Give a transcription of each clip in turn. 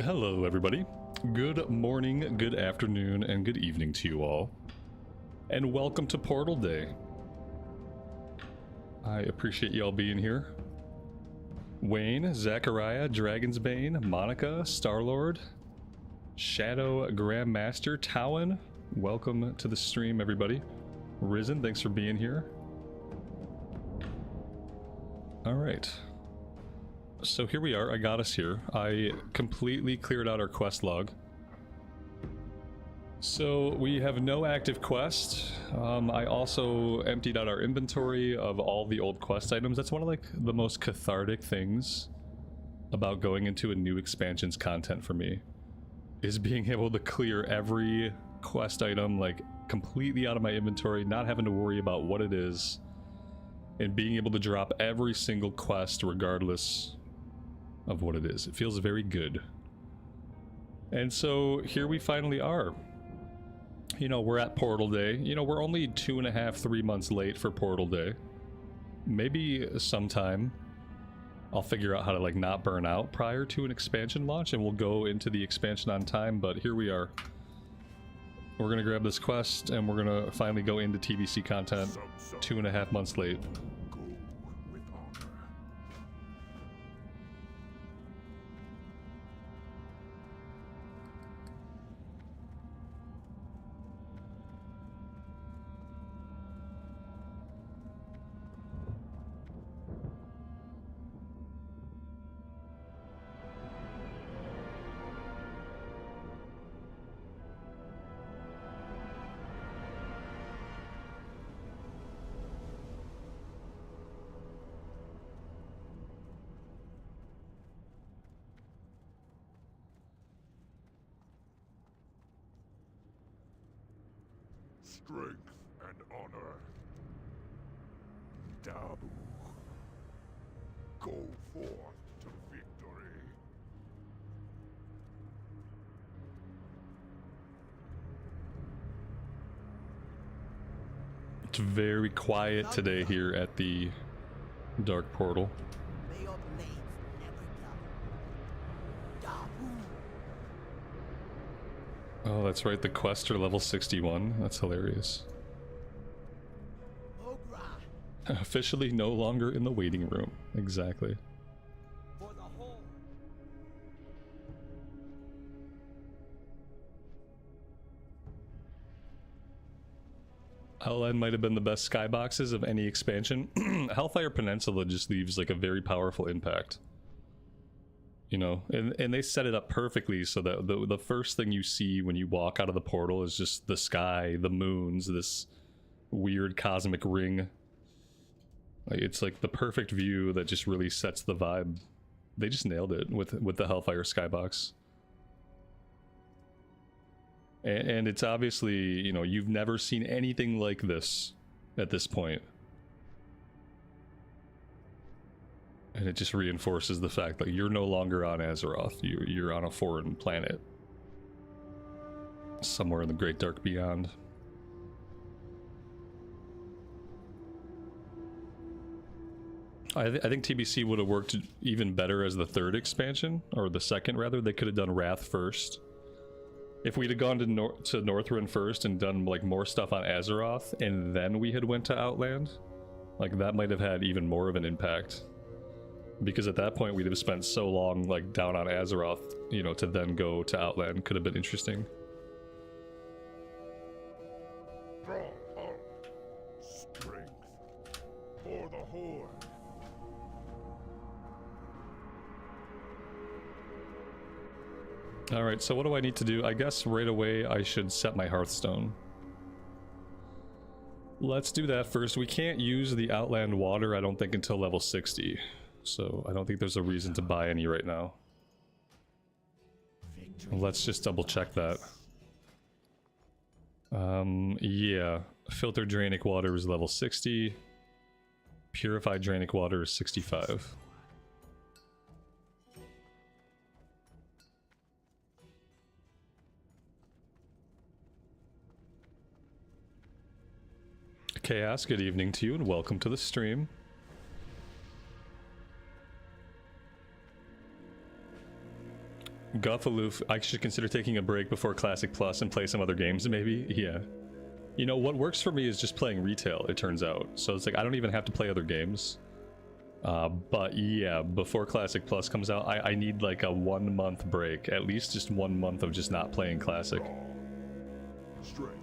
Hello everybody. Good morning, good afternoon, and good evening to you all. And welcome to Portal Day. I appreciate y'all being here. Wayne, Zachariah, Dragonsbane, Monica, Starlord, Shadow, Grandmaster, Towan. Welcome to the stream, everybody. Risen, thanks for being here. Alright. So here we are, I got us here. I completely cleared out our quest log. So we have no active quest. I also emptied out our inventory of all the old quest items. That's one of like the most cathartic things about going into a new expansion's content for me, is being able to clear every quest item like completely out of my inventory, not having to worry about what it is, and being able to drop every single quest regardless of what it is. It feels very good. And so here we finally are. You know, we're at Portal Day. You know, we're only 2.5, 3 months late for Portal Day. Maybe sometime I'll figure out how to like not burn out prior to an expansion launch and we'll go into the expansion on time, but here we are. We're gonna grab this quest and we're gonna finally go into TBC content 2.5 months late. Strength and honor. Dabu. Go forth to victory. It's very quiet today here at the Dark Portal. May your blades never dull. Dabu. Oh, that's right, the quests are level 61. That's hilarious. Ogra. Officially no longer in the waiting room. Exactly. For the whole. OUTLAND might have been the best skyboxes of any expansion. Hellfire Peninsula just leaves like a very powerful impact. You know, and they set it up perfectly so that the first thing you see when you walk out of the portal is just the sky, the moons, this weird cosmic ring. Like, it's like the perfect view that just really sets the vibe. They just nailed it with the Hellfire skybox. And it's obviously, you know, you've never seen anything like this at this point. And it just reinforces the fact that you're no longer on Azeroth. You're on a foreign planet. Somewhere in the Great Dark Beyond. I think TBC would have worked even better as the third expansion, or the second rather. They could have done Wrath first. If we'd have gone to Northrend first and done like more stuff on Azeroth, and then we had went to Outland, like that might have had even more of an impact. Because at that point we'd have spent so long like down on Azeroth, you know, to then go to Outland could have been interesting. Strength for the Horde. Alright, so what do I need to do? I guess right away I should set my Hearthstone. Let's do that first. We can't use the Outland water, I don't think, until level 60. So I don't think there's a reason to buy any right now. Let's just double check that. Yeah. Filtered Drainic water is level 60. Purified Drainic water is 65. Chaos, good evening to you and welcome to the stream. Guffaloof, I should consider taking a break before Classic Plus and play some other games, maybe? Yeah. You know, what works for me is just playing retail, it turns out. So it's like, I don't even have to play other games. But yeah, before Classic Plus comes out, I need like a 1 month break. At least just 1 month of just not playing Classic. Strength.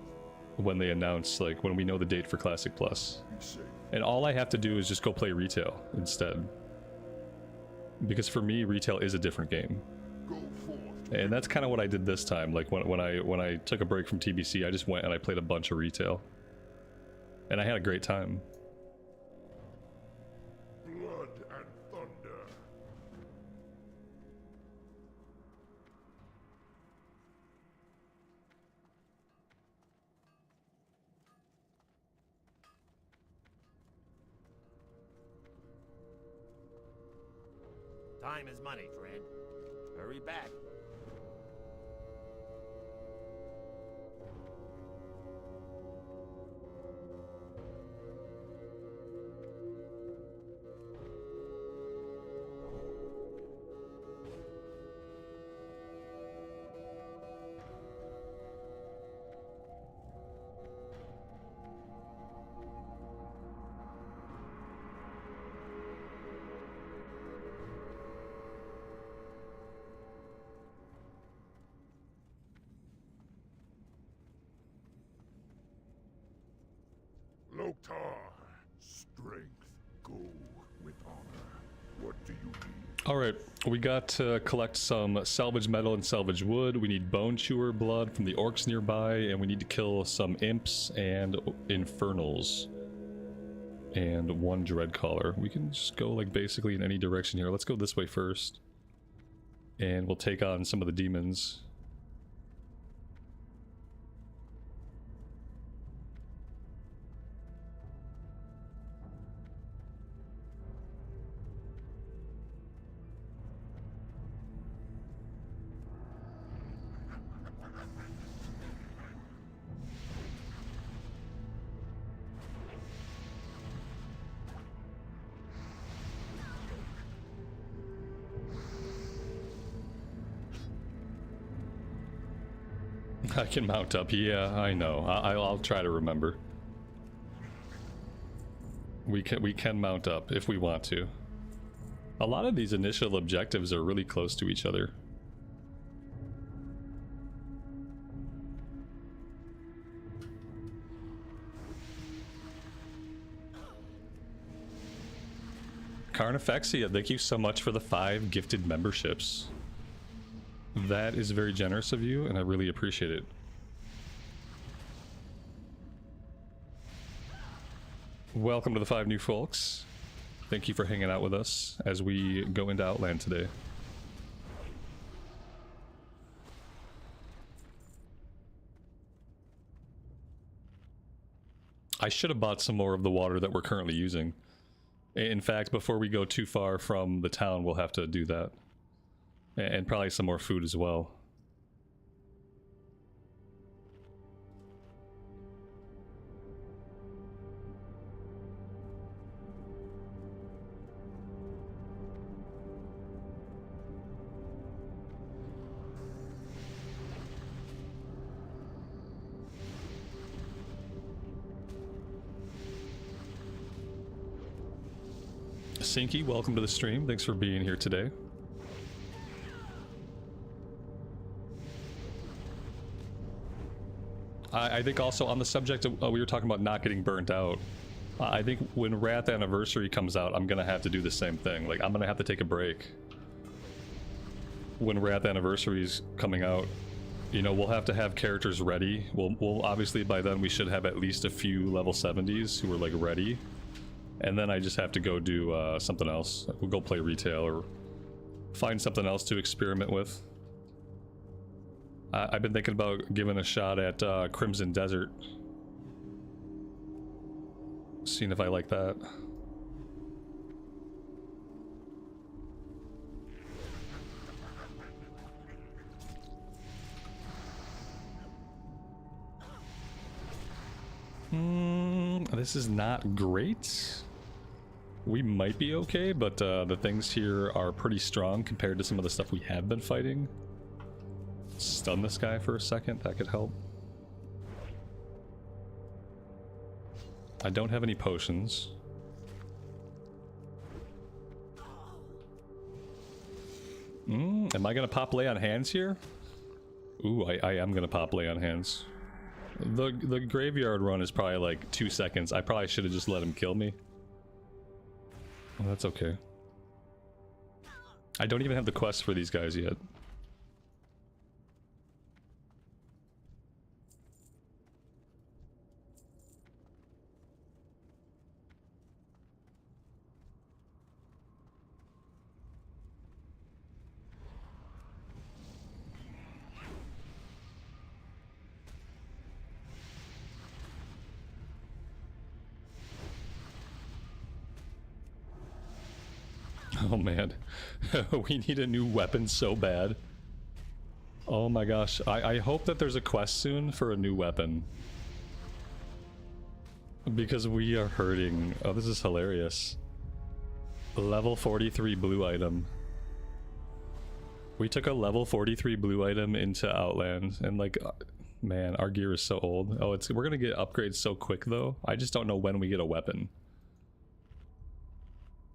When they announce, like, when we know the date for Classic Plus. Be safe. And all I have to do is just go play retail instead. Because for me, retail is a different game. Go forth. And that's kind of what I did this time. Like when I took a break from TBC, I just went and I played a bunch of retail. And I had a great time. Blood and thunder. Time is money, friend. Hurry back. Loktar. Strength. Go with honor. What do you need? Alright, we got to collect some salvage metal and salvage wood. We need bone chewer blood from the orcs nearby, and we need to kill some imps and infernals. And 1 dreadcaller. We can just go like basically in any direction here. Let's go this way first. And we'll take on some of the demons. I can mount up. Yeah, I know. I'll try to remember. We can mount up if we want to. A lot of these initial objectives are really close to each other. Carnifexia, thank you so much for the 5 gifted memberships. That is very generous of you, and I really appreciate it. Welcome to the 5 new folks. Thank you for hanging out with us as we go into Outland today. I should have bought some more of the water that we're currently using. In fact, before we go too far from the town, we'll have to do that. And probably some more food as well. Sinky, welcome to the stream. Thanks for being here today. I think also on the subject of, we were talking about not getting burnt out. I think when Wrath Anniversary comes out, I'm gonna have to do the same thing. Like, I'm gonna have to take a break. When Wrath Anniversary is coming out, you know, we'll have to have characters ready. We'll obviously by then we should have at least a few level 70s who are like ready. And then I just have to go do something else. We'll go play retail or find something else to experiment with. I've been thinking about giving a shot at Crimson Desert. Seeing if I like that. This is not great. We might be okay, but the things here are pretty strong compared to some of the stuff we have been fighting. stun this guy for a second. That could help. I don't have any potions. Am I gonna pop lay on hands here? Ooh, I am gonna pop lay on hands. The graveyard run is probably like 2 seconds. I probably should have just let him kill me. Well, that's okay. I don't even have the quest for these guys yet. Oh man, we need a new weapon so bad. Oh my gosh, I hope that there's a quest soon for a new weapon. Because we are hurting. Oh, this is hilarious. Level 43 blue item. We took a level 43 blue item into Outland, and like, man, our gear is so old. Oh, we're gonna get upgrades so quick though. I just don't know when we get a weapon.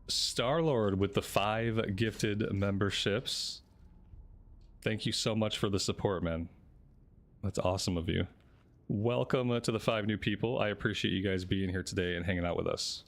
Star-Lord with the 5 gifted memberships. Thank you so much for the support, man. That's awesome of you. Welcome to the 5 new people. I appreciate you guys being here today and hanging out with us.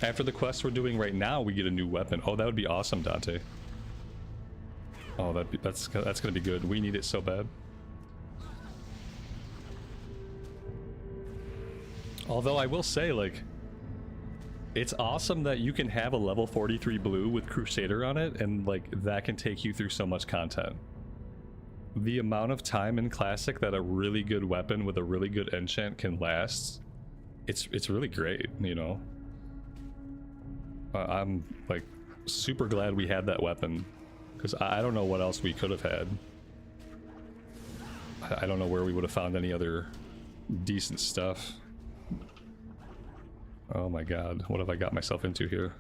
After the quest we're doing right now, we get a new weapon. Oh, that would be awesome, Dante. Oh, that's gonna be good. We need it so bad. Although I will say, like, it's awesome that you can have a level 43 blue with Crusader on it, and like that can take you through so much content. The amount of time in Classic that a really good weapon with a really good enchant can last, it's really great, you know. I'm like super glad we had that weapon, because I don't know what else we could have had. I don't know where we would have found any other decent stuff. Oh my god, what have I got myself into here?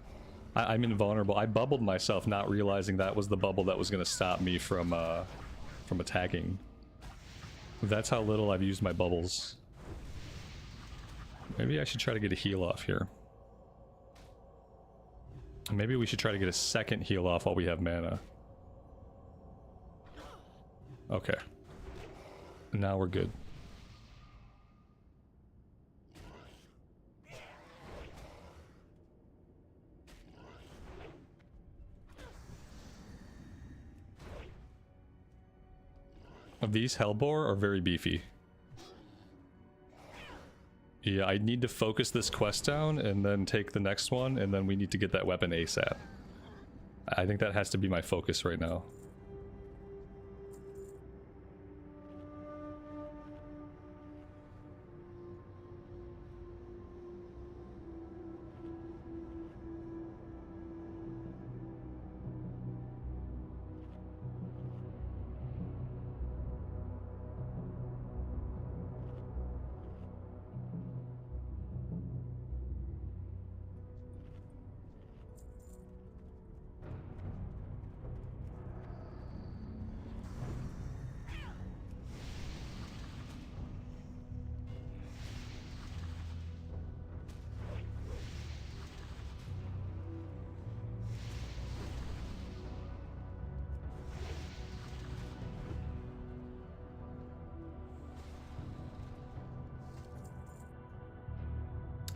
I'm invulnerable. I bubbled myself, not realizing that was the bubble that was going to stop me from attacking. That's how little I've used my bubbles. Maybe I should try to get a heal off here. Maybe we should try to get a second heal off while we have mana. Okay. Now we're good. These Hellbore are very beefy. Yeah, I need to focus this quest down and then take the next one, and then we need to get that weapon ASAP. I think that has to be my focus right now.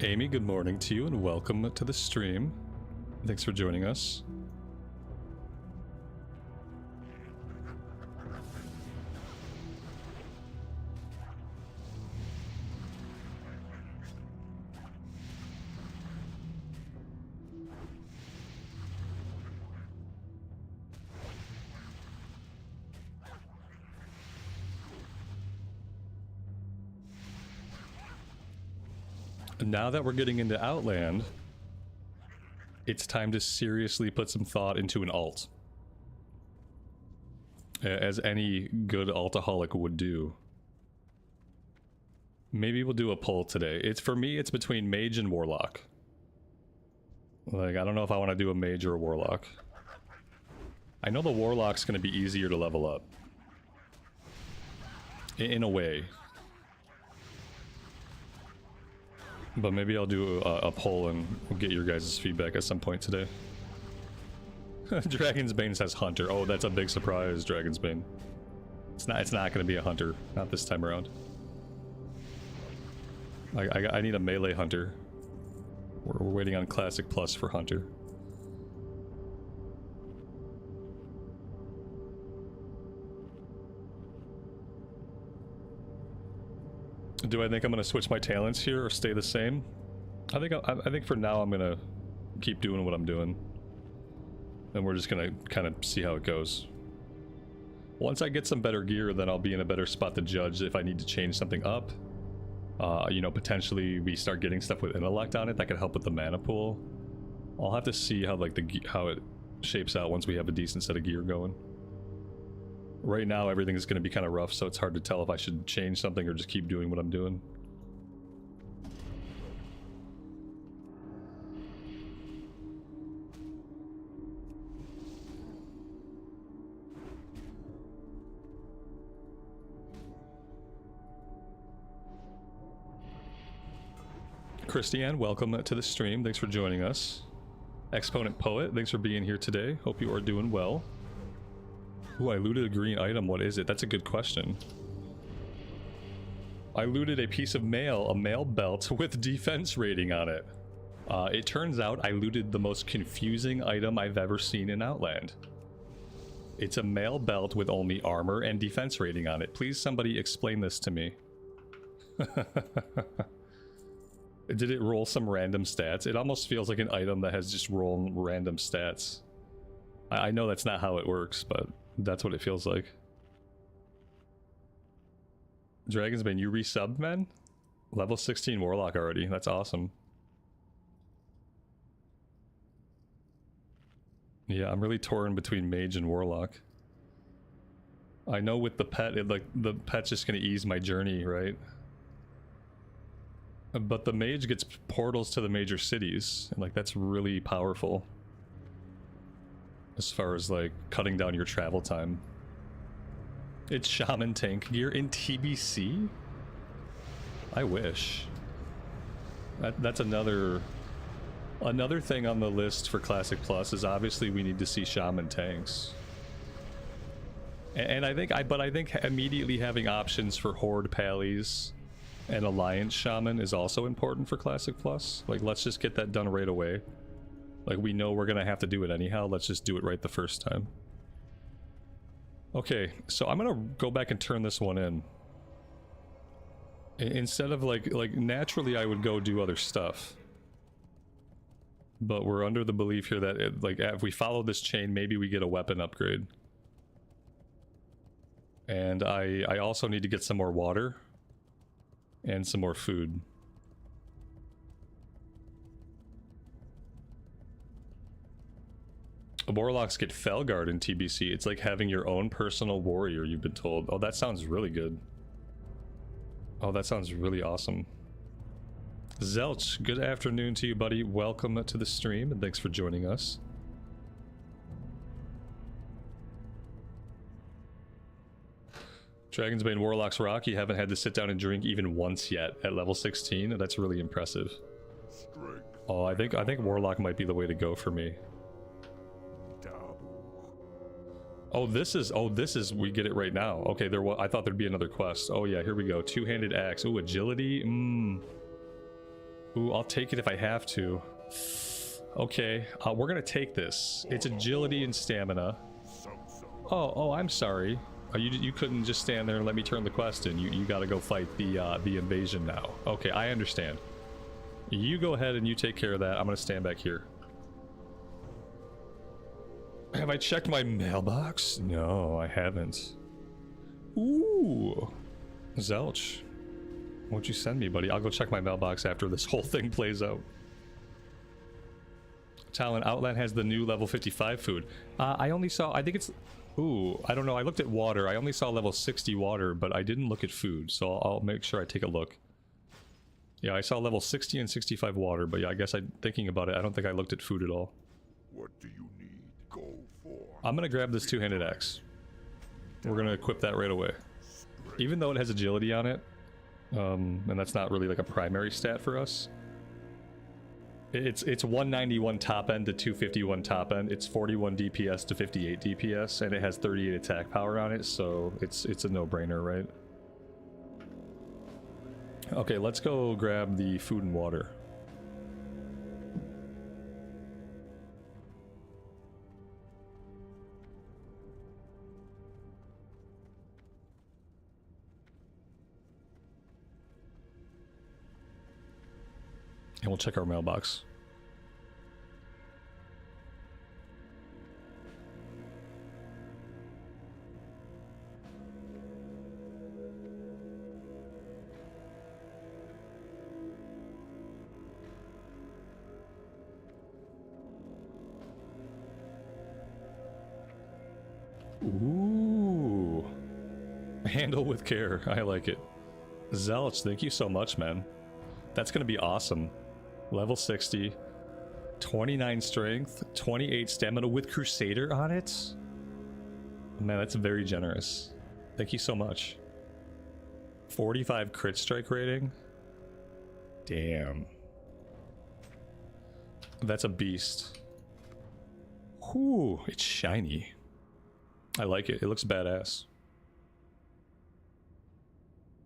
Amy, good morning to you and welcome to the stream. Thanks for joining us. Now that we're getting into Outland, it's time to seriously put some thought into an alt. As any good altaholic would do. Maybe we'll do a poll today. It's for me, it's between mage and warlock. Like, I don't know if I want to do a mage or a warlock. I know the warlock's going to be easier to level up. In a way. But maybe I'll do a poll and get your guys' feedback at some point today. Dragon's Bane says Hunter. Oh, that's a big surprise, Dragon's Bane. It's not going to be a Hunter. Not this time around. I need a melee Hunter. We're waiting on Classic Plus for Hunter. Do I think I'm going to switch my talents here or stay the same? I think for now I'm going to keep doing what I'm doing. And we're just going to kind of see how it goes. Once I get some better gear, then I'll be in a better spot to judge if I need to change something up. You know, potentially we start getting stuff with intellect on it that could help with the mana pool. I'll have to see how how it shapes out once we have a decent set of gear going. Right now everything is going to be kind of rough, so it's hard to tell if I should change something or just keep doing what I'm doing. Christiane, welcome to the stream. Thanks for joining us. Exponent Poet, thanks for being here today. Hope you are doing well. Ooh, I looted a green item. What is it? That's a good question. I looted a piece of mail, a mail belt with defense rating on it. It turns out I looted the most confusing item I've ever seen in Outland. It's a mail belt with only armor and defense rating on it. Please somebody explain this to me. Did it roll some random stats? It almost feels like an item that has just rolled random stats. I know that's not how it works, but that's what it feels like. Dragon's Bane, you resubbed, man? Level 16 Warlock already. That's awesome. Yeah, I'm really torn between Mage and Warlock. I know with the pet, the pet's just gonna ease my journey, right? But the mage gets portals to the major cities, and like that's really powerful. As far as like cutting down your travel time. It's shaman tank gear in TBC? I wish. That's another thing on the list for Classic Plus is obviously we need to see shaman tanks. And I think immediately having options for Horde Pallies and Alliance Shaman is also important for Classic Plus. Like, let's just get that done right away. Like, we know we're gonna have to do it anyhow. Let's just do it right the first time. Okay, so I'm gonna go back and turn this one in. Instead of like naturally I would go do other stuff. But we're under the belief here that if we follow this chain, maybe we get a weapon upgrade. And I also need to get some more water. And some more food. Warlocks get Felguard in TBC. It's like having your own personal warrior, you've been told. Oh, that sounds really good. Oh, that sounds really awesome. Zelch, good afternoon to you, buddy. Welcome to the stream, and thanks for joining us. Dragon's Bane Warlocks rock. You haven't had to sit down and drink even once yet at level 16. That's really impressive. Oh, I think Warlock might be the way to go for me. Oh, this is we get it right now. Okay, I thought there'd be another quest. Oh yeah, here we go. Two-handed axe. Ooh, agility. Ooh, I'll take it if I have to. Okay, we're gonna take this. It's agility and stamina. Oh, I'm sorry. You couldn't just stand there and let me turn the quest in. You gotta go fight the invasion now. Okay, I understand. You go ahead and you take care of that. I'm gonna stand back here. Have I checked my mailbox? No, I haven't. Ooh. Zelch. What'd you send me, buddy? I'll go check my mailbox after this whole thing plays out. Talon, Outland has the new level 55 food. I only saw, I think it's, ooh, I don't know. I looked at water. I only saw level 60 water, but I didn't look at food. So I'll make sure I take a look. Yeah, I saw level 60 and 65 water, but yeah, I guess thinking about it, I don't think I looked at food at all. What do you need? Go for. I'm gonna grab this two-handed axe. We're gonna equip that right away. Even though it has agility on it, and that's not really like a primary stat for us. It's 191 top end to 251 top end. It's 41 DPS to 58 DPS, and it has 38 attack power on it, so it's a no-brainer, right? Okay, let's go grab the food and water. And we'll check our mailbox. Ooh. Handle with care. I like it. Zelch, thank you so much, man. That's gonna be awesome. Level 60. 29 strength. 28 stamina with Crusader on it. Man, that's very generous. Thank you so much. 45 crit strike rating. Damn. That's a beast. Whew, it's shiny. I like it. It looks badass.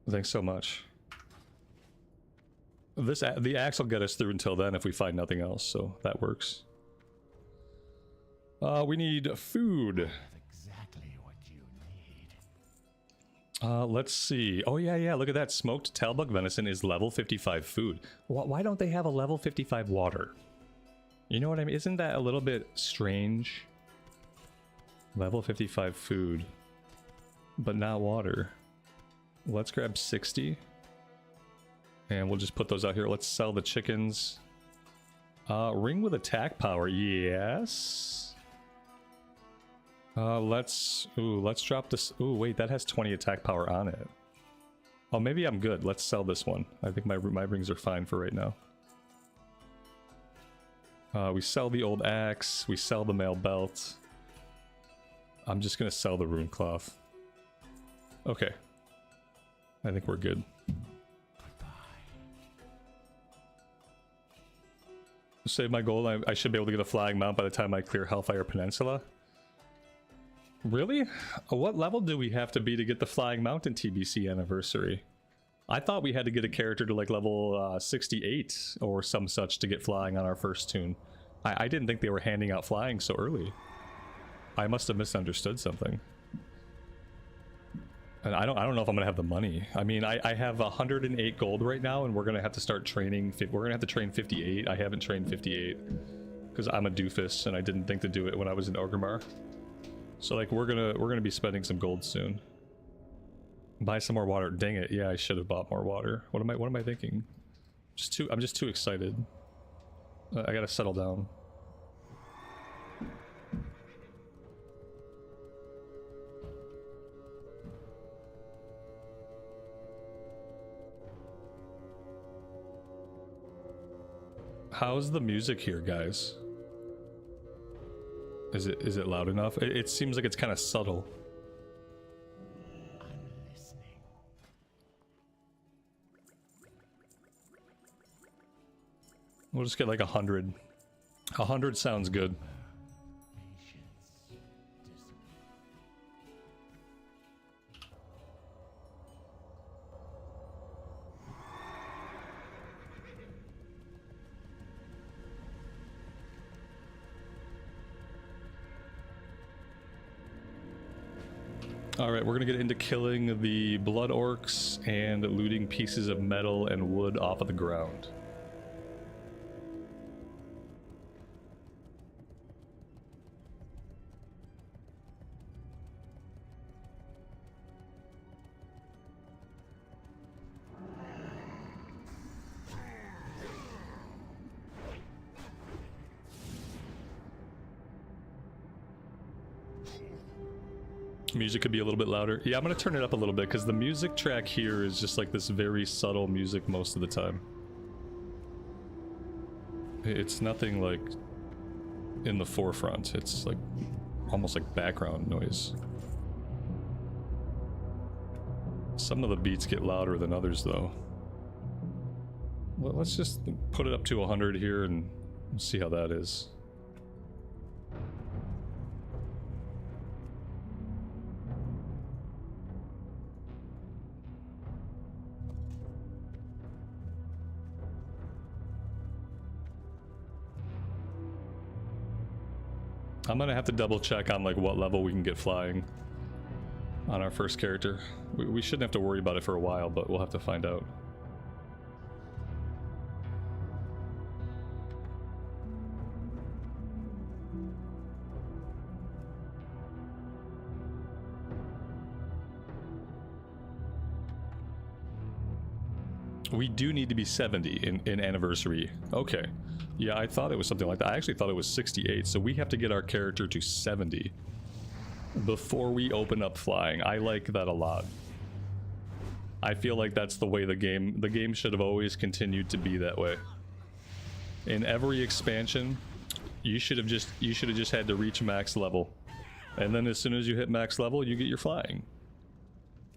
Thanks so much. The axe will get us through until then if we find nothing else, so that works. We need food. Exactly what you need. Let's see. Oh yeah, look at that. Smoked tailbug venison is level 55 food. Why don't they have a level 55 water? You know what I mean? Isn't that a little bit strange? Level 55 food, but not water. Let's grab 60. And we'll just put those out here. Let's sell the chickens. Ring with attack power, yes. Let's drop this. Ooh, wait, that has 20 attack power on it. Oh, maybe I'm good. Let's sell this one. I think my rings are fine for right now. We sell the old axe. We sell the mail belt. I'm just gonna sell the rune cloth. Okay. I think we're good. Save my gold. I should be able to get a flying mount by the time I clear Hellfire Peninsula. Really? What level do we have to be to get the flying mount in TBC Anniversary? I thought we had to get a character to like level 68 or some such to get flying on our first tune. I didn't think they were handing out flying so early. I must have misunderstood something. And I don't know if I'm gonna have the money. I mean, I have 108 gold right now, and we're gonna have to start training. We're gonna have to train 58. I haven't trained 58 because I'm a doofus and I didn't think to do it when I was in Orgrimmar. So like we're gonna be spending some gold soon. Buy some more water. Dang it! Yeah, I should have bought more water. What am I thinking? I'm just too excited. I gotta settle down. How's the music here, guys? Is it loud enough? It seems like it's kind of subtle. I'm listening. We'll just get like 100. 100 sounds good. Alright, we're gonna get into killing the blood orcs and looting pieces of metal and wood off of the ground. Music could be a little bit louder. Yeah, I'm gonna turn it up a little bit because the music track here is just like this very subtle music most of the time. It's nothing like in the forefront. It's like almost like background noise. Some of the beats get louder than others though. Well, let's just put it up to 100 here and see how that is. I'm gonna have to double check on like what level we can get flying on our first character. We shouldn't have to worry about it for a while, but we'll have to find out. We do need to be 70 in anniversary. Okay. Yeah, I thought it was something like that. I actually thought it was 68, so we have to get our character to 70 before we open up flying. I like that a lot. I feel like that's the way the game should have always continued to be that way. In every expansion, you should have just had to reach max level. And then as soon as you hit max level, you get your flying.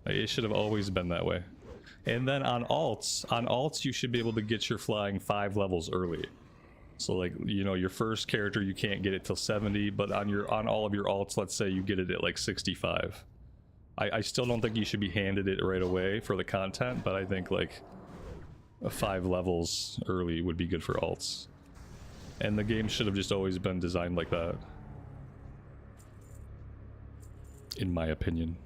It should have always been that way. And then on alts you should be able to get your flying 5 levels early. So like, you know, your first character you can't get it till 70, but on all of your alts, let's say you get it at like 65. I still don't think you should be handed it right away for the content, but I think like 5 levels early would be good for alts. And the game should have just always been designed like that, in my opinion.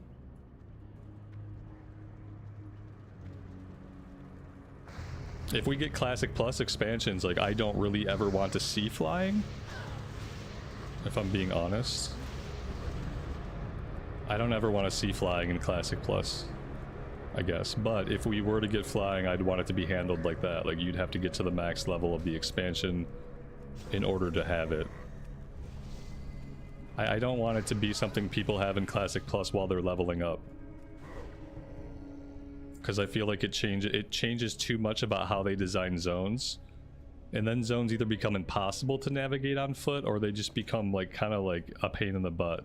If we get Classic Plus expansions, like, I don't really ever want to see flying, if I'm being honest. I don't ever want to see flying in Classic Plus, I guess. But if we were to get flying, I'd want it to be handled like that. Like, you'd have to get to the max level of the expansion in order to have it. I don't want it to be something people have in Classic Plus while they're leveling up, because I feel like it changes too much about how they design zones, and then zones either become impossible to navigate on foot, or they just become like kind of like a pain in the butt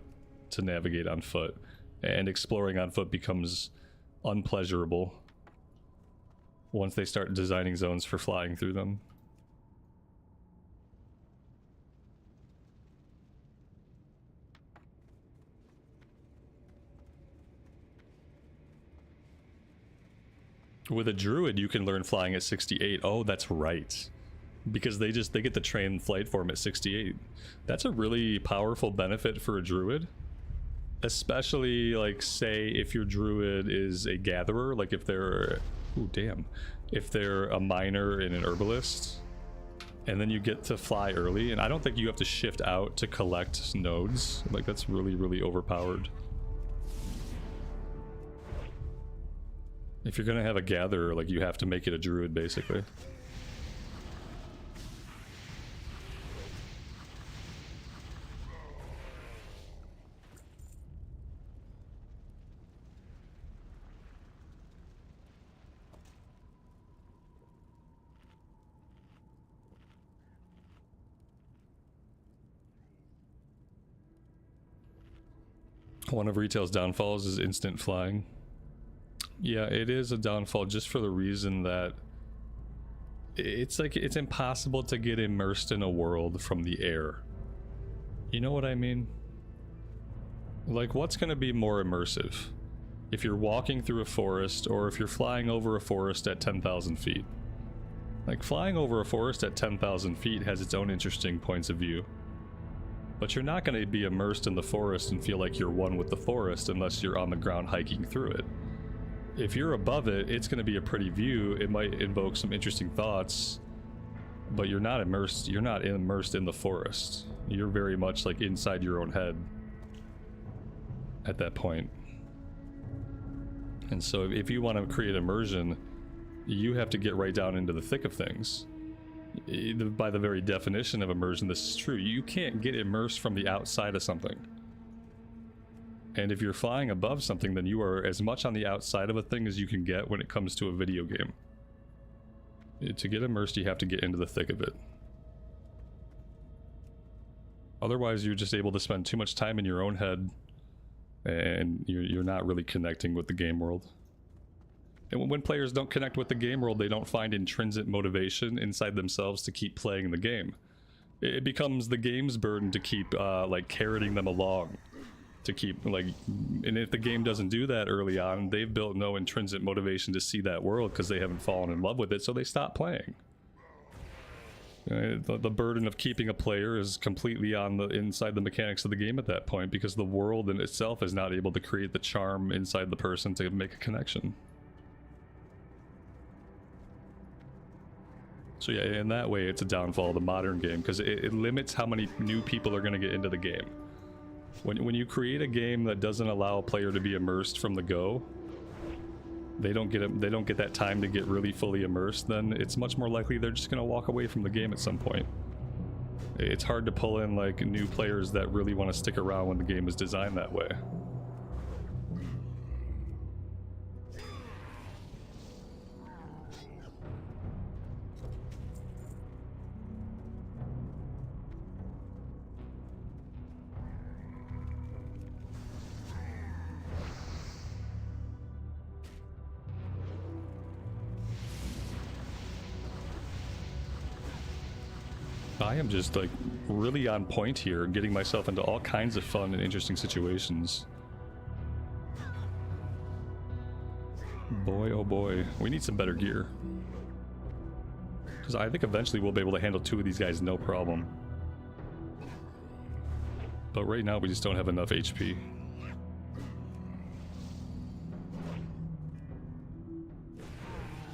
to navigate on foot, and exploring on foot becomes unpleasurable once they start designing zones for flying through them. With a druid, you can learn flying at 68. Oh, that's right. Because they get the train flight form at 68. That's a really powerful benefit for a druid. Especially, like, say, if your druid is a gatherer, like if they're... Ooh, damn. If they're a miner and an herbalist, and then you get to fly early, and I don't think you have to shift out to collect nodes. Like, that's really, really overpowered. If you're gonna have a gatherer, like, you have to make it a druid, basically. One of retail's downfalls is instant flying. Yeah, it is a downfall just for the reason that it's like it's impossible to get immersed in a world from the air. You know what I mean? Like, what's going to be more immersive? If you're walking through a forest, or if you're flying over a forest at 10,000 feet? Like, flying over a forest at 10,000 feet has its own interesting points of view. But you're not going to be immersed in the forest and feel like you're one with the forest unless you're on the ground hiking through it. If you're above it, it's going to be a pretty view. It might invoke some interesting thoughts, but you're not immersed in the forest. You're very much like inside your own head at that point. And so if you want to create immersion, you have to get right down into the thick of things. By the very definition of immersion, this is true. You can't get immersed from the outside of something. And if you're flying above something, then you are as much on the outside of a thing as you can get when it comes to a video game. To get immersed, you have to get into the thick of it. Otherwise, you're just able to spend too much time in your own head, and you're not really connecting with the game world. And when players don't connect with the game world, they don't find intrinsic motivation inside themselves to keep playing the game. It becomes the game's burden to keep, like, carroting them along. To keep, like, and if the game doesn't do that early on, they've built no intrinsic motivation to see that world because they haven't fallen in love with it, so they stop playing. The burden of keeping a player is completely on the inside the mechanics of the game at that point, because the world in itself is not able to create the charm inside the person to make a connection. So yeah, in that way, it's a downfall of the modern game, because it limits how many new people are going to get into the game. When you create a game that doesn't allow a player to be immersed from the go, they don't get that time to get really fully immersed, then it's much more likely they're just going to walk away from the game at some point. It's hard to pull in, like, new players that really want to stick around when the game is designed that way. I am just, like, really on point here, getting myself into all kinds of fun and interesting situations. Boy, oh boy, we need some better gear. Because I think eventually we'll be able to handle 2 of these guys no problem. But right now we just don't have enough HP.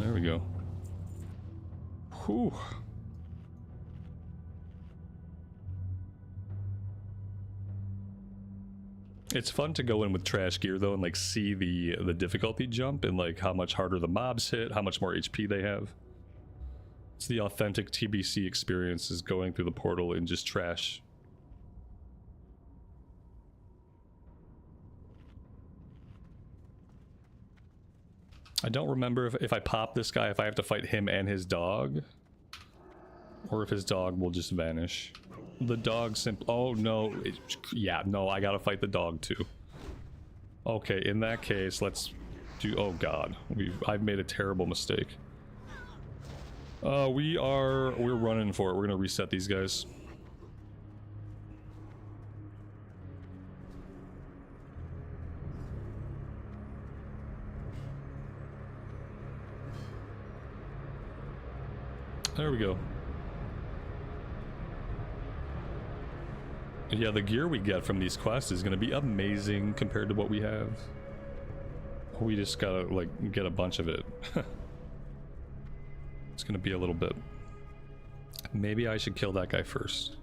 There we go. Whew. It's fun to go in with trash gear though and, like, see the difficulty jump and, like, how much harder the mobs hit, how much more HP they have. It's the authentic TBC experience, is going through the portal in just trash. I don't remember if I pop this guy, if I have to fight him and his dog, or if his dog will just vanish. The dog oh no, yeah, no, I gotta fight the dog too. Okay, in that case, let's do, oh god, I've made a terrible mistake. We're running for it. We're gonna reset these guys. There we go. Yeah, the gear we get from these quests is going to be amazing compared to what we have. We just gotta, like, get a bunch of it. It's going to be a little bit. Maybe I should kill that guy first.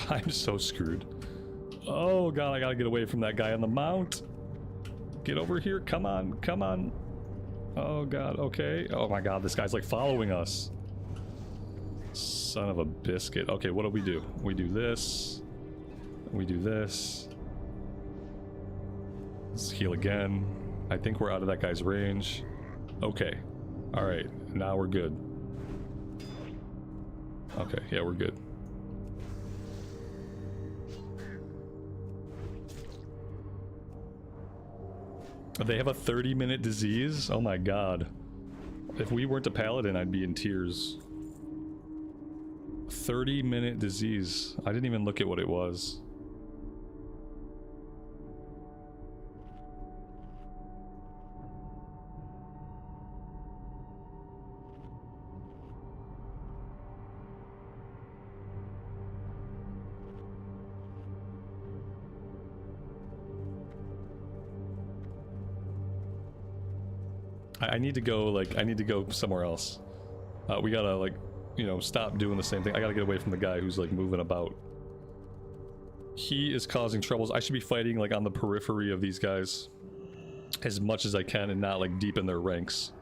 I'm so screwed. Oh god, I gotta get away from that guy on the mount. Get over here, come on, come on. Oh god, okay. Oh my god, this guy's, like, following us. Son of a biscuit. Okay, what do? We do this. We do this. Let's heal again. I think we're out of that guy's range. Okay. Alright, now we're good. Okay, yeah, we're good. They have a 30-minute disease? Oh my god. If we weren't a paladin, I'd be in tears. 30-minute disease. I didn't even look at what it was. I need to go, like, I need to go somewhere else. We gotta, like, you know, stop doing the same thing. I gotta get away from the guy who's, like, moving about. He is causing troubles. I should be fighting, like, on the periphery of these guys as much as I can and not, like, deep in their ranks.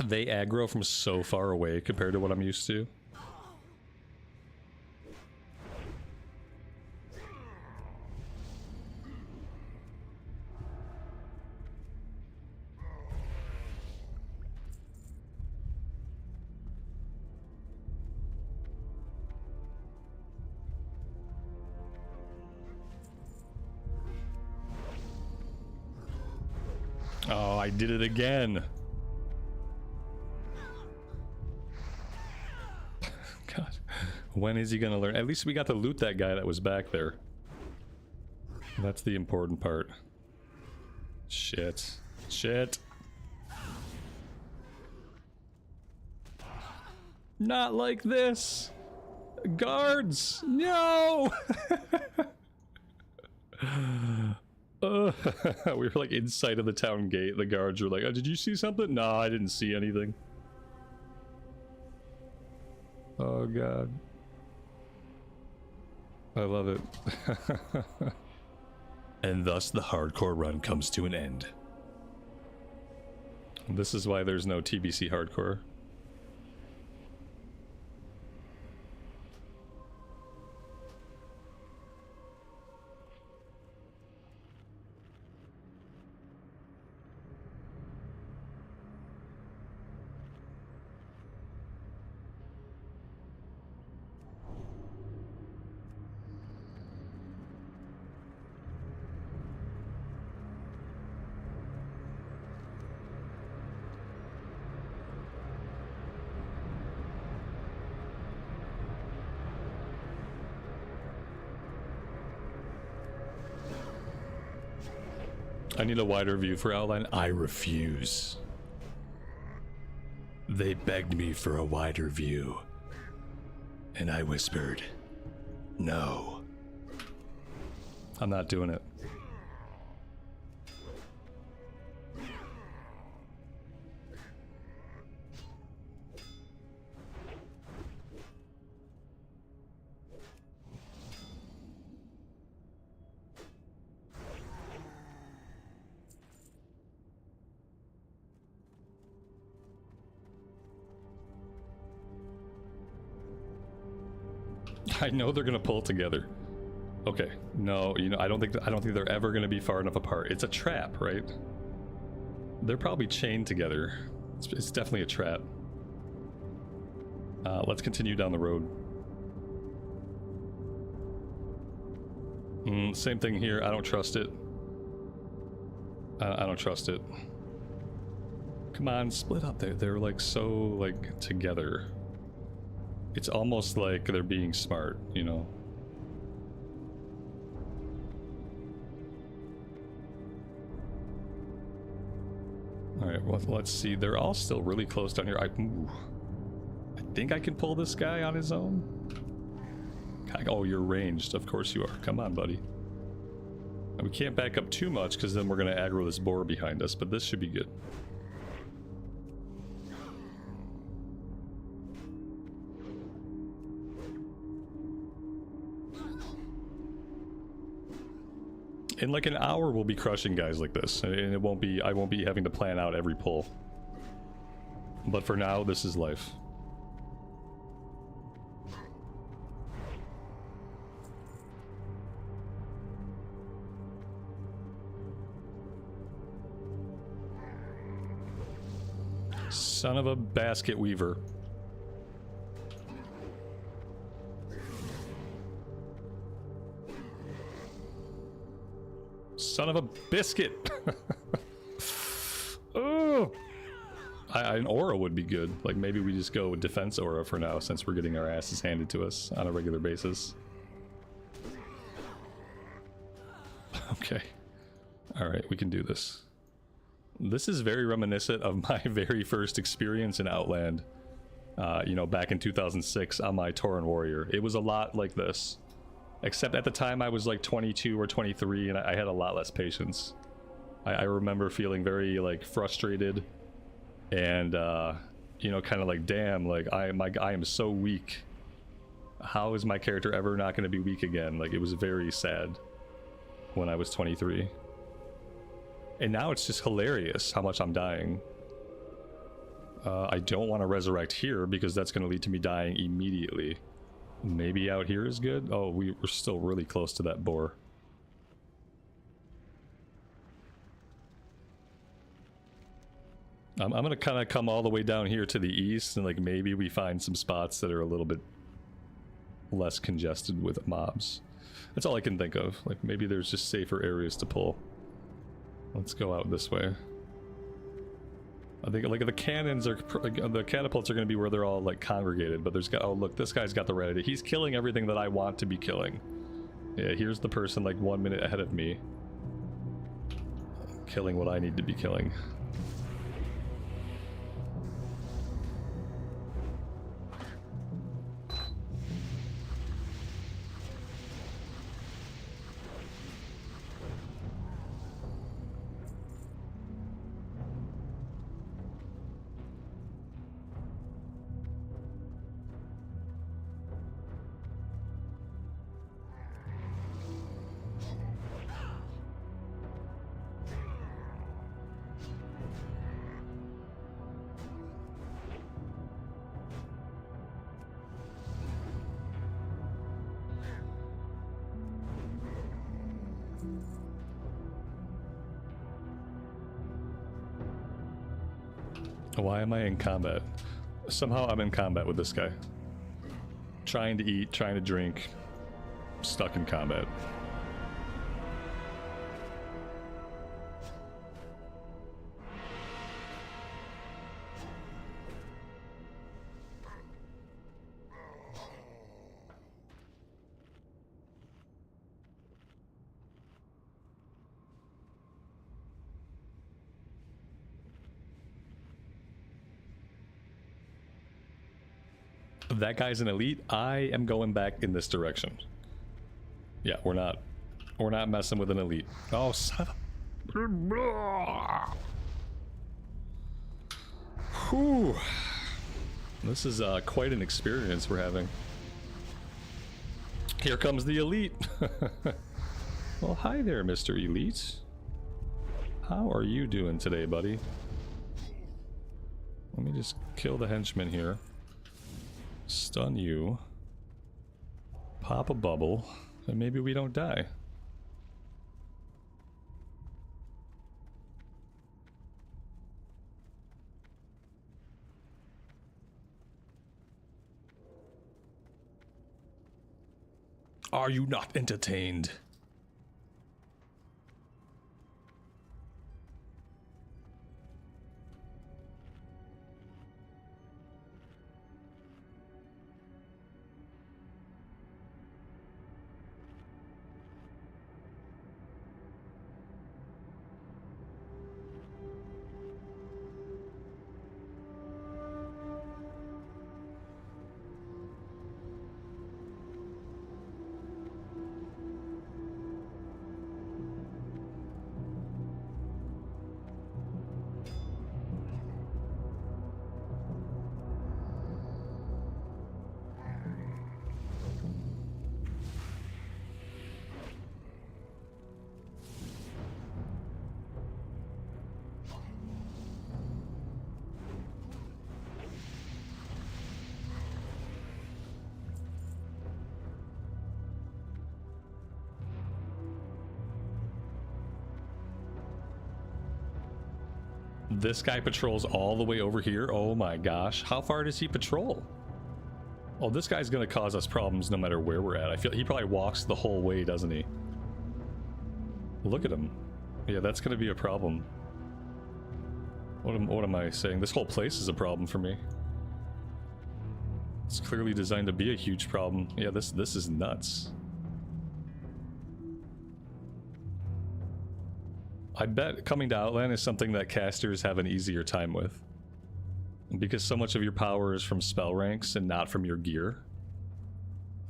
They aggro from so far away compared to what I'm used to. Oh, I did it again. God, when is he gonna learn? At least we got to loot that guy that was back there. That's the important part. Shit. Shit. Not like this. Guards! No! We were like inside of the town gate. The guards were like, oh, did you see something? No, I didn't see anything. Oh god. I love it. And thus the hardcore run comes to an end. This is why there's no TBC hardcore. I need a wider view for Outland. I refuse. They begged me for a wider view. And I whispered, no. I'm not doing it. I know they're gonna pull together. Okay, no, you know, I don't think they're ever gonna be far enough apart. It's a trap, right? They're probably chained together. It's definitely a trap. Let's continue down the road. Same thing here. I don't trust it. I don't trust it. Come on, split up there. They're like so like together. It's almost like they're being smart, you know. All right, well, let's see. They're all still really close down here. I think I can pull this guy on his own. Oh, you're ranged. Of course you are. Come on, buddy. And we can't back up too much because then we're going to aggro this boar behind us, but this should be good. In like an hour, we'll be crushing guys like this, and it won't be. I won't be having to plan out every pull. But for now, this is life. Son of a basket weaver. Son of a biscuit. Oh, an aura would be good. Like maybe we just go with defense aura for now, since we're getting our asses handed to us on a regular basis. Okay. All right, we can do this. This is very reminiscent of my very first experience in Outland. You know, back in 2006 on my Tauren Warrior. It was a lot like this. Except at the time I was like 22 or 23 and I had a lot less patience. I remember feeling very like frustrated and you know, kind of like, damn, like I am so weak. How is my character ever not going to be weak again? Like it was very sad when I was 23. And now it's just hilarious how much I'm dying. I don't want to resurrect here because that's going to lead to me dying immediately. Maybe out here is good? Oh, we're still really close to that boar. I'm going to kind of come all the way down here to the east and like maybe we find some spots that are a little bit less congested with mobs. That's all I can think of. Like maybe there's just safer areas to pull. Let's go out this way. I think like the cannons are, the catapults are going to be where they're all like congregated, but there's got, oh look, this guy's got the right idea. He's killing everything that I want to be killing. Yeah, here's the person like 1 minute ahead of me. Killing what I need to be killing. Why am I in combat? Somehow I'm in combat with this guy. Trying to eat, trying to drink, stuck in combat. That guy's an elite. I am going back in this direction. Yeah, we're not messing with an elite. Oh, son of a... Whew. This is quite an experience we're having. Here comes the elite. Well, hi there, Mr. Elite. How are you doing today, buddy? Let me just kill the henchman here. Stun you. Pop a bubble. And maybe we don't die. Are you not entertained? This guy patrols all the way over here. Oh my gosh. How far does he patrol? Oh, this guy's gonna cause us problems no matter where we're at. I feel he probably walks the whole way, doesn't he? Look at him. Yeah, that's gonna be a problem. What am I saying? This whole place is a problem for me. It's clearly designed to be a huge problem. Yeah, this is nuts. I bet coming to Outland is something that casters have an easier time with. Because so much of your power is from spell ranks and not from your gear.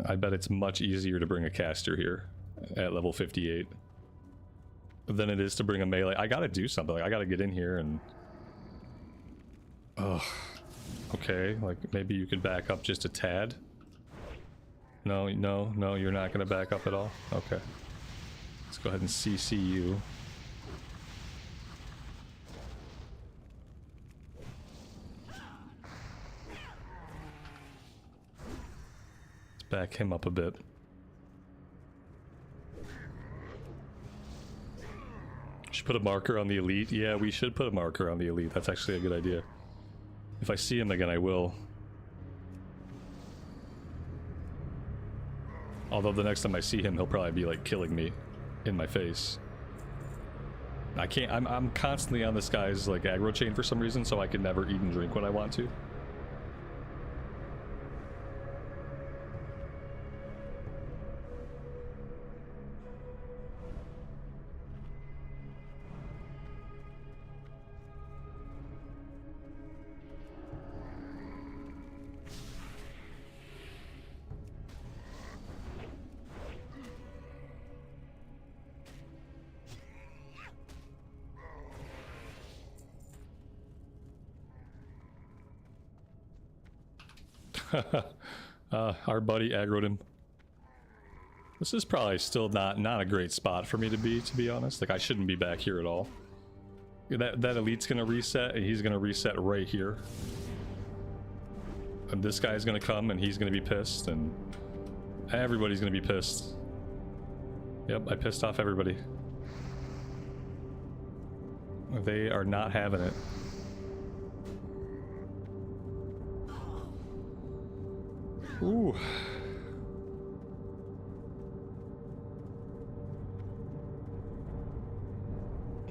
I bet it's much easier to bring a caster here at level 58 than it is to bring a melee. I gotta do something. Like, I gotta get in here and... Ugh. Okay, like maybe you could back up just a tad. No, you're not gonna back up at all? Okay. Let's go ahead and CC you. Let's back him up a bit. Should put a marker on the elite. Yeah, we should put a marker on the elite. That's actually a good idea. If I see him again, I will. Although the next time I see him, he'll probably be like killing me in my face. I can't. I'm constantly on this guy's like aggro chain for some reason, so I can never eat and drink when I want to. Our buddy aggroed him. This is probably still not a great spot for me to be honest. Like, I shouldn't be back here at all. That elite's gonna reset, and he's gonna reset right here. And this guy's gonna come, and he's gonna be pissed, and everybody's gonna be pissed. Yep, I pissed off everybody. They are not having it. Ooh.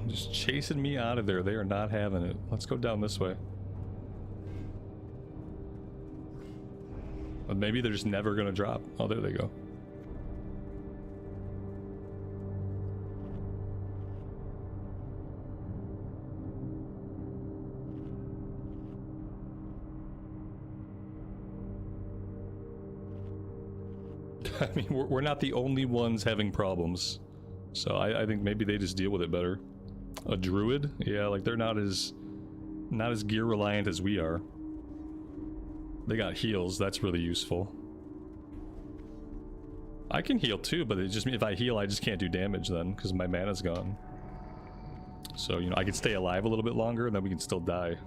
Just chasing me out of there. They are not having it. Let's go down this way. But maybe they're just never gonna drop. Oh, there they go. I mean, we're not the only ones having problems, so I think maybe they just deal with it better. A druid? Yeah, like they're not as gear reliant as we are. They got heals, that's really useful. I can heal too, but it just if I heal, I just can't do damage then because my mana's gone. So, you know, I can stay alive a little bit longer and then we can still die.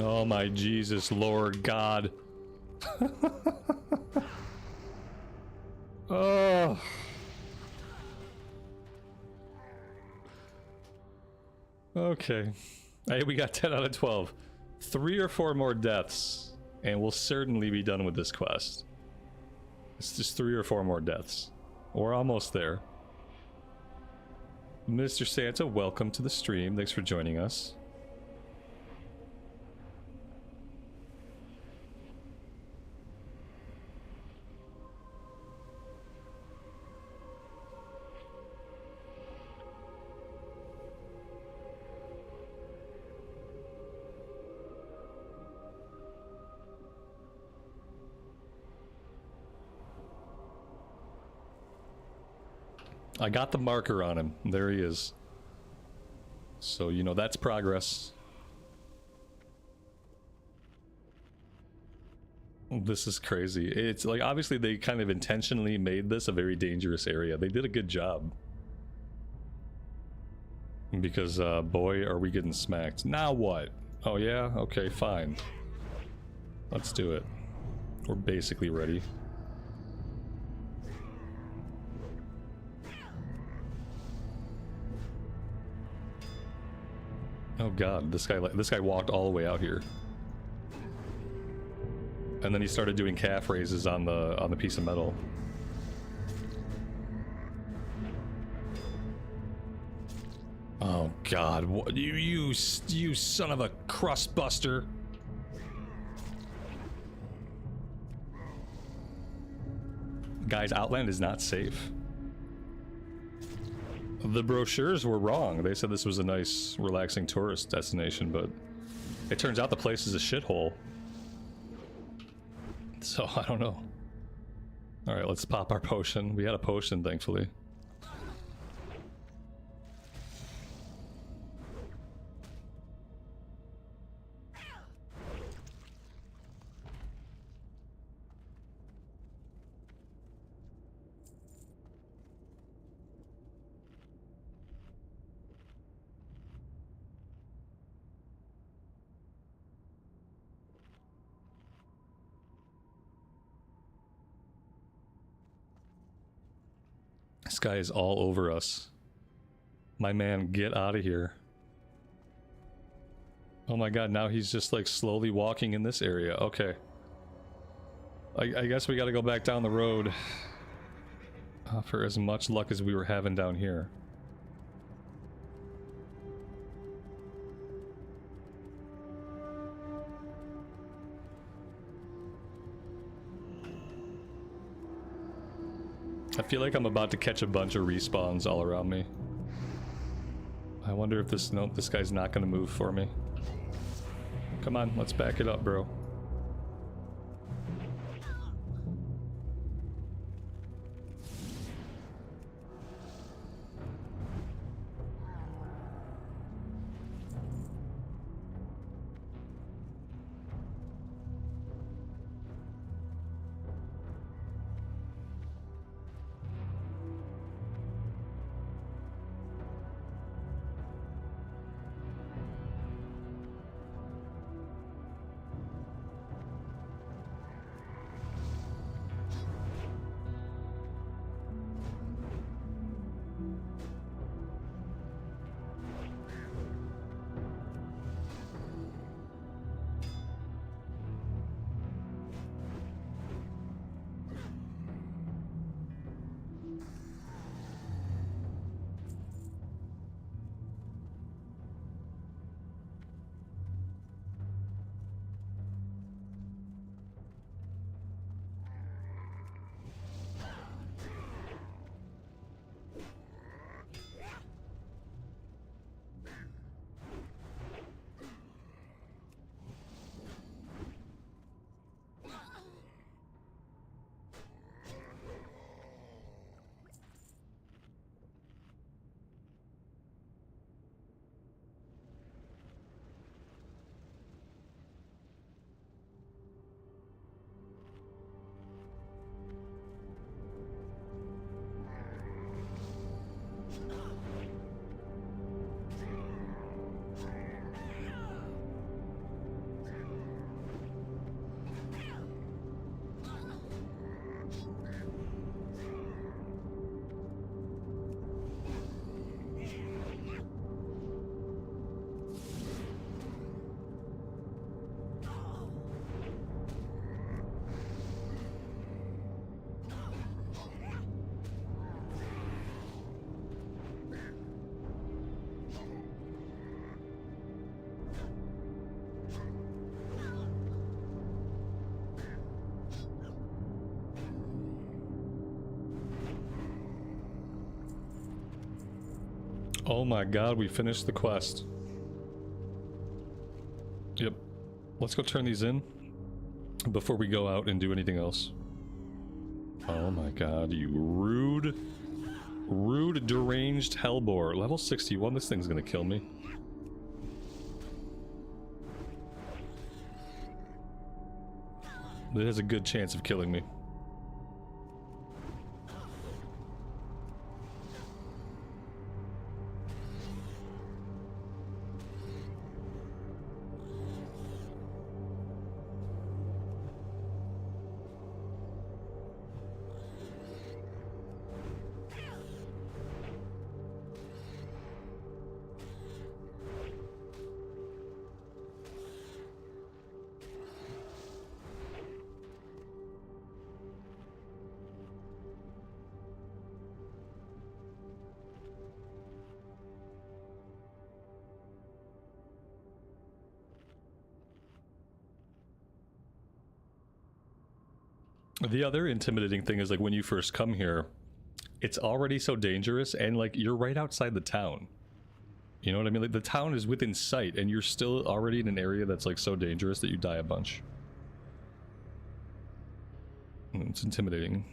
Oh my Jesus, Lord God. Oh. Okay. Hey, we got 10 out of 12. 3 or 4 more deaths, and we'll certainly be done with this quest. It's just 3 or 4 more deaths. We're almost there. Mr. Santa, welcome to the stream. Thanks for joining us. I got the marker on him. There he is. So, you know, that's progress. This is crazy. It's like, obviously they kind of intentionally made this a very dangerous area. They did a good job. Because, boy, are we getting smacked. Now what? Oh yeah? Okay, fine. Let's do it. We're basically ready. Oh god, this guy walked all the way out here. And then he started doing calf raises on the piece of metal. Oh god, what, you son of a crust buster. Guys, Outland is not safe. The brochures were wrong. They said this was a nice, relaxing tourist destination, but it turns out the place is a shithole. So, I don't know. Alright, let's pop our potion. We had a potion, thankfully. This guy is all over us. My man, get out of here. Oh my god, now he's just like slowly walking in this area. Okay. I guess we gotta go back down the road for as much luck as we were having down here. I feel like I'm about to catch a bunch of respawns all around me. I wonder if this... Nope, this guy's not gonna move for me. Come on, let's back it up, bro. Oh my god, we finished the quest. Yep. Let's go turn these in before we go out and do anything else. Oh my god, you rude, deranged hellbore. Level 61, this thing's gonna kill me. It has a good chance of killing me. The other intimidating thing is like when you first come here, it's already so dangerous and like you're right outside the town. You know what I mean? Like the town is within sight and you're still already in an area that's like so dangerous that you die a bunch. It's intimidating.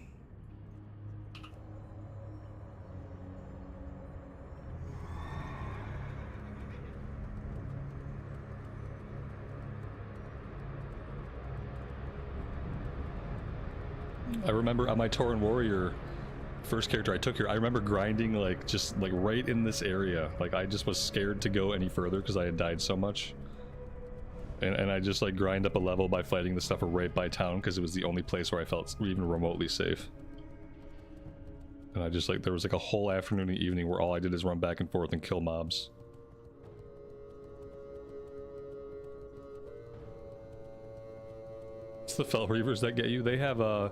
I remember on my Tauren Warrior first character I took here, I remember grinding like just like right in this area. Like I just was scared to go any further because I had died so much. And I just like grind up a level by fighting the stuff right by town because it was the only place where I felt even remotely safe. And I just like, there was like a whole afternoon and evening where all I did is run back and forth and kill mobs. It's the Fel Reavers that get you. They have a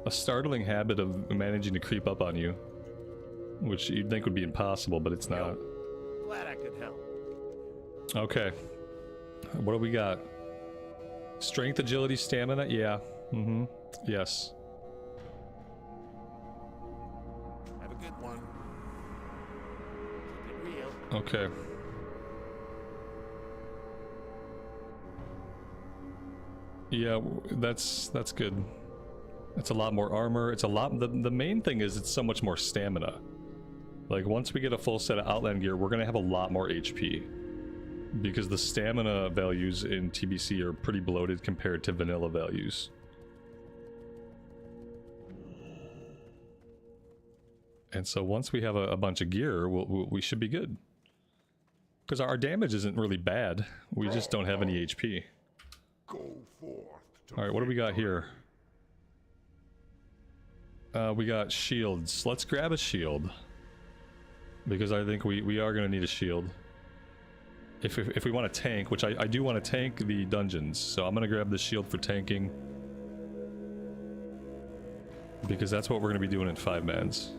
startling habit of managing to creep up on you, which you'd think would be impossible, but it's not. Glad I could help. Okay. What do we got? Strength, agility, stamina? Yeah. Mm-hmm. Yes. Have a good one. Keep it real. Okay. Yeah, that's good. It's a lot more armor. It's a lot. The main thing is it's so much more stamina. Like once we get a full set of Outland gear, we're gonna have a lot more HP. Because the stamina values in TBC are pretty bloated compared to vanilla values. And so once we have a bunch of gear, we should be good. Because our damage isn't really bad. We just don't have any HP. Go forth. Alright, what do we got here? We got shields. Let's grab a shield. Because I think we are going to need a shield. If we want to tank, which I do want to tank the dungeons. So I'm going to grab the shield for tanking. Because that's what we're going to be doing in 5-mans.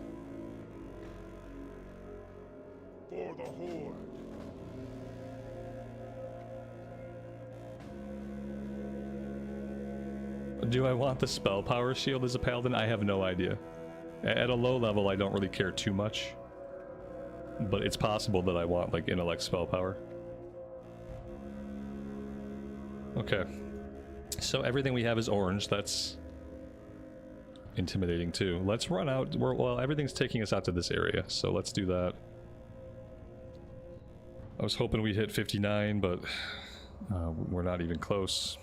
For the Horde. Do I want the spell power shield as a paladin? I have no idea. At a low level, I don't really care too much. But it's possible that I want, like, intellect spell power. Okay. So everything we have is orange. That's intimidating, too. Let's run out. Well, everything's taking us out to this area, so let's do that. I was hoping we'd hit 59, but we're not even close.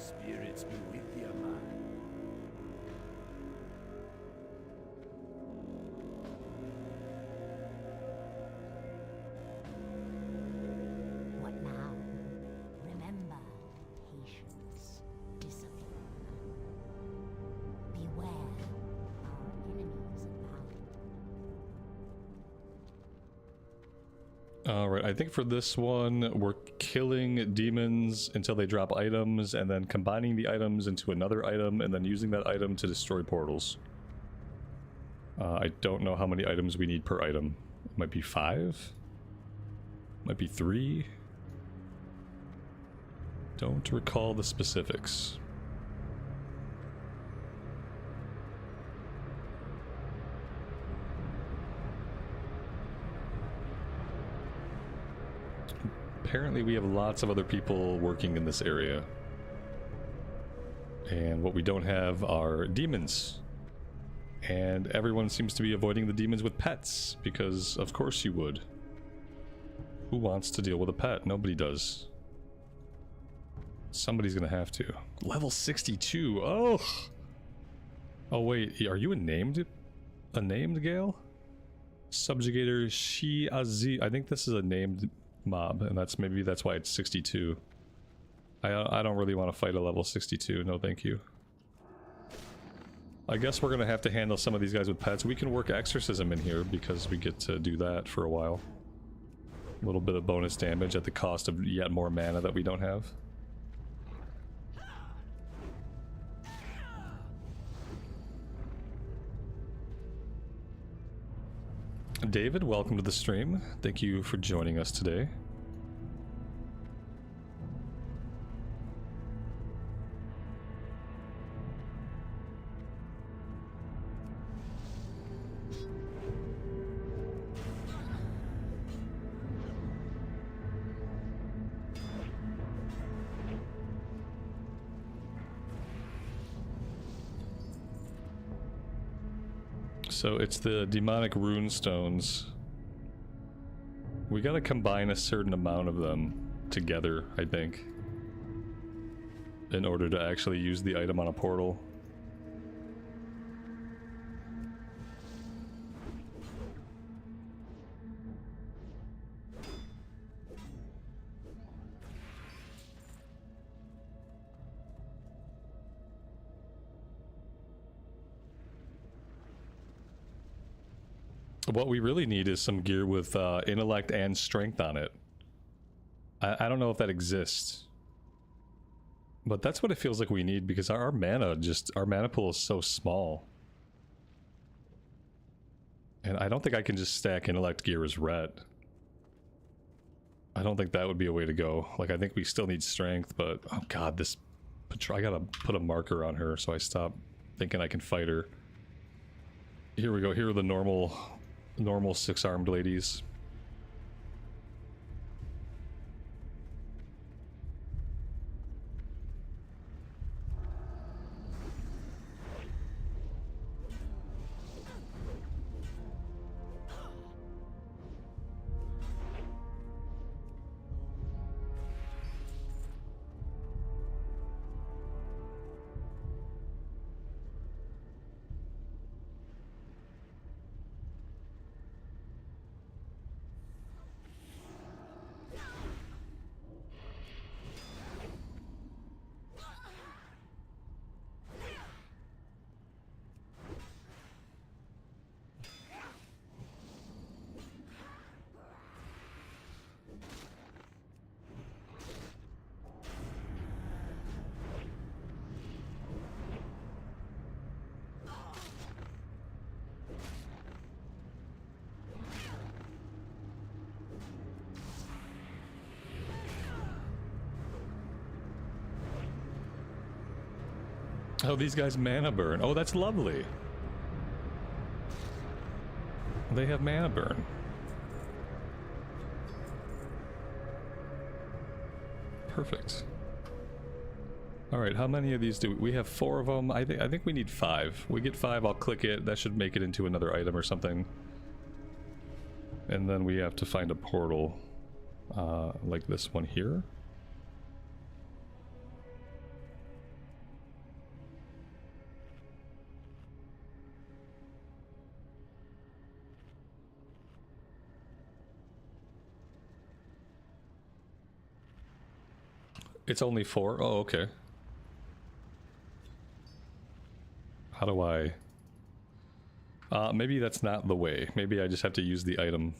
Spirits be with you, man. What now? Remember, patience, discipline. Beware, our enemies abound. Alright, I think for this one, we're killing demons until they drop items, and then combining the items into another item, and then using that item to destroy portals. I don't know how many items we need per item. It might be 5? Might be 3? Don't recall the specifics. Apparently we have lots of other people working in this area. And what we don't have are demons. And everyone seems to be avoiding the demons with pets, because of course you would. Who wants to deal with a pet? Nobody does. Somebody's gonna have to. Level 62, oh! Oh wait, are you a named Gale? Subjugator Shiazi, I think this is a named mob, and maybe that's why it's 62. I don't really want to fight a level 62, no thank you. I guess we're gonna have to handle some of these guys with pets. We can work exorcism in here because we get to do that for a while. A little bit of bonus damage at the cost of yet more mana that we don't have. David, welcome to the stream. Thank you for joining us today. So it's the demonic rune stones. We gotta combine a certain amount of them together, I think, in order to actually use the item on a portal. What we really need is some gear with intellect and strength on it. I don't know if that exists, but that's what it feels like we need, because our mana pool is so small. And I don't think I can just stack intellect gear as ret. I don't think that would be a way to go. Like, I think we still need strength, but oh god, this I gotta put a marker on her so I stop thinking I can fight her. Here we go. Here are the normal six-armed ladies. Oh, these guys mana burn. Oh, that's lovely. They have mana burn. Perfect. All right, how many of these do we have? 4 of them. I think we need 5. We get 5, I'll click it. That should make it into another item or something. And then we have to find a portal, like this one here. It's only 4? Oh, okay. How do I... maybe that's not the way. Maybe I just have to use the item.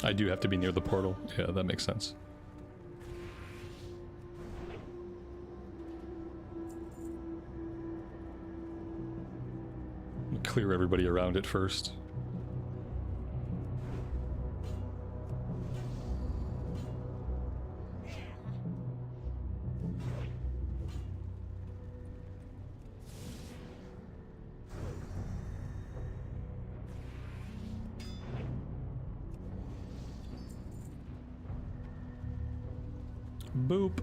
I do have to be near the portal. Yeah, that makes sense. Clear everybody around it first. Boop.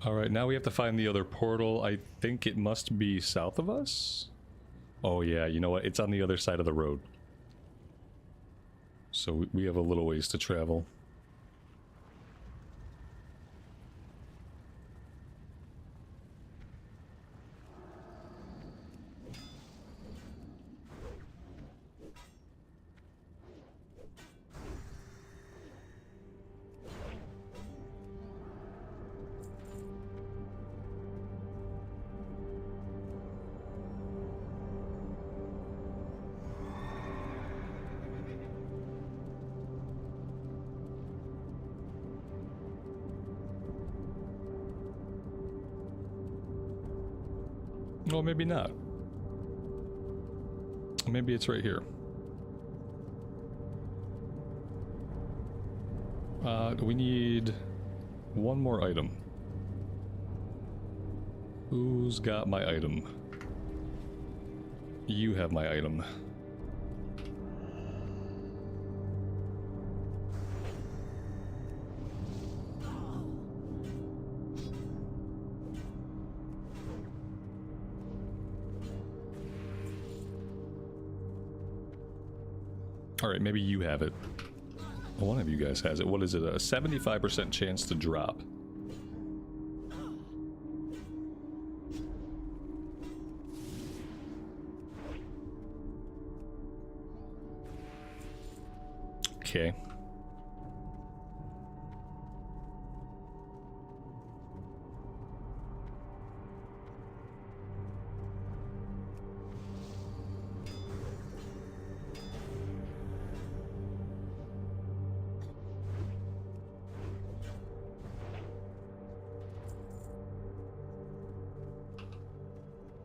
Alright, now we have to find the other portal. I think it must be south of us? Oh yeah, you know what? It's on the other side of the road. So we have a little ways to travel. Well, maybe not. Maybe it's right here. We need one more item. Who's got my item? You have my item. Alright, maybe you have it. One of you guys has it. What is it? A 75% chance to drop. Okay.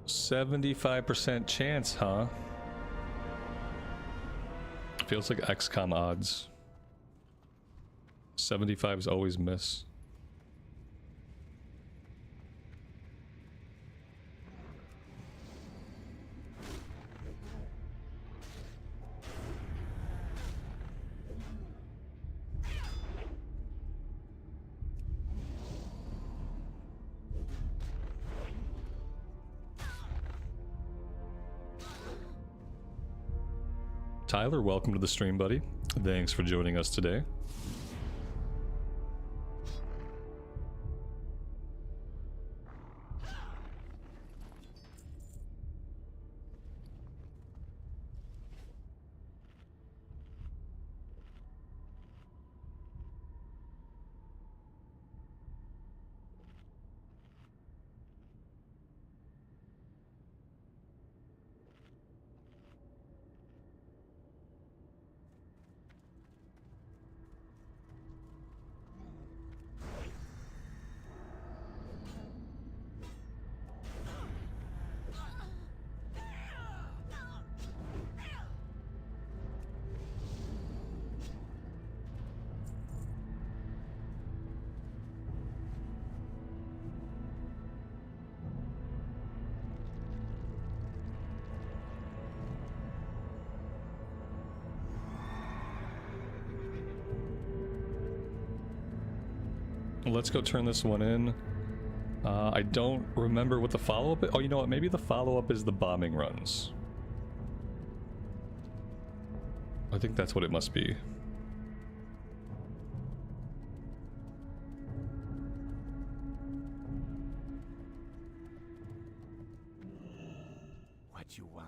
$75% chance, huh? Feels like XCOM odds. 75s always miss. Tyler, welcome to the stream, buddy. Thanks for joining us today. Let's go turn this one in. I don't remember what the follow-up is. Oh, you know what? Maybe the follow-up is the bombing runs. I think that's what it must be. What you want?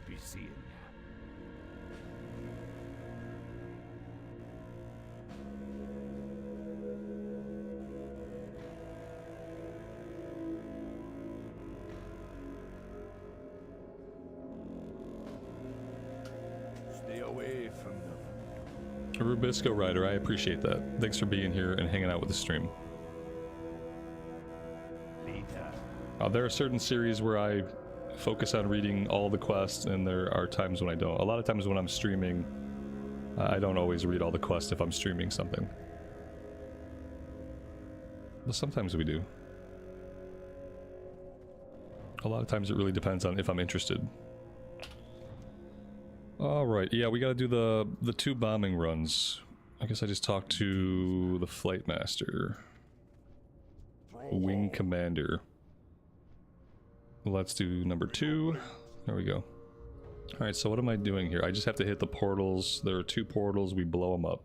Be seeing ya. Stay away from the Rubisco Rider, I appreciate that. Thanks for being here and hanging out with the stream. later. There are certain series where I focus on reading all the quests, and there are times when I don't. A lot of times when I'm streaming, I don't always read all the quests if I'm streaming something. But sometimes we do. A lot of times it really depends on if I'm interested. Alright, yeah, we gotta do the 2 bombing runs. I guess I just talked to the Flight Master. Wing Commander. Let's do number 2. There we go. Alright, so what am I doing here? I just have to hit the portals. There are 2 portals, we blow them up.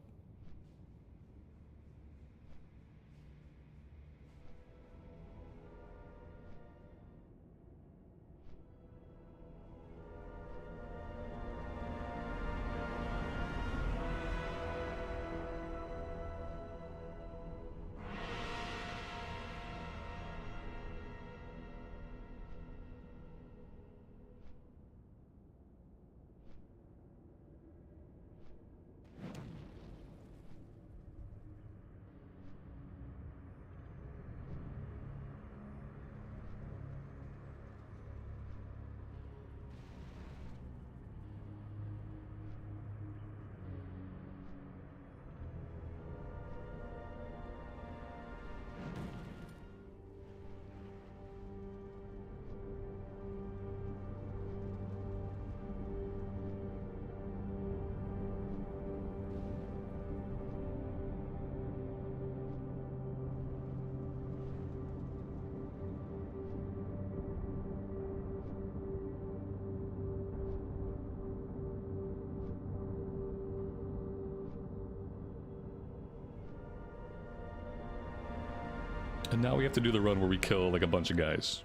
And now we have to do the run where we kill like a bunch of guys.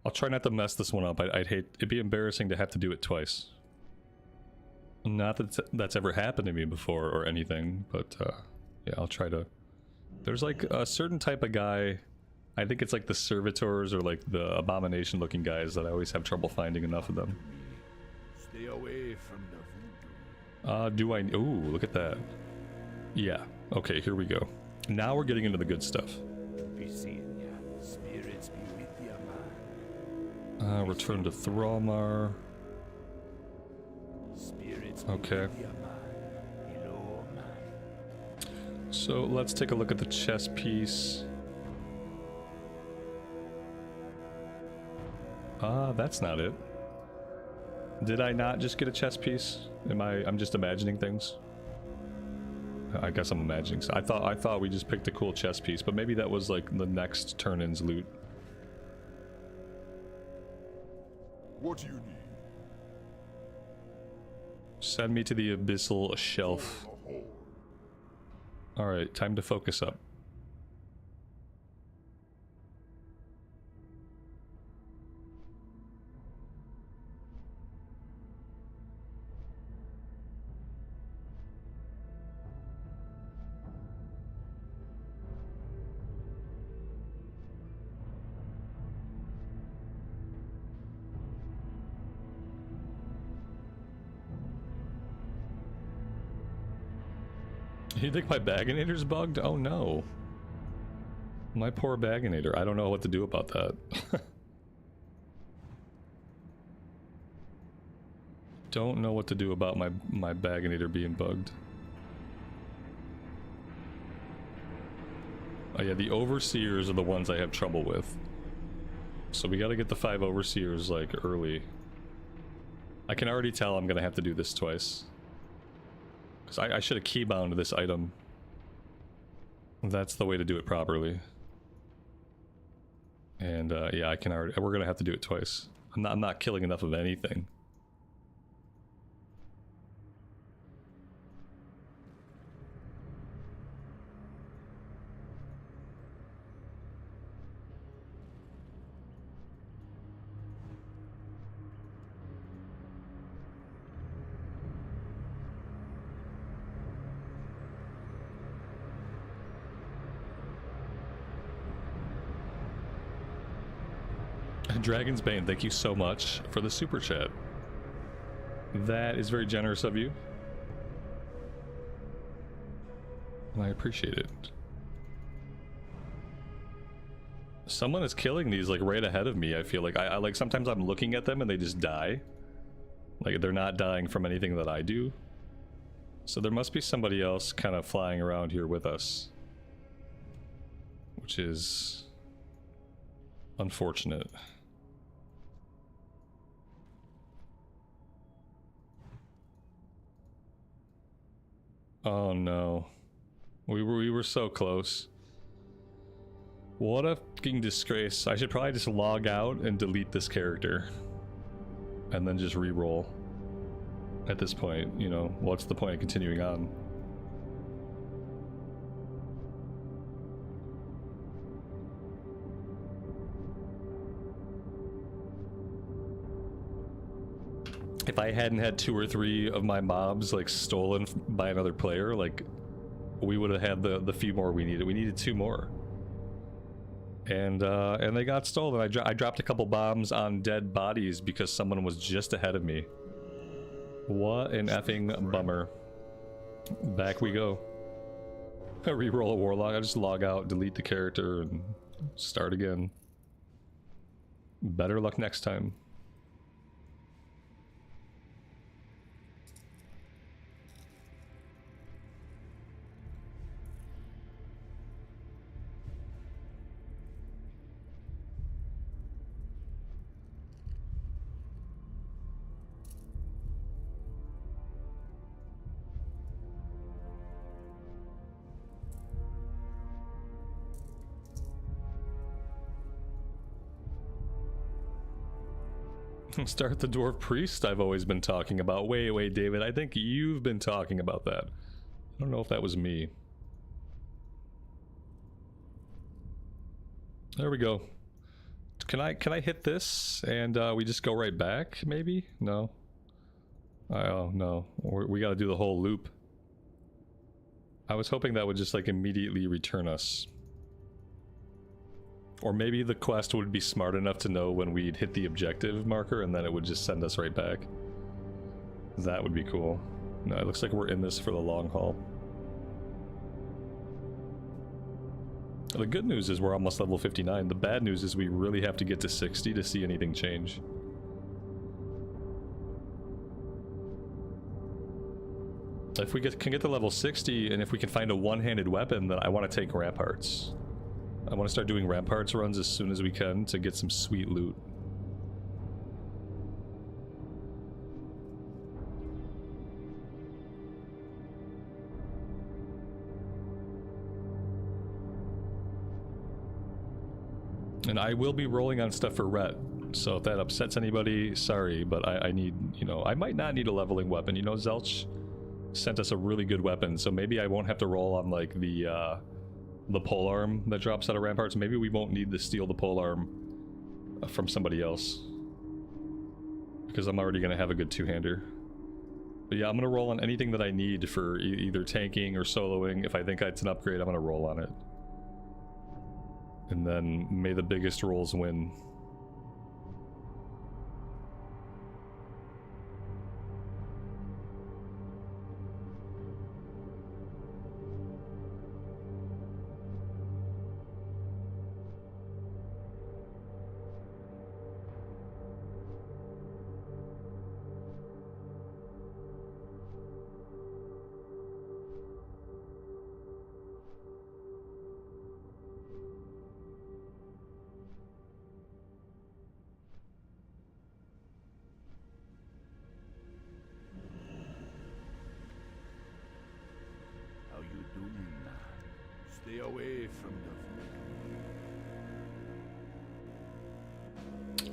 I'll try not to mess this one up. I'd hate, it'd be embarrassing to have to do it twice. Not that that's ever happened to me before or anything, but yeah, I'll try to. There's like a certain type of guy, I think it's like the servitors or like the abomination looking guys that I always have trouble finding enough of them. Stay away from the voodoo. Do I? Ooh, look at that. Yeah, okay, here we go. Now we're getting into the good stuff. Be seeing ya. Spirits be with ya, man. Return to Thralmar. Spirits be Okay. with ya, man. Hello, man. So let's take a look at the chess piece. That's not it. Did I not just get a chess piece? I'm just imagining things? I guess I'm imagining. So I thought we just picked a cool chess piece, but maybe that was like the next turn-in's loot. What do you need? Send me to the abyssal shelf. The horde. Alright, time to focus up. You think my Baganator's bugged? Oh no. My poor Baganator. I don't know what to do about that. Don't know what to do about my Baganator being bugged. Oh yeah, the Overseers are the ones I have trouble with. So we gotta get the 5 Overseers like early. I can already tell I'm gonna have to do this twice. Because I should have keybound this item. That's the way to do it properly. And yeah, I can already. We're gonna have to do it twice. I'm not killing enough of anything. Dragon's Bane, thank you so much for the super chat. That is very generous of you. And I appreciate it. Someone is killing these like right ahead of me, I feel like. I like sometimes I'm looking at them and they just die. Like they're not dying from anything that I do. So there must be somebody else kind of flying around here with us. Which is unfortunate. Oh no. We were so close. What a fucking disgrace. I should probably just log out and delete this character. And then just re-roll. At this point, you know, what's the point of continuing on? If I hadn't had 2 or 3 of my mobs like stolen by another player, like we would have had the few more we needed. We needed 2 more, and they got stolen. I dropped a couple bombs on dead bodies because someone was just ahead of me. What an effing bummer. Back we go. Reroll a warlock. I just log out, delete the character, and start again. Better luck next time. Start the Dwarf Priest I've always been talking about. Wait, David, I think you've been talking about that. I don't know if that was me. There we go. Can I hit this and we just go right back, maybe? No? Oh, no. We gotta do the whole loop. I was hoping that would just like immediately return us. Or maybe the quest would be smart enough to know when we'd hit the objective marker and then it would just send us right back. That would be cool. No, it looks like we're in this for the long haul. The good news is we're almost level 59. The bad news is we really have to get to 60 to see anything change. If we can get to level 60 and if we can find a one-handed weapon, then I want to take ramparts. I want to start doing ramparts runs as soon as we can to get some sweet loot. And I will be rolling on stuff for Rhett, so if that upsets anybody, sorry, but I need, you know, I might not need a leveling weapon. You know, Zelch sent us a really good weapon, so maybe I won't have to roll on like the polearm that drops out of ramparts. Maybe we won't need to steal the polearm from somebody else, because I'm already gonna have a good two-hander. But yeah, I'm gonna roll on anything that I need for either tanking or soloing. If I think it's an upgrade, I'm gonna roll on it. And then may the biggest rolls win.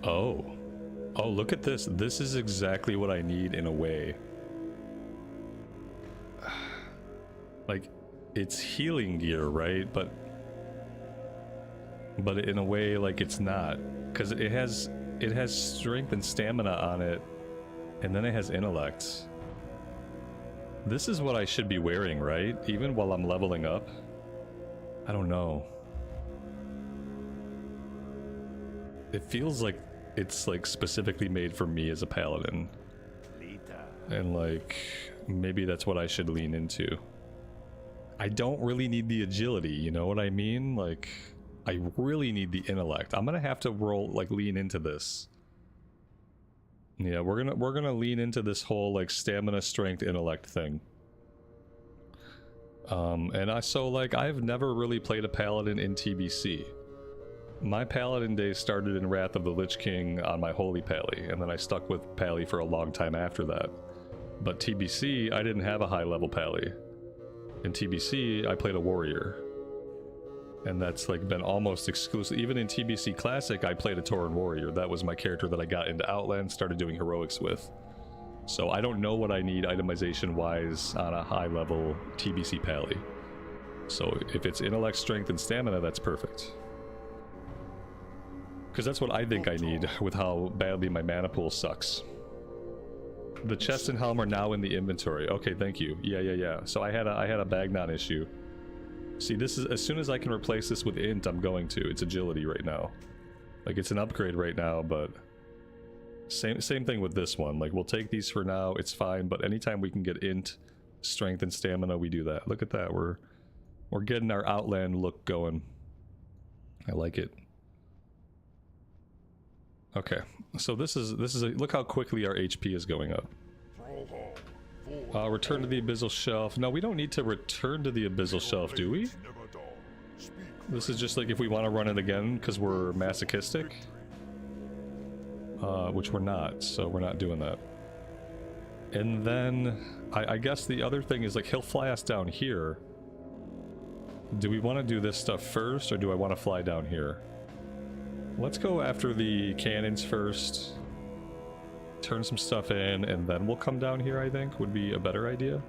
Oh. Oh, look at this. This is exactly what I need in a way. Like, it's healing gear, right? But in a way, like, it's not. Because it has strength and stamina on it, and then it has intellect. This is what I should be wearing, right? Even while I'm leveling up? I don't know. It feels like it's like specifically made for me as a paladin. And like, maybe that's what I should lean into. I don't really need the agility, you know what I mean? Like, I really need the intellect. I'm gonna have to lean into this. Yeah, we're gonna lean into this whole like stamina, strength, intellect thing. And I've never really played a paladin in TBC. My paladin days started in Wrath of the Lich King on my holy pally, and then I stuck with pally for a long time after that. But TBC, I didn't have a high level pally. In TBC, I played a warrior. And that's like been almost exclusive. Even in TBC Classic, I played a Tauren warrior. That was my character that I got into Outland, started doing heroics with. So I don't know what I need itemization wise on a high level TBC pally. So if it's intellect, strength, and stamina, that's perfect. Because that's what I think I need with how badly my mana pool sucks. The chest and helm are now in the inventory. Okay, thank you. Yeah. So I had a Baganator issue. See, this is, as soon as I can replace this with int, I'm going to. It's agility right now. Like, it's an upgrade right now, but same thing with this one. Like, we'll take these for now, it's fine, but anytime we can get int, strength, and stamina, we do that. Look at that, we're getting our Outland look going. I like it. Okay, so this is look how quickly our HP is going up. Return to the Abyssal Shelf. No, we don't need to return to the Abyssal Shelf, do we? This is just like if we want to run it again because we're masochistic. Which we're not, so we're not doing that. And then, I guess the other thing is like he'll fly us down here. Do we want to do this stuff first, or do I want to fly down here? Let's go after the cannons first. Turn some stuff in, and then we'll come down here, I think, would be a better idea.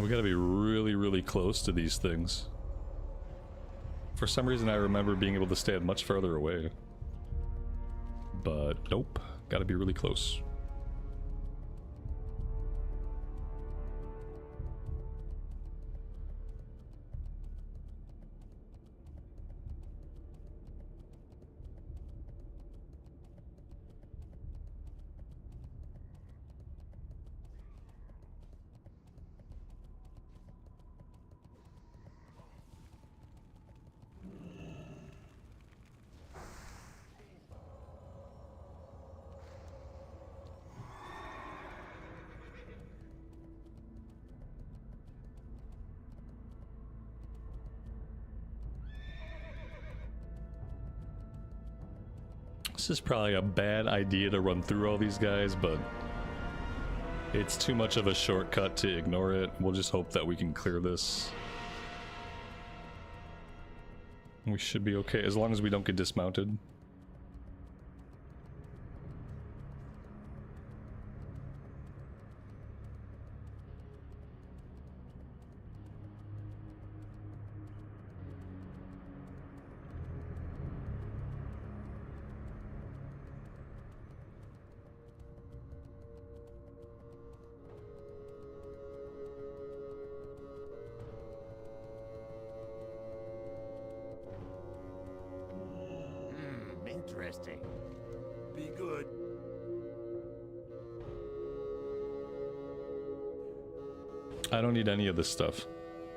We gotta be really, really close to these things. For some reason I remember being able to stand much further away. But nope, gotta be really close. This is probably a bad idea to run through all these guys, but it's too much of a shortcut to ignore it. We'll just hope that we can clear this. We should be okay, as long as we don't get dismounted. Interesting. Be good. I don't need any of this stuff.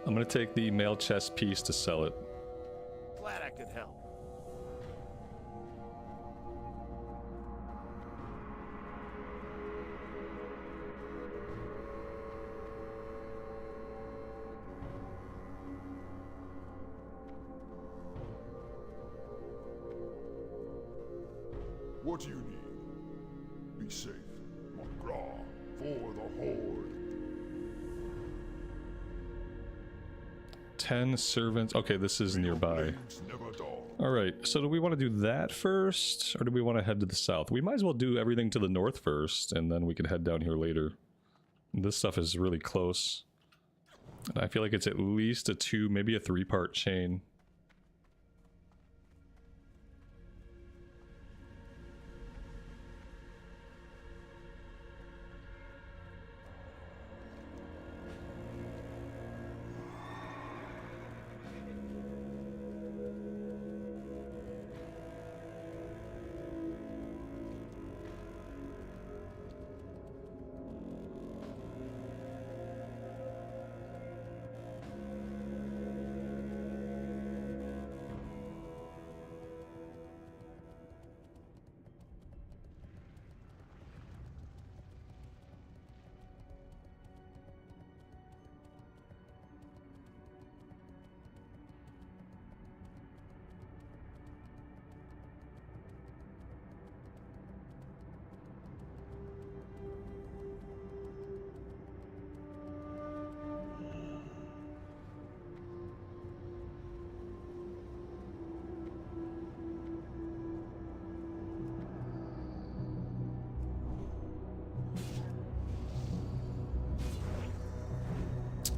I'm gonna take the mail chest piece to sell it. Glad I could help. What do you need? Be safe. McGraw, for the Horde. 10 servants. Okay, this is nearby. Flames never dawn. Alright, so do we want to do that first, or do we want to head to the south? We might as well do everything to the north first, and then we can head down here later. This stuff is really close. And I feel like it's at least a 2, maybe a 3-part chain.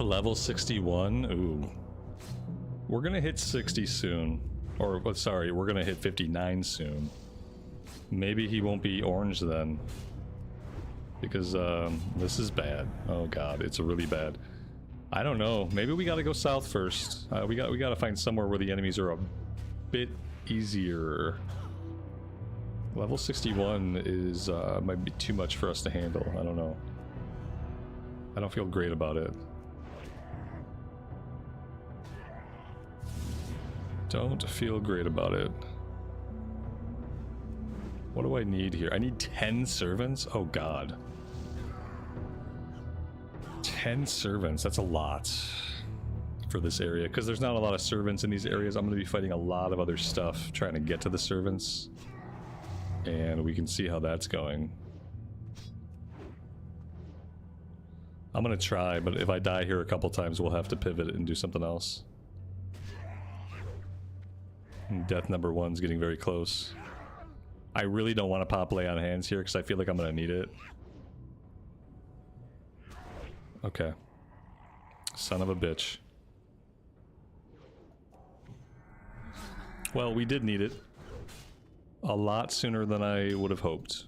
Level 61? Ooh. We're gonna hit 60 soon. Or, sorry, we're gonna hit 59 soon. Maybe he won't be orange then. Because, this is bad. Oh god, it's really bad. I don't know. Maybe we gotta go south first. We gotta find somewhere where the enemies are a bit easier. Level 61 is, might be too much for us to handle. I don't know. I don't feel great about it. Don't feel great about it. What do I need here? I need 10 servants? Oh god. 10 servants, that's a lot for this area, because there's not a lot of servants in these areas. I'm going to be fighting a lot of other stuff trying to get to the servants, and we can see how that's going. I'm going to try, but if I die here a couple times, we'll have to pivot and do something else. Death number 1's getting very close. I really don't want to pop lay on hands here because I feel like I'm going to need it. Okay. Son of a bitch. Well, we did need it. A lot sooner than I would have hoped.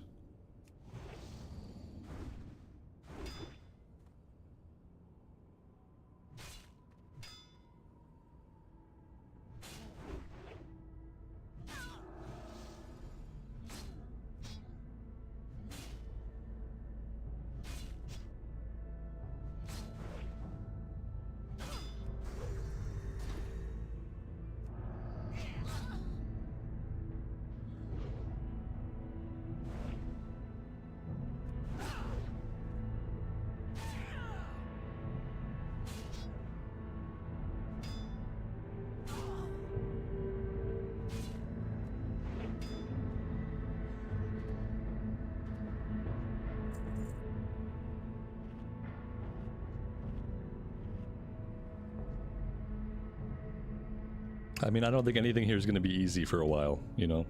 I mean, I don't think anything here is going to be easy for a while, you know?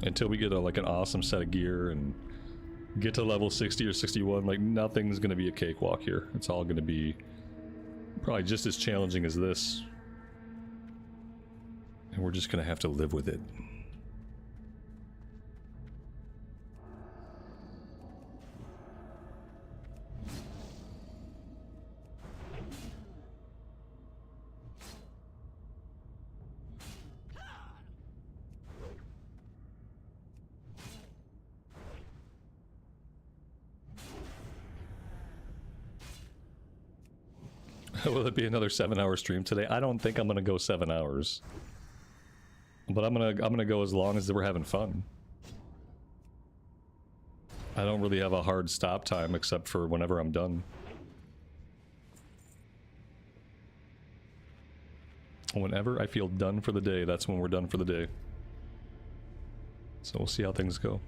Until we get like an awesome set of gear and get to level 60 or 61, like nothing's going to be a cakewalk here. It's all going to be probably just as challenging as this. And we're just going to have to live with it. Will it be another 7-hour stream today? I don't think I'm gonna go 7 hours. But I'm gonna go as long as we're having fun. I don't really have a hard stop time except for whenever I'm done. Whenever I feel done for the day, that's when we're done for the day. So we'll see how things go.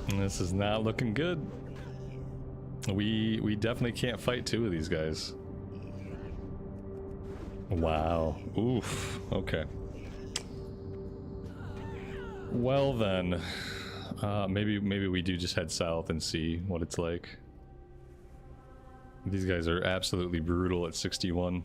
This is not looking good. We definitely can't fight two of these guys. Wow. Oof. Okay. Well then, maybe we do just head south and see what it's like. These guys are absolutely brutal at 61.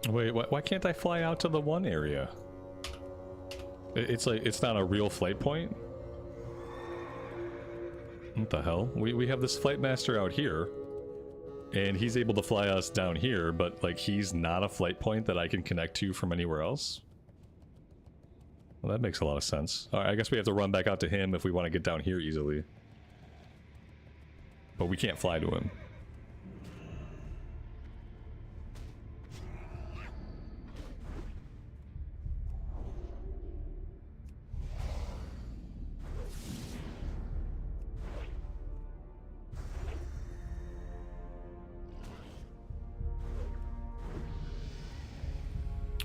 Wait, why can't I fly out to the one area? It's like, it's not a real flight point? What the hell? We have this flight master out here, and he's able to fly us down here, but like he's not a flight point that I can connect to from anywhere else? Well, that makes a lot of sense. Alright, I guess we have to run back out to him if we want to get down here easily. But we can't fly to him.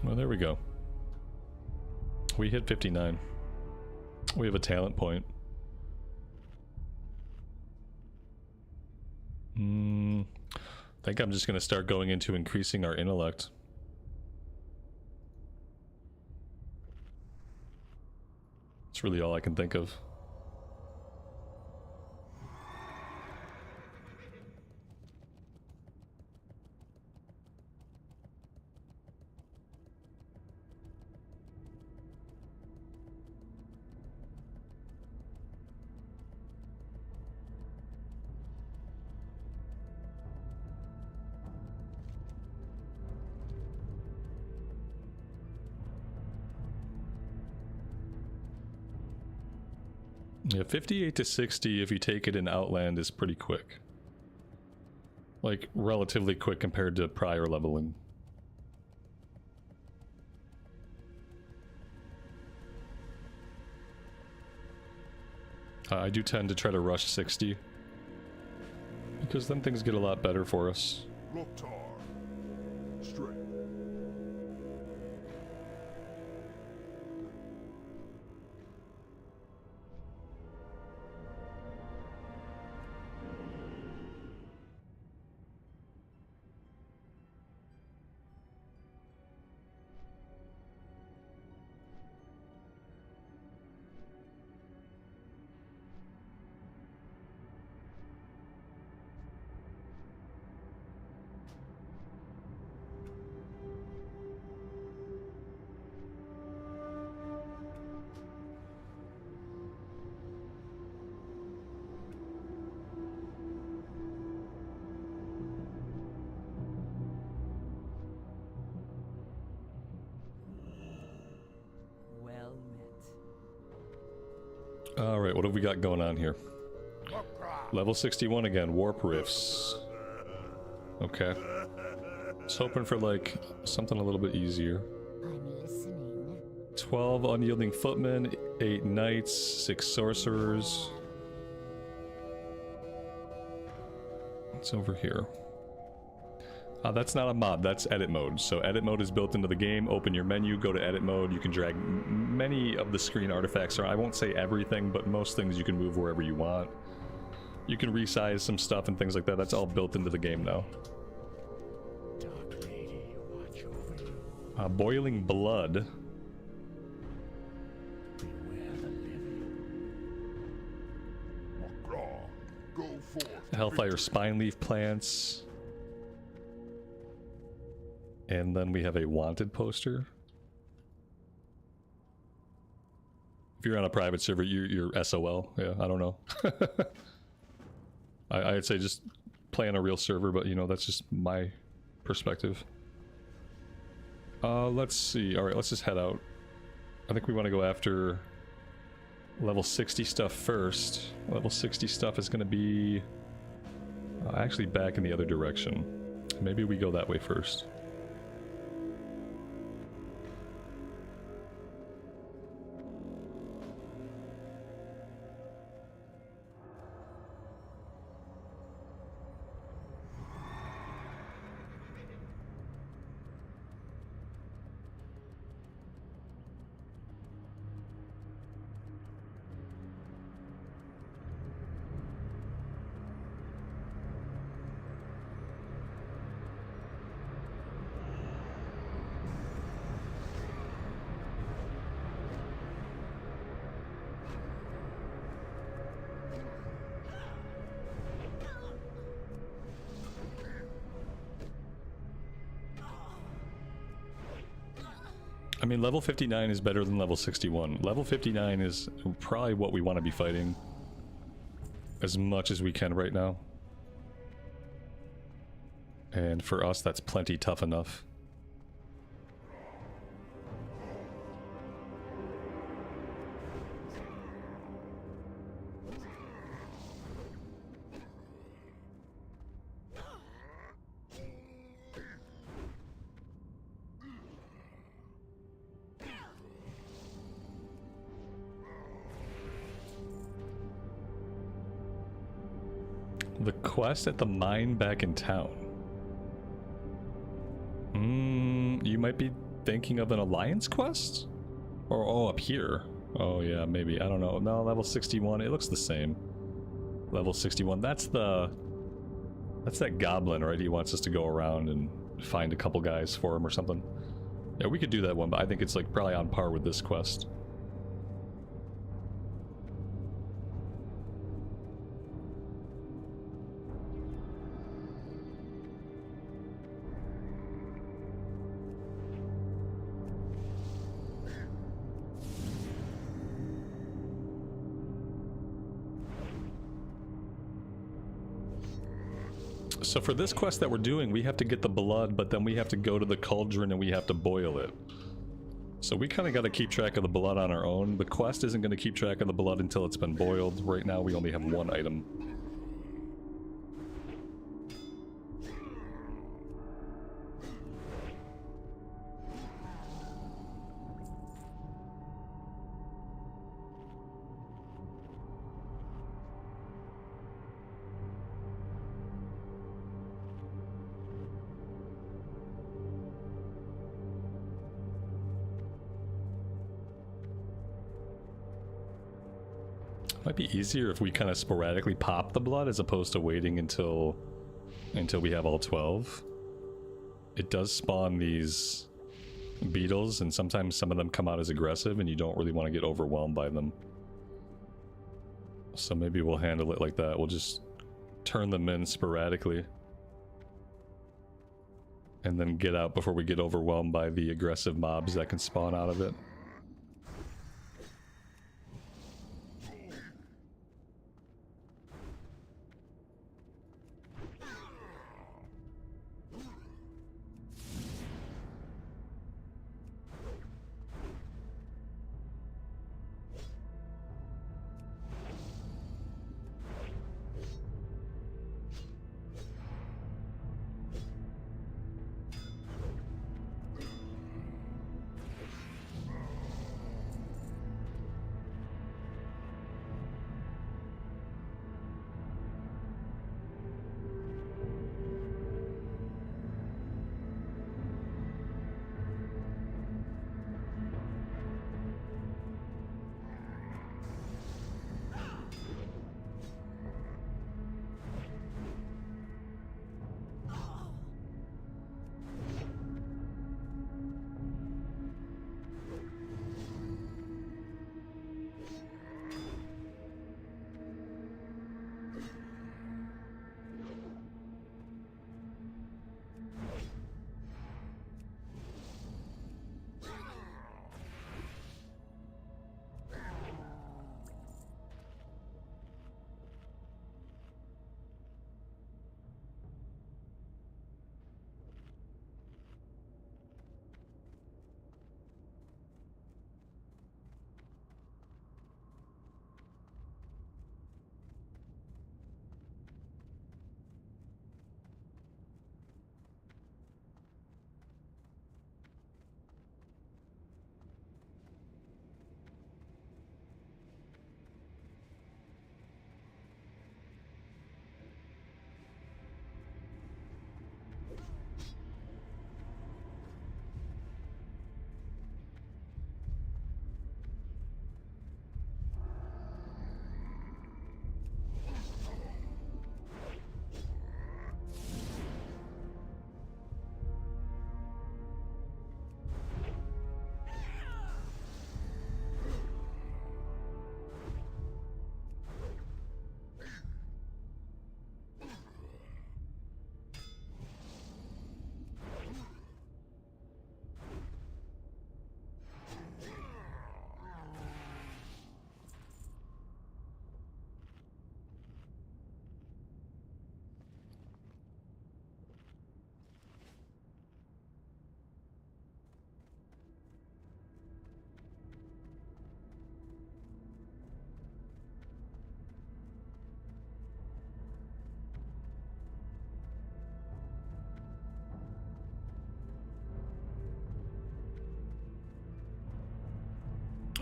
Well, there we go. We hit 59. We have a talent point. I think I'm just gonna start going into increasing our intellect. It's really all I can think of. Yeah, 58 to 60 if you take it in Outland is pretty quick. Like, relatively quick compared to prior leveling. I do tend to try to rush 60. Because then things get a lot better for us. Loktar. Straight. Well met. Alright, what have we got going on here? Level 61 again, Warp Rifts. Okay. I was hoping for like something a little bit easier. I'm listening. 12 unyielding footmen, 8 knights, 6 sorcerers. What's over here? That's not a mod, that's edit mode. So edit mode is built into the game. Open your menu, go to edit mode. You can drag many of the screen artifacts around. I won't say everything, but most things you can move wherever you want. You can resize some stuff and things like that. That's all built into the game now. Dark Lady, watch over you. Boiling Blood. Beware the living. Magraw. Go forth. Hellfire Spine Leaf Plants. And then we have a wanted poster. If you're on a private server, you're SOL. Yeah, I don't know. I'd say just play on a real server, but you know, that's just my perspective. Let's see. Alright, let's just head out. I think we want to go after level 60 stuff first. Level 60 stuff is going to be actually back in the other direction. Maybe we go that way first. I mean, level 59 is better than level 61. Level 59 is probably what we want to be fighting as much as we can right now. And for us, that's plenty tough enough. The quest at the mine back in town. You might be thinking of an alliance quest? Or, oh, up here. Oh yeah, maybe. I don't know. No, level 61. It looks the same. Level 61. That's that goblin, right? He wants us to go around and find a couple guys for him or something. Yeah, we could do that one, but I think it's like probably on par with this quest. So for this quest that we're doing, we have to get the blood, but then we have to go to the cauldron and we have to boil it. So we kind of got to keep track of the blood on our own. The quest isn't going to keep track of the blood until it's been boiled. Right now we only have one item. Might be easier if we kind of sporadically pop the blood as opposed to waiting until we have all 12. It does spawn these beetles, and sometimes some of them come out as aggressive and you don't really want to get overwhelmed by them. So maybe we'll handle it like that. We'll just turn them in sporadically and then get out before we get overwhelmed by the aggressive mobs that can spawn out of it.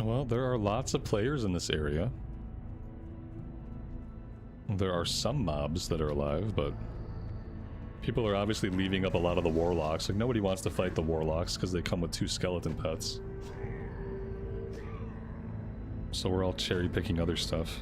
Well, there are lots of players in this area. There are some mobs that are alive, but people are obviously leaving up a lot of the warlocks. Like, nobody wants to fight the warlocks because they come with 2 skeleton pets. So we're all cherry picking other stuff.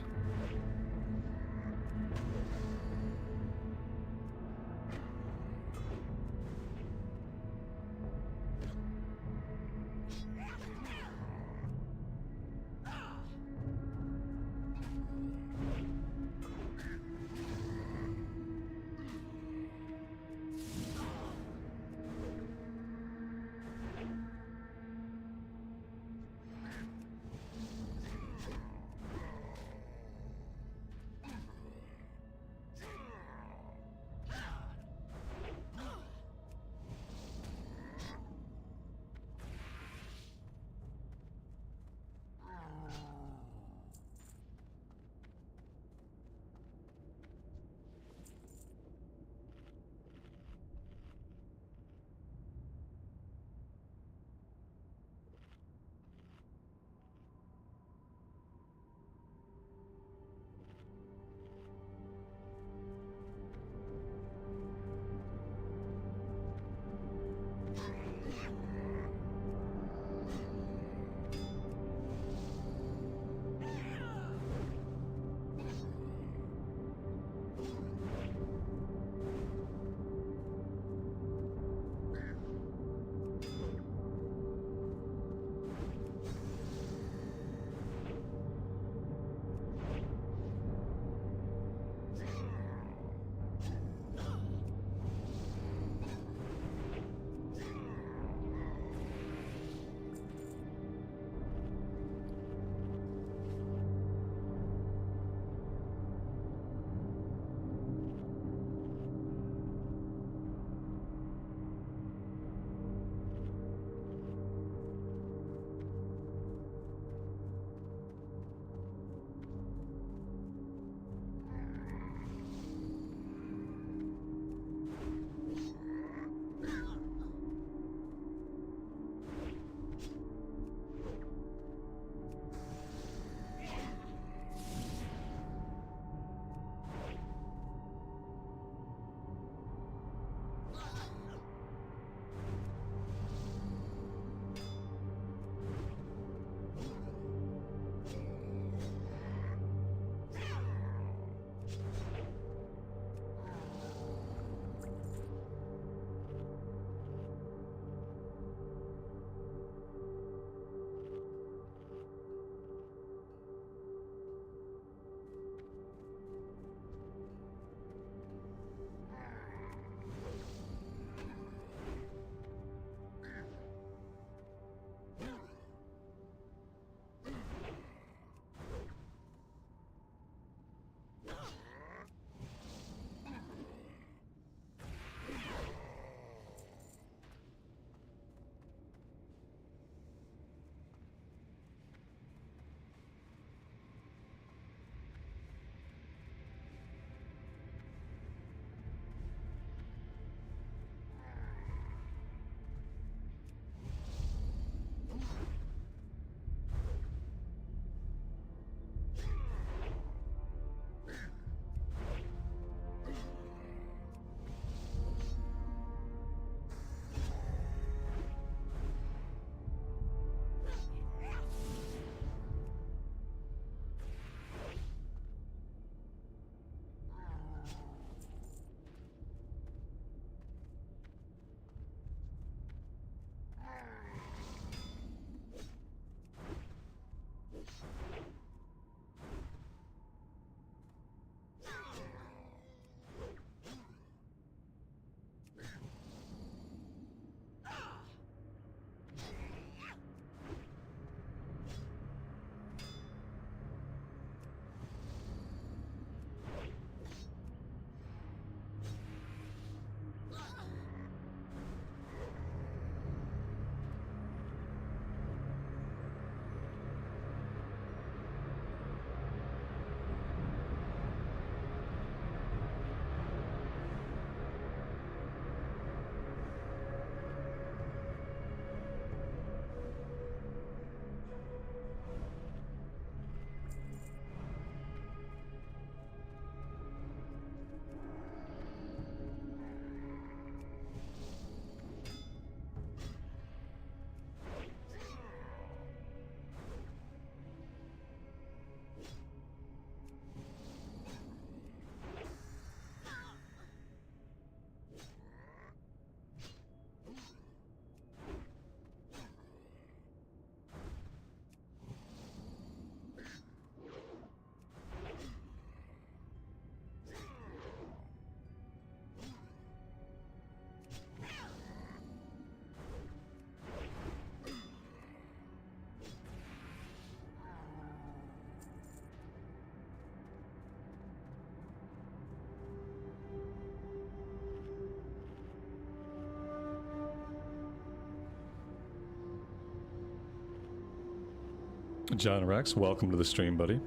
John Rex, welcome to the stream, buddy.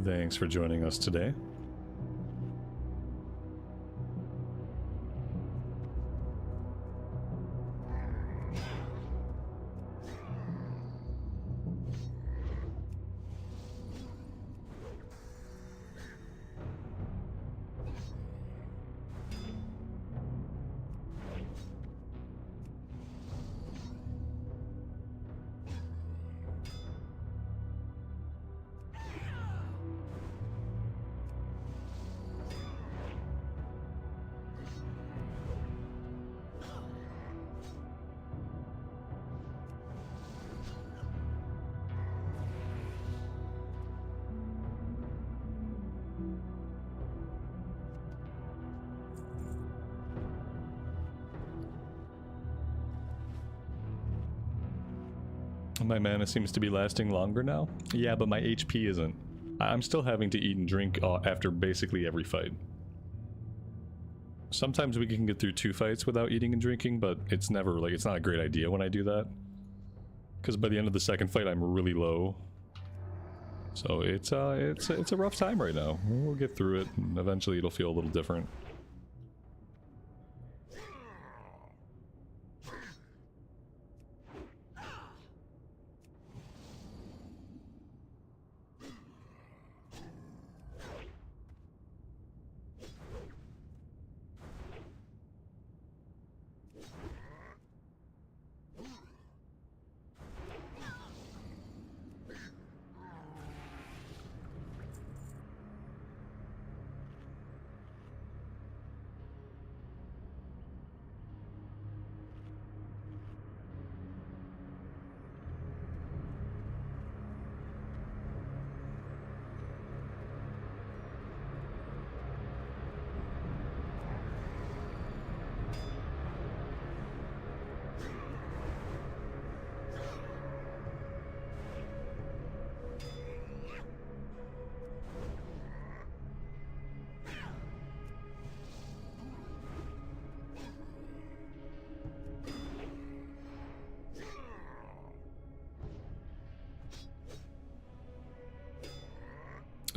Thanks for joining us today. My mana seems to be lasting longer now. Yeah, but my HP isn't. I'm still having to eat and drink after basically every fight. Sometimes we can get through 2 fights without eating and drinking, but it's never like, it's not a great idea when I do that. Because by the end of the second fight, I'm really low. So it's a rough time right now. We'll get through it, and eventually it'll feel a little different.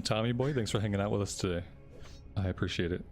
Tommy boy, thanks for hanging out with us today. I appreciate it.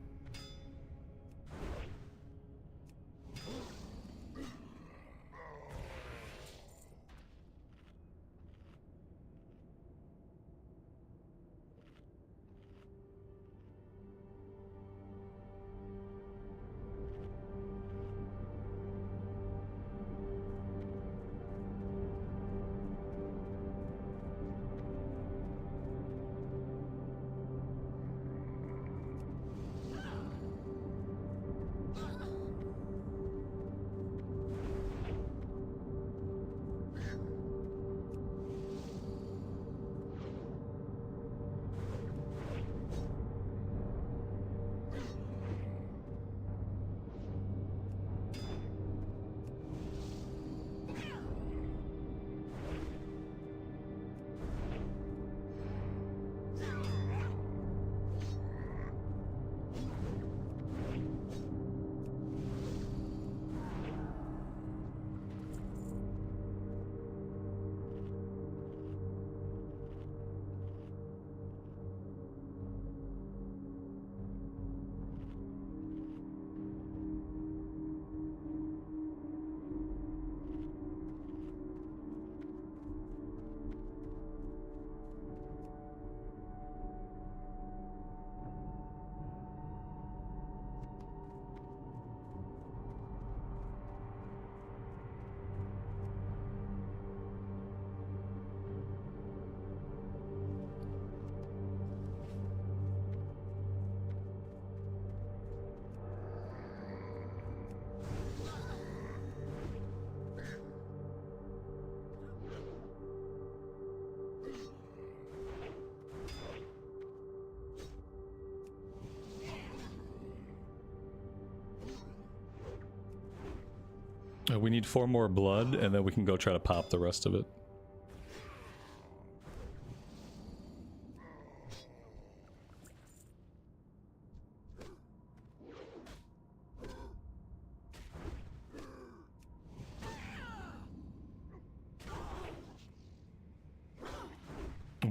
We need 4 more blood, and then we can go try to pop the rest of it.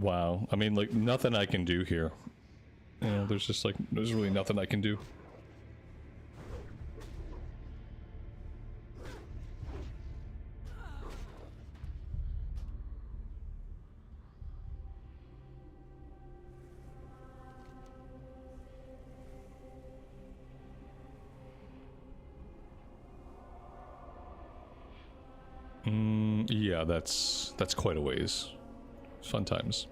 Wow. I mean, like, nothing I can do here. You know, there's just like, there's really nothing I can do. Yeah, that's quite a ways. Fun times.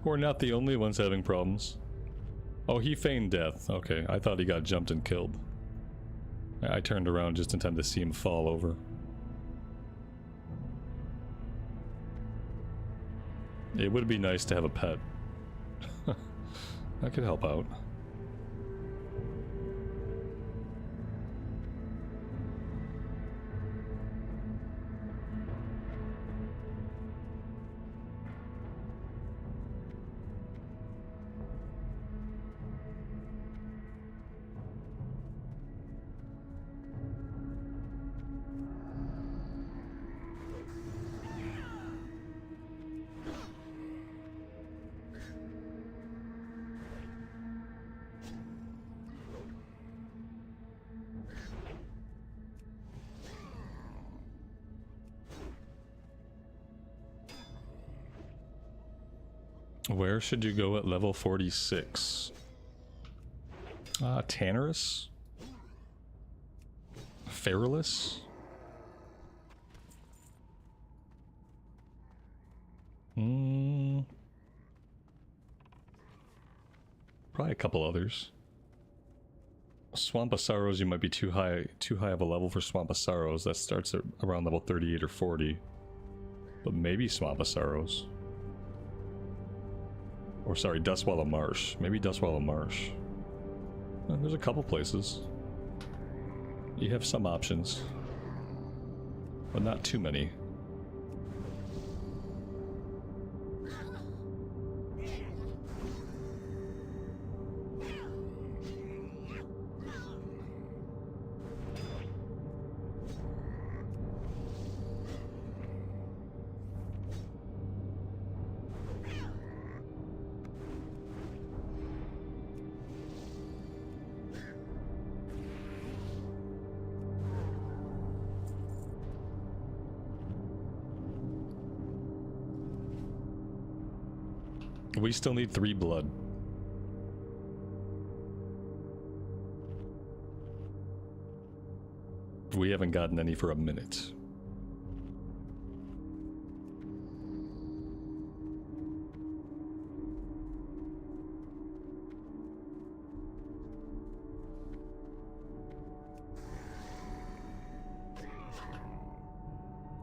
We're not the only ones having problems. Oh, he feigned death. Okay, I thought he got jumped and killed. I turned around just in time to see him fall over. It would be nice to have a pet. That could help out. Where should you go at level 46? Tannerus? Feralus? Probably a couple others. Swamp of Sorrows, you might be too high of a level for Swamp of Sorrows. That starts at around level 38 or 40. But maybe Swamp of Sorrows. Or sorry, Dustwallow Marsh. Maybe Dustwallow Marsh. There's a couple places. You have some options. But not too many. We still need 3 blood. We haven't gotten any for a minute.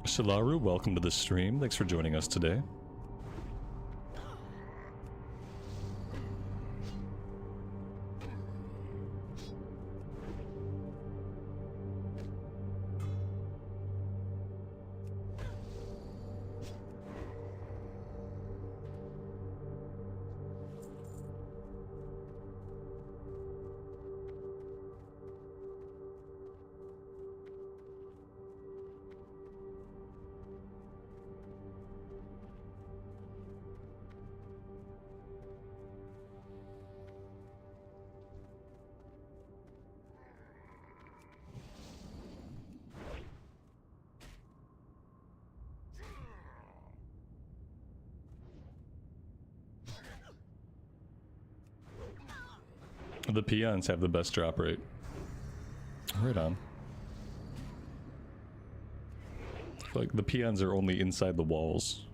Shilaru, welcome to the stream. Thanks for joining us today. The peons have the best drop rate. Right on. Like, the peons are only inside the walls.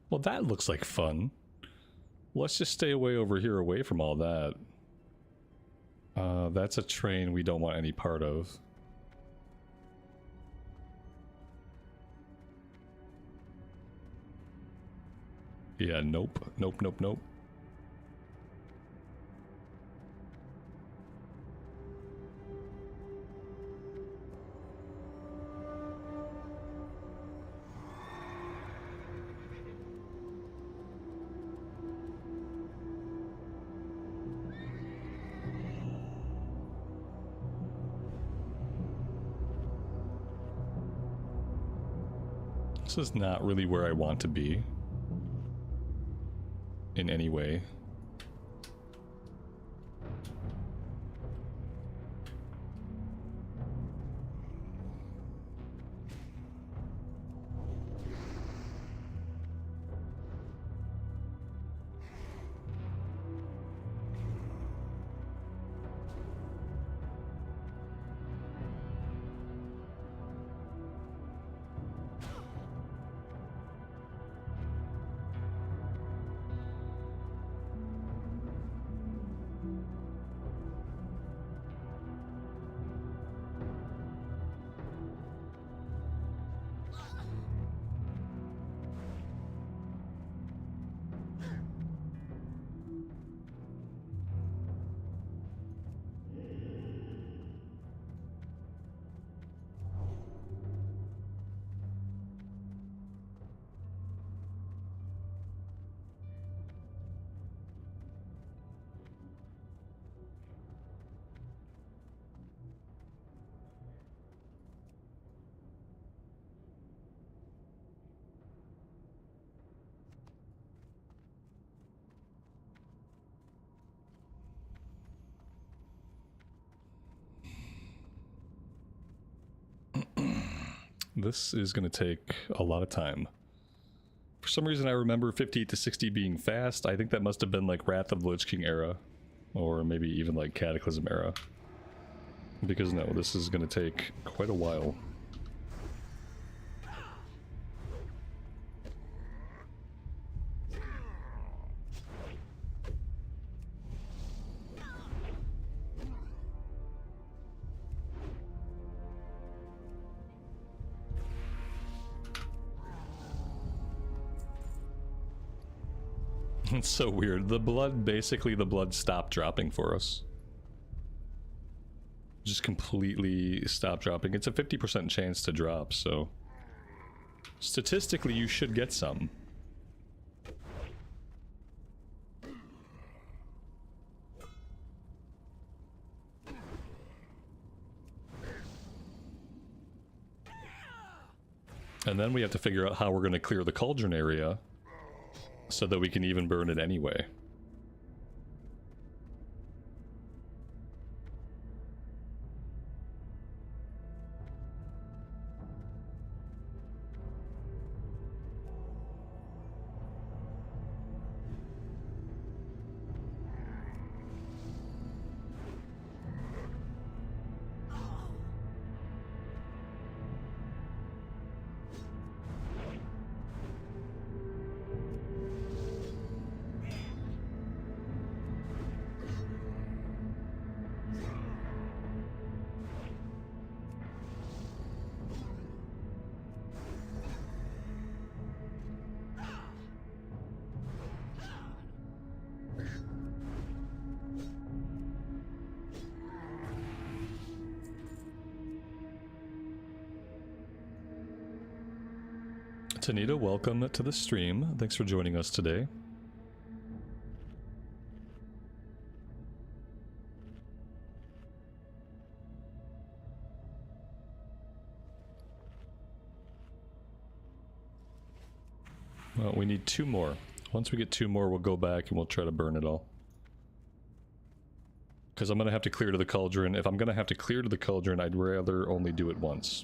Well, that looks like fun. Let's just stay away from all that. That's a train we don't want any part of. Yeah, nope. Nope, nope, nope. This is not really where I want to be. In any way. This is going to take a lot of time. For some reason I remember 58 to 60 being fast. I think that must have been like Wrath of the Lich King era. Or maybe even like Cataclysm era. Because no, this is going to take quite a while. It's so weird. The blood, basically the blood stopped dropping for us. Just completely stopped dropping. It's a 50% chance to drop, so... statistically, you should get some. And then we have to figure out how we're going to clear the cauldron area so that we can even burn it anyway. Tanita, welcome to the stream. Thanks for joining us today. Well, we need 2 more. Once we get 2 more, we'll go back and we'll try to burn it all. Because I'm going to have to clear to the cauldron. If I'm going to have to clear to the cauldron, I'd rather only do it once.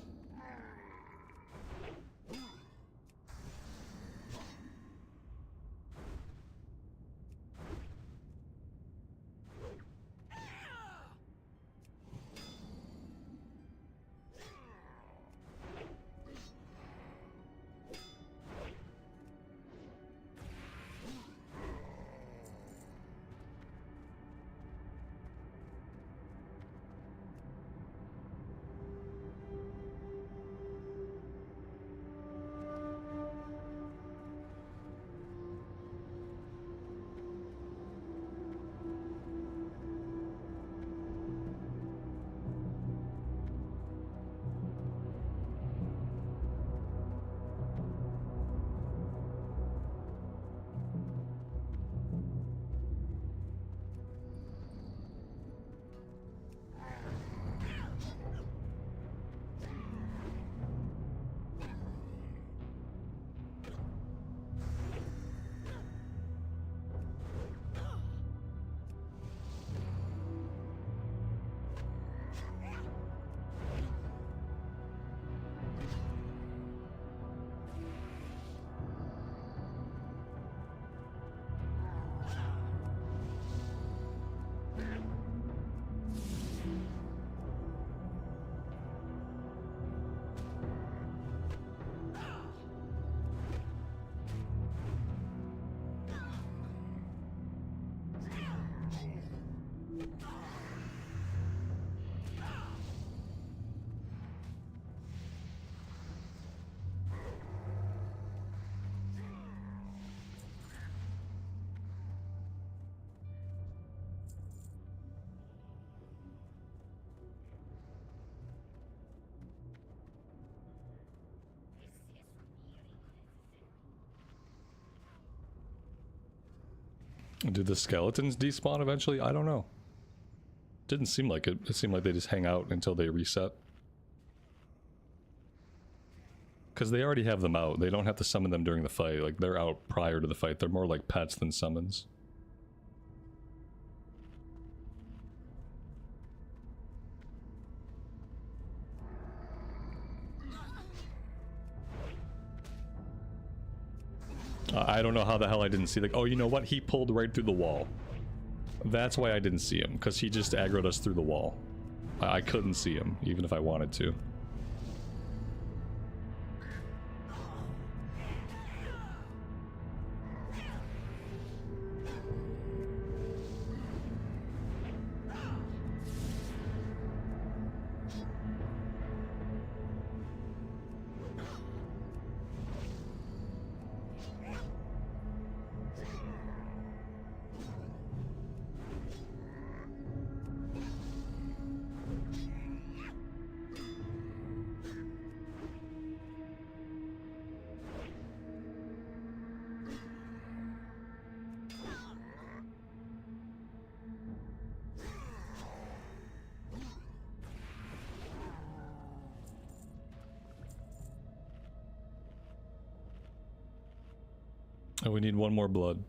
Do the skeletons despawn eventually? I don't know. Didn't seem like it. It seemed like they just hang out until they reset. Because they already have them out. They don't have to summon them during the fight. Like, they're out prior to the fight. They're more like pets than summons. I don't know how the hell I didn't see, like, oh, you know what? He pulled right through the wall. That's why I didn't see him, because he just aggroed us through the wall. I couldn't see him, even if I wanted to. Oh, we need one more blood.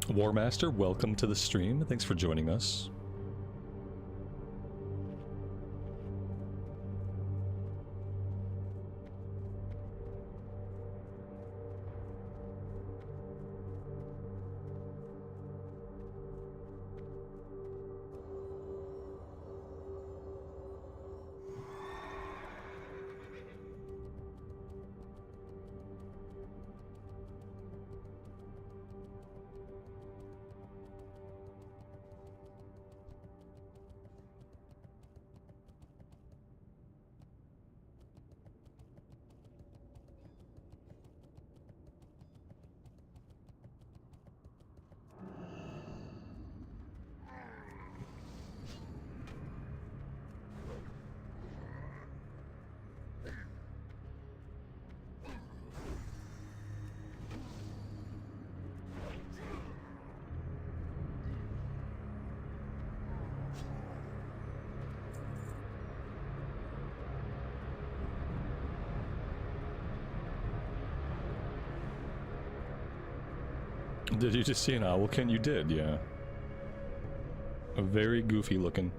Warmaster, welcome to the stream. Thanks for joining us. Did you just see an owlkin? You did, yeah. A very goofy looking.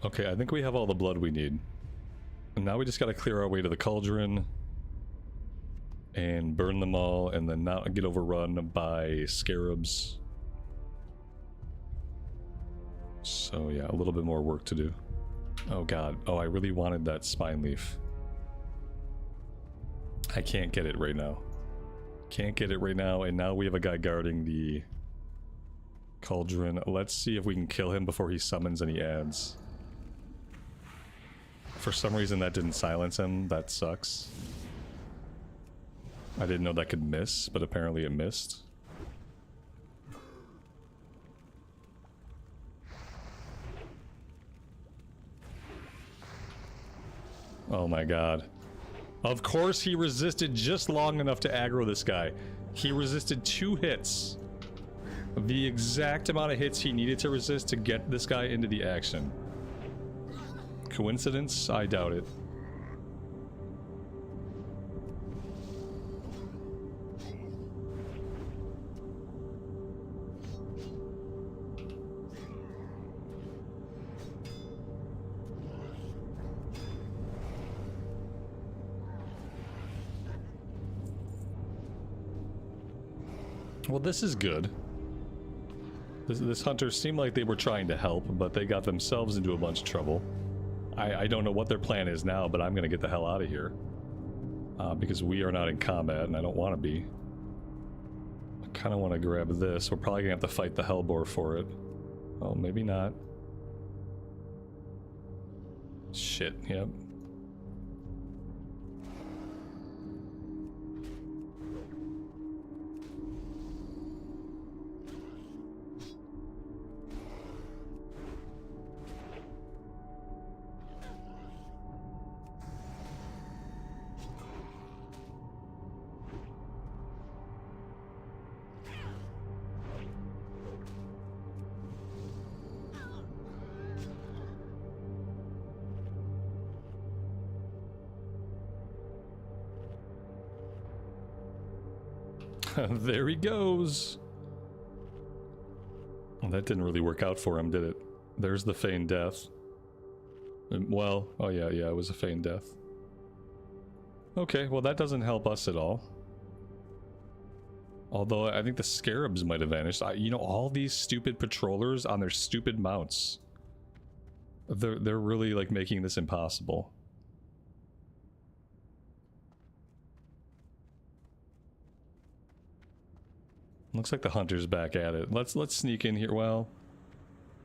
Okay, I think we have all the blood we need. And now we just gotta clear our way to the cauldron and burn them all and then not get overrun by scarabs. So yeah, a little bit more work to do. Oh god. Oh, I really wanted that spine leaf. I can't get it right now. Can't get it right now, and now we have a guy guarding the cauldron. Let's see if we can kill him before he summons any ads. For some reason that didn't silence him. That sucks. I didn't know that could miss, but apparently it missed. Oh my god. Of course he resisted just long enough to aggro this guy. He resisted 2 hits. The exact amount of hits he needed to resist to get this guy into the action. Coincidence? I doubt it. Well, this is good. This hunter seemed like they were trying to help, but they got themselves into a bunch of trouble. I don't know what their plan is now, but I'm gonna get the hell out of here. Because we are not in combat, and I don't want to be. I kind of want to grab this. We're probably gonna have to fight the Hellboar for it. Oh, maybe not. Shit, yep. There he goes. Well, that didn't really work out for him, did it? There's the feigned death. Well, oh yeah, it was a feigned death. Okay, well that doesn't help us at all. Although I think the scarabs might have vanished. You know, all these stupid patrollers on their stupid mounts. They're really like making this impossible. Looks like the hunter's back at it. Let's sneak in here. Well,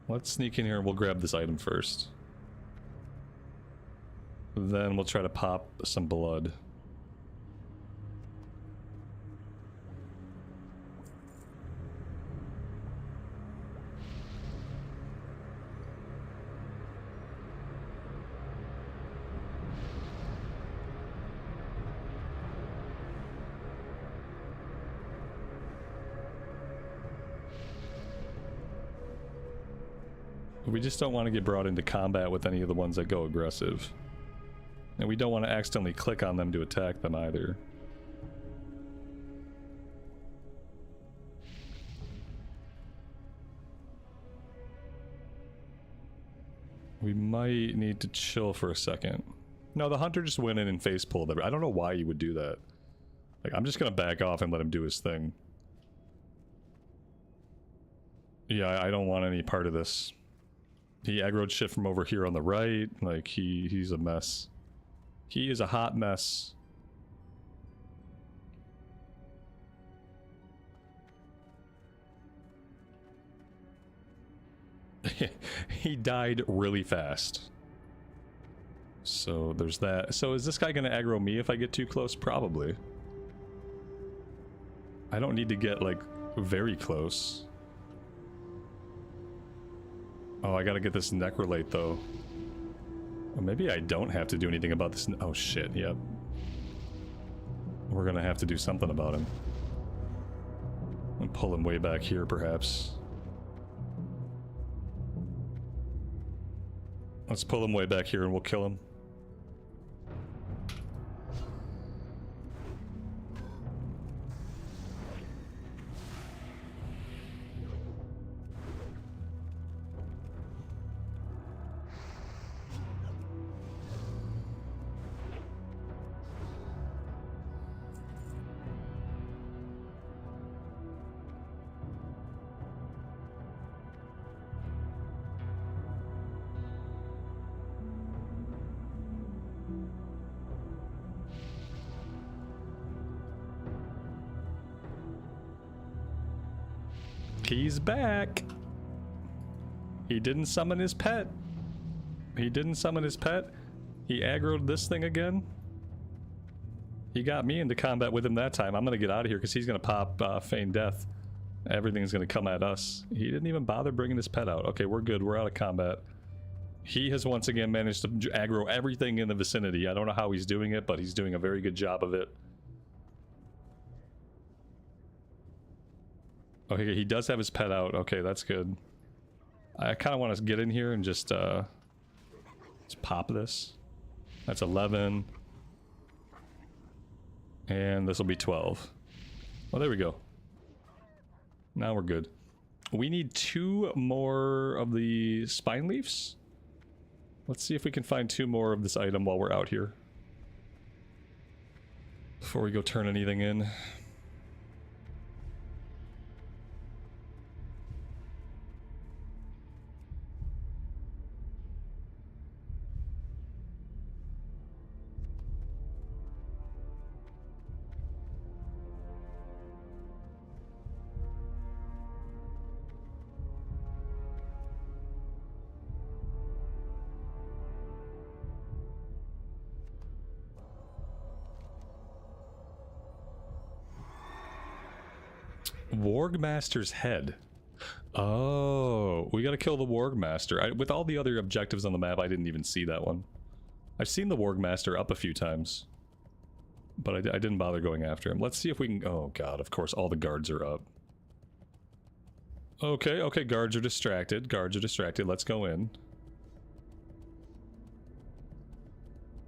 let's sneak in here and we'll grab this item first. Then we'll try to pop some blood. We just don't want to get brought into combat with any of the ones that go aggressive. And we don't want to accidentally click on them to attack them either. We might need to chill for a second. No, the hunter just went in and face pulled everything. I don't know why you would do that. Like, I'm just gonna back off and let him do his thing. Yeah, I don't want any part of this. He aggroed shit from over here on the right. Like, he's a mess. He is a hot mess. He died really fast. So there's that. So is this guy gonna aggro me if I get too close? Probably. I don't need to get, like, very close. Oh, I gotta get this necrolate, though. Or maybe I don't have to do anything about this. Oh, shit, yep. We're gonna have to do something about him. And pull him way back here, perhaps. Let's pull him way back here and we'll kill him. He's back. He didn't summon his pet. He didn't summon his pet. He aggroed this thing again. He got me into combat with him that time. I'm gonna get out of here because he's gonna pop Feign Death. Everything's gonna come at us. He didn't even bother bringing his pet out. Okay, we're good. We're out of combat. He has once again managed to aggro everything in the vicinity. I don't know how he's doing it, but he's doing a very good job of it. Okay, he does have his pet out. Okay, that's good. I kind of want to get in here and just let's pop this. That's 11. And this will be 12. Well, there we go. Now we're good. We need 2 more of the spine leaves. Let's see if we can find 2 more of this item while we're out here. Before we go turn anything in. Wargmaster's head. Oh, we gotta kill the Wargmaster. With all the other objectives on the map, I didn't even see that one. I've seen the Wargmaster up a few times, but I didn't bother going after him. Let's see if we can... Oh god, of course, all the guards are up. Okay, okay, guards are distracted. Guards are distracted. Let's go in.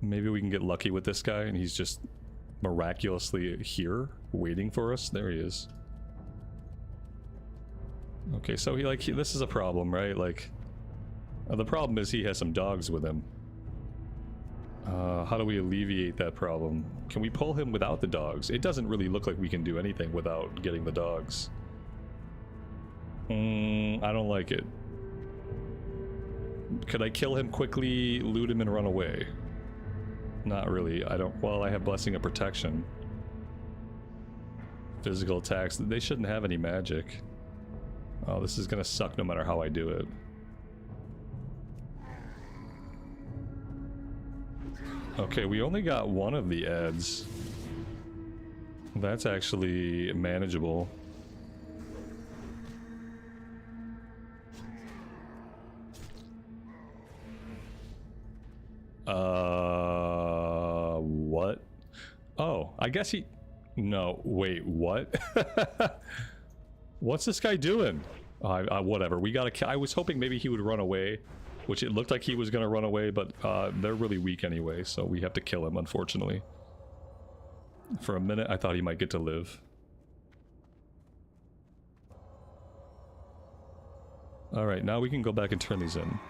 Maybe we can get lucky with this guy and he's just miraculously here, waiting for us. There he is. Okay, so this is a problem, right? Like, the problem is he has some dogs with him. How do we alleviate that problem? Can we pull him without the dogs? It doesn't really look like we can do anything without getting the dogs. I don't like it. Could I kill him quickly, loot him, and run away? Not really. I don't... Well, I have Blessing of Protection. Physical attacks. They shouldn't have any magic. Oh, this is gonna suck no matter how I do it. Okay, we only got one of the ads. That's actually manageable. What? Oh, I guess he... No, wait, what? What's this guy doing? Whatever, we gotta... I was hoping maybe he would run away, which it looked like he was gonna run away, but they're really weak anyway, so we have to kill him, unfortunately. For a minute, I thought he might get to live. Alright, now we can go back and turn these in.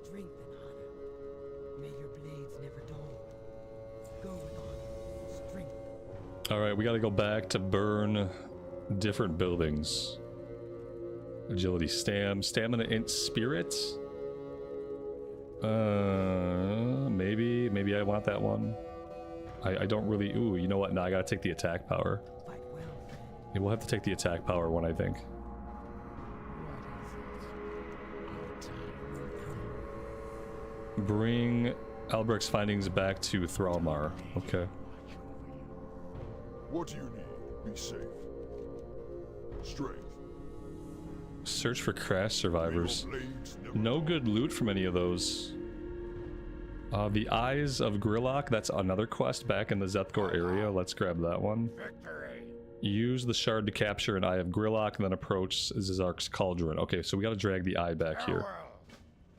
Strength and honor. May your blades never dull. Go with honor, strength. Alright, we gotta go back to burn different buildings. Agility, stamina, int, spirit. Maybe I want that one. I don't really... Ooh, you know what? No, I gotta take the attack power. Fight well, friend. Yeah, we'll have to take the attack power one, I think. Bring Albrecht's findings back to Thralmar. Okay. What do you need? Be safe. Strength. Search for crash survivors. Blades never No good loot from any of those. The Eyes of Grillock, that's another quest back in the Zethgor area. Let's grab that one. Victory. Use the shard to capture an Eye of Grillock and then approach Zizark's Cauldron. Okay, so we gotta drag the eye back here. Farewell.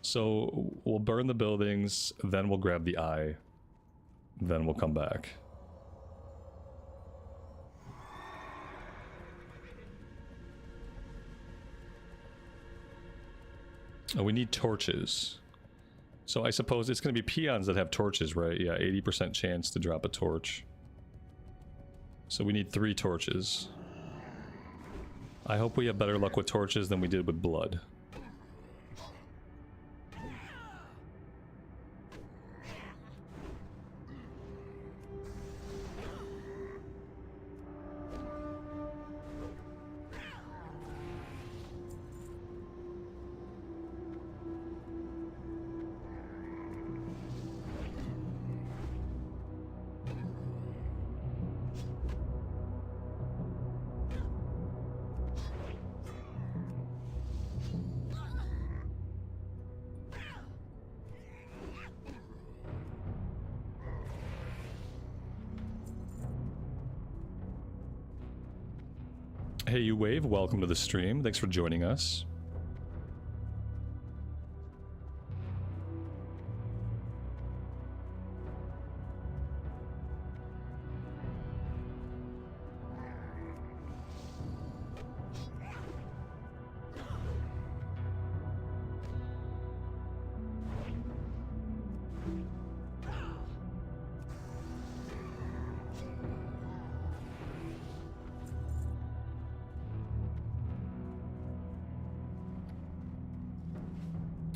So we'll burn the buildings, then we'll grab the eye, then we'll come back. Oh, we need torches. So I suppose it's going to be peons that have torches, right? Yeah, 80% chance to drop a torch. So we need 3 torches. I hope we have better luck with torches than we did with blood. Hey, you Wave, welcome to the stream. Thanks for joining us.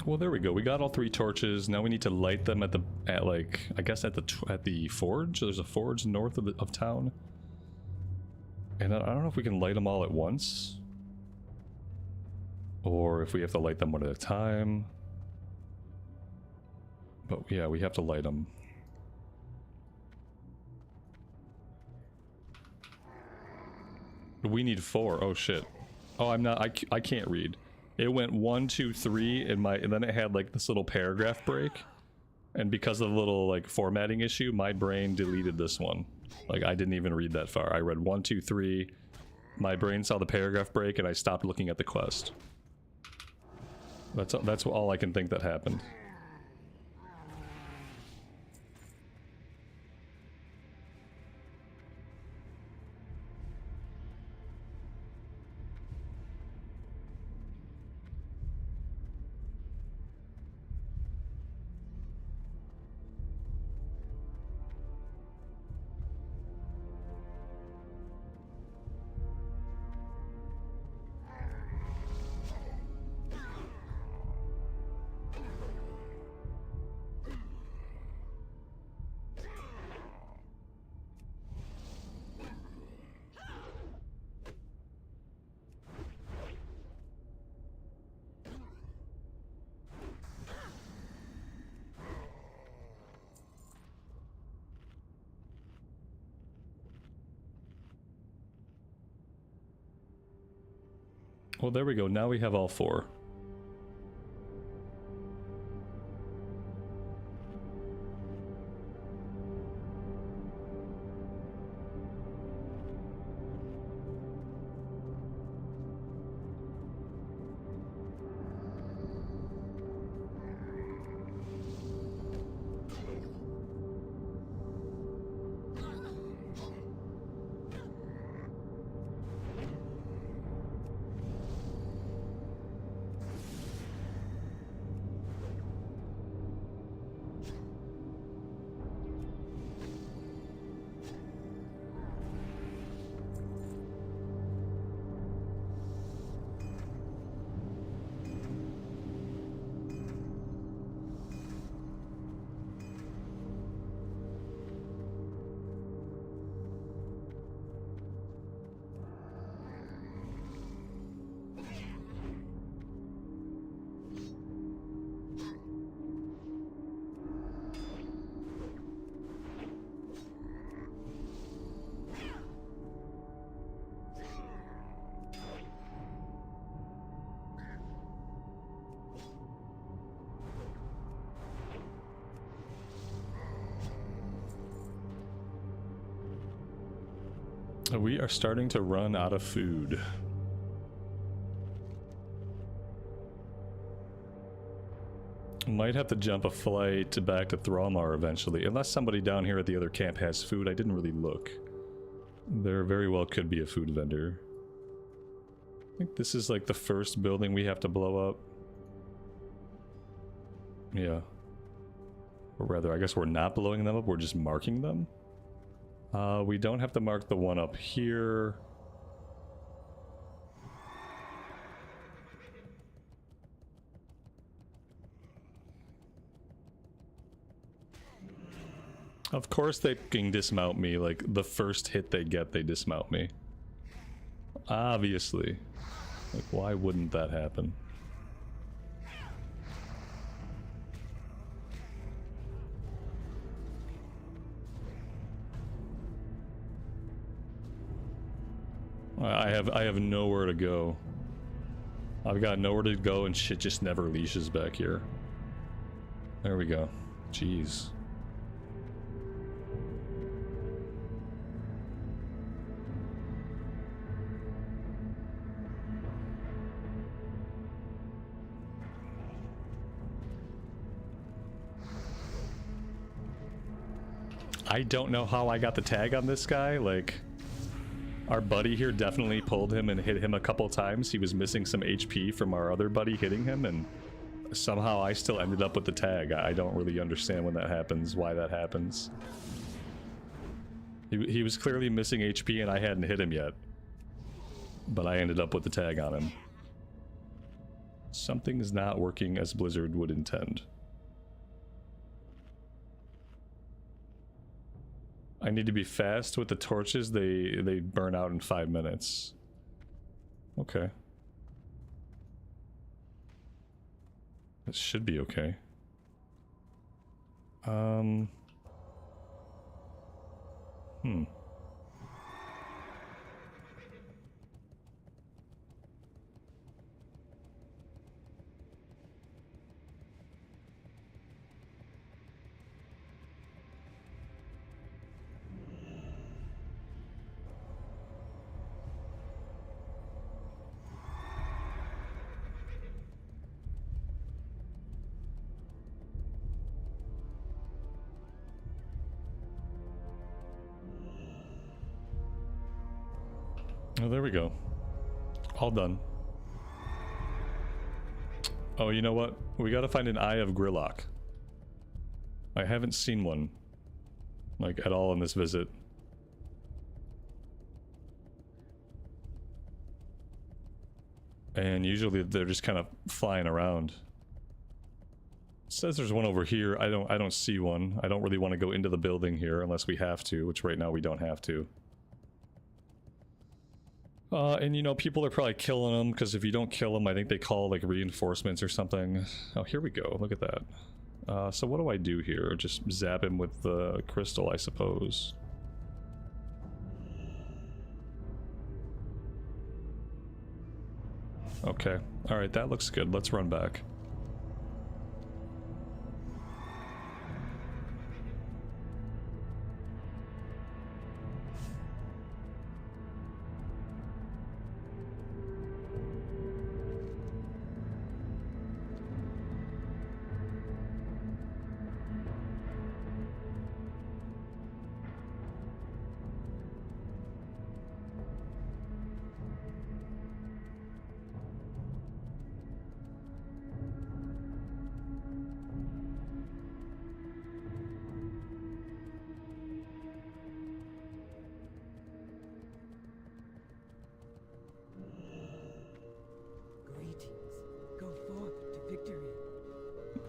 Well, there we go. We got all 3 torches. Now we need to light them at the forge. There's a forge north of town. And I don't know if we can light them all at once, or if we have to light them one at a time. But yeah, we have to light them. We need 4. Oh shit. Oh, I can't read. It went 1, 2, 3 and then it had like this little paragraph break. And because of the little like formatting issue, my brain deleted this one. Like I didn't even read that far. I read 1, 2, 3. My brain saw the paragraph break and I stopped looking at the quest. That's all I can think that happened. Well, there we go. Now we have all 4. We are starting to run out of food. Might have to jump a flight back to Thralmar eventually, unless somebody down here at the other camp has food. I didn't really look. There very well could be a food vendor. I think this is like the first building we have to blow up. Yeah. Or rather, I guess we're not blowing them up, we're just marking them. We don't have to mark the one up here. Of course they can dismount me, like the first hit they get, they dismount me. Obviously. Like, why wouldn't that happen? I have nowhere to go. I've got nowhere to go and shit just never leashes back here. There we go. Jeez. I don't know how I got the tag on this guy, like... Our buddy here definitely pulled him and hit him a couple times. He was missing some HP from our other buddy hitting him, and somehow I still ended up with the tag. I don't really understand when that happens, why that happens. He was clearly missing HP and I hadn't hit him yet. But I ended up with the tag on him. Something's not working as Blizzard would intend. I need to be fast with the torches. They burn out in 5 minutes. Okay. This should be okay. Oh, there we go. All done. Oh, you know what? We gotta find an Eye of Grillock. I haven't seen one, like, at all in this visit. And usually they're just kind of flying around. It says there's one over here. I don't see one. I don't really want to go into the building here unless we have to, which right now we don't have to. And you know, people are probably killing them, because if you don't kill them, I think they call, like, reinforcements or something. Oh, here we go. Look at that. So what do I do here? Just zap him with the crystal, I suppose. Okay. Alright, that looks good. Let's run back.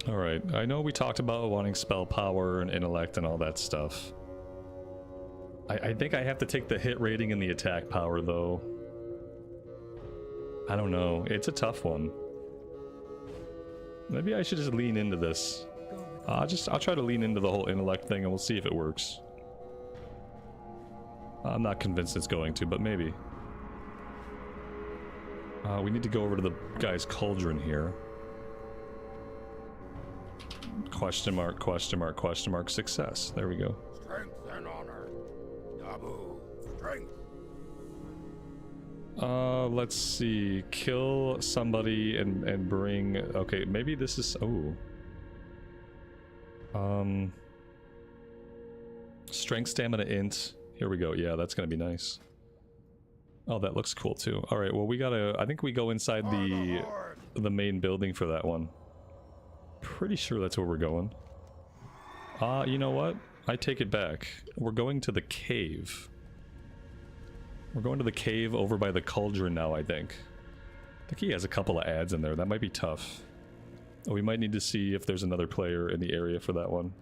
Alright, I know we talked about wanting spell power and intellect and all that stuff. I think I have to take the hit rating and the attack power, though. I don't know. It's a tough one. Maybe I should just lean into this. I'll try to lean into the whole intellect thing and we'll see if it works. I'm not convinced it's going to, but maybe. We need to go over to the guy's cauldron here. Question mark, question mark, question mark, success. There we go. Strength and honor. Yabu, strength. Let's see. Kill somebody and bring... Okay, maybe this is... Oh. Strength, stamina, int. Here we go. Yeah, that's gonna be nice. Oh, that looks cool too. All right, well we gotta. I think we go inside the main building for that one. Pretty sure that's where we're going. You know what? I take it back. We're going to the cave. We're going to the cave over by the cauldron now, I think. I think he has a couple of ads in there. That might be tough. We might need to see if there's another player in the area for that one.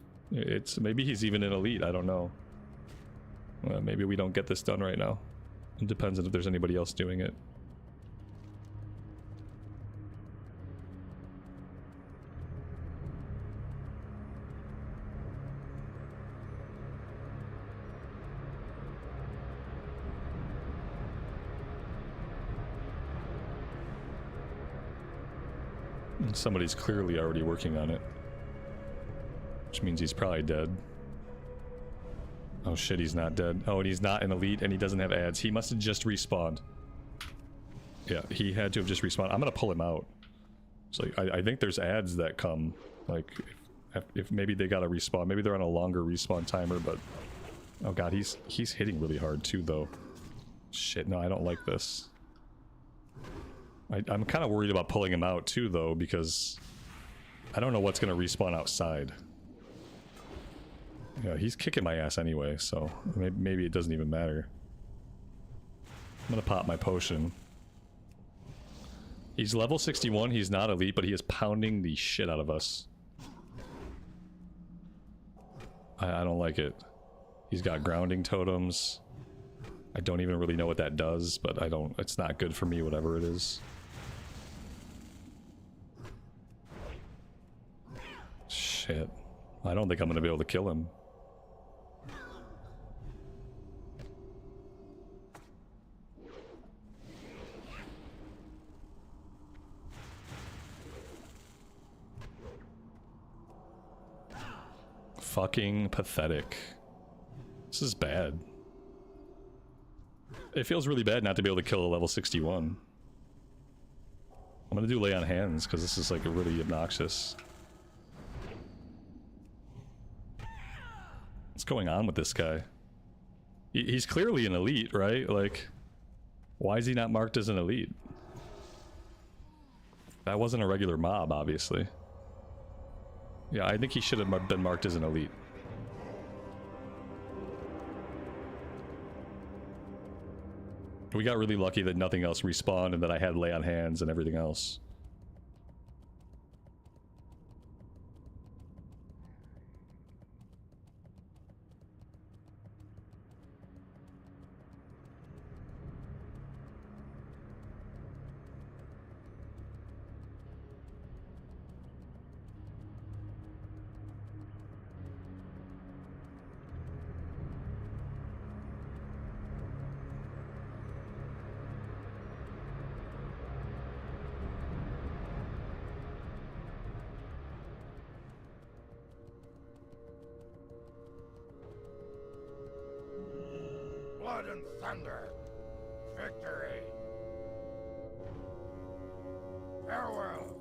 Maybe he's even in elite, I don't know. Maybe we don't get this done right now. It depends on if there's anybody else doing it. Somebody's clearly already working on it. Which means he's probably dead. Oh shit, he's not dead. Oh, and he's not an elite and he doesn't have ads. He must have just respawned. Yeah, he had to have just respawned. I'm gonna pull him out. So I think there's ads that come. Like, if maybe they gotta respawn. Maybe they're on a longer respawn timer, but... Oh god, he's hitting really hard too, though. Shit, no, I don't like this. I'm kind of worried about pulling him out too, though, because I don't know what's going to respawn outside. Yeah, he's kicking my ass anyway, so maybe it doesn't even matter. I'm going to pop my potion. He's level 61, he's not elite, but he is pounding the shit out of us. I don't like it. He's got grounding totems. I don't even really know what that does, but it's not good for me, whatever it is. Shit. I don't think I'm gonna be able to kill him. Fucking pathetic. This is bad. It feels really bad not to be able to kill a level 61. I'm gonna do lay on hands because this is like really obnoxious. What's going on with this guy? He's clearly an elite, right? Like, why is he not marked as an elite? That wasn't a regular mob, obviously. Yeah, I think he should have been marked as an elite. We got really lucky that nothing else respawned and that I had lay on hands and everything else. Blood and thunder. Victory. Farewell.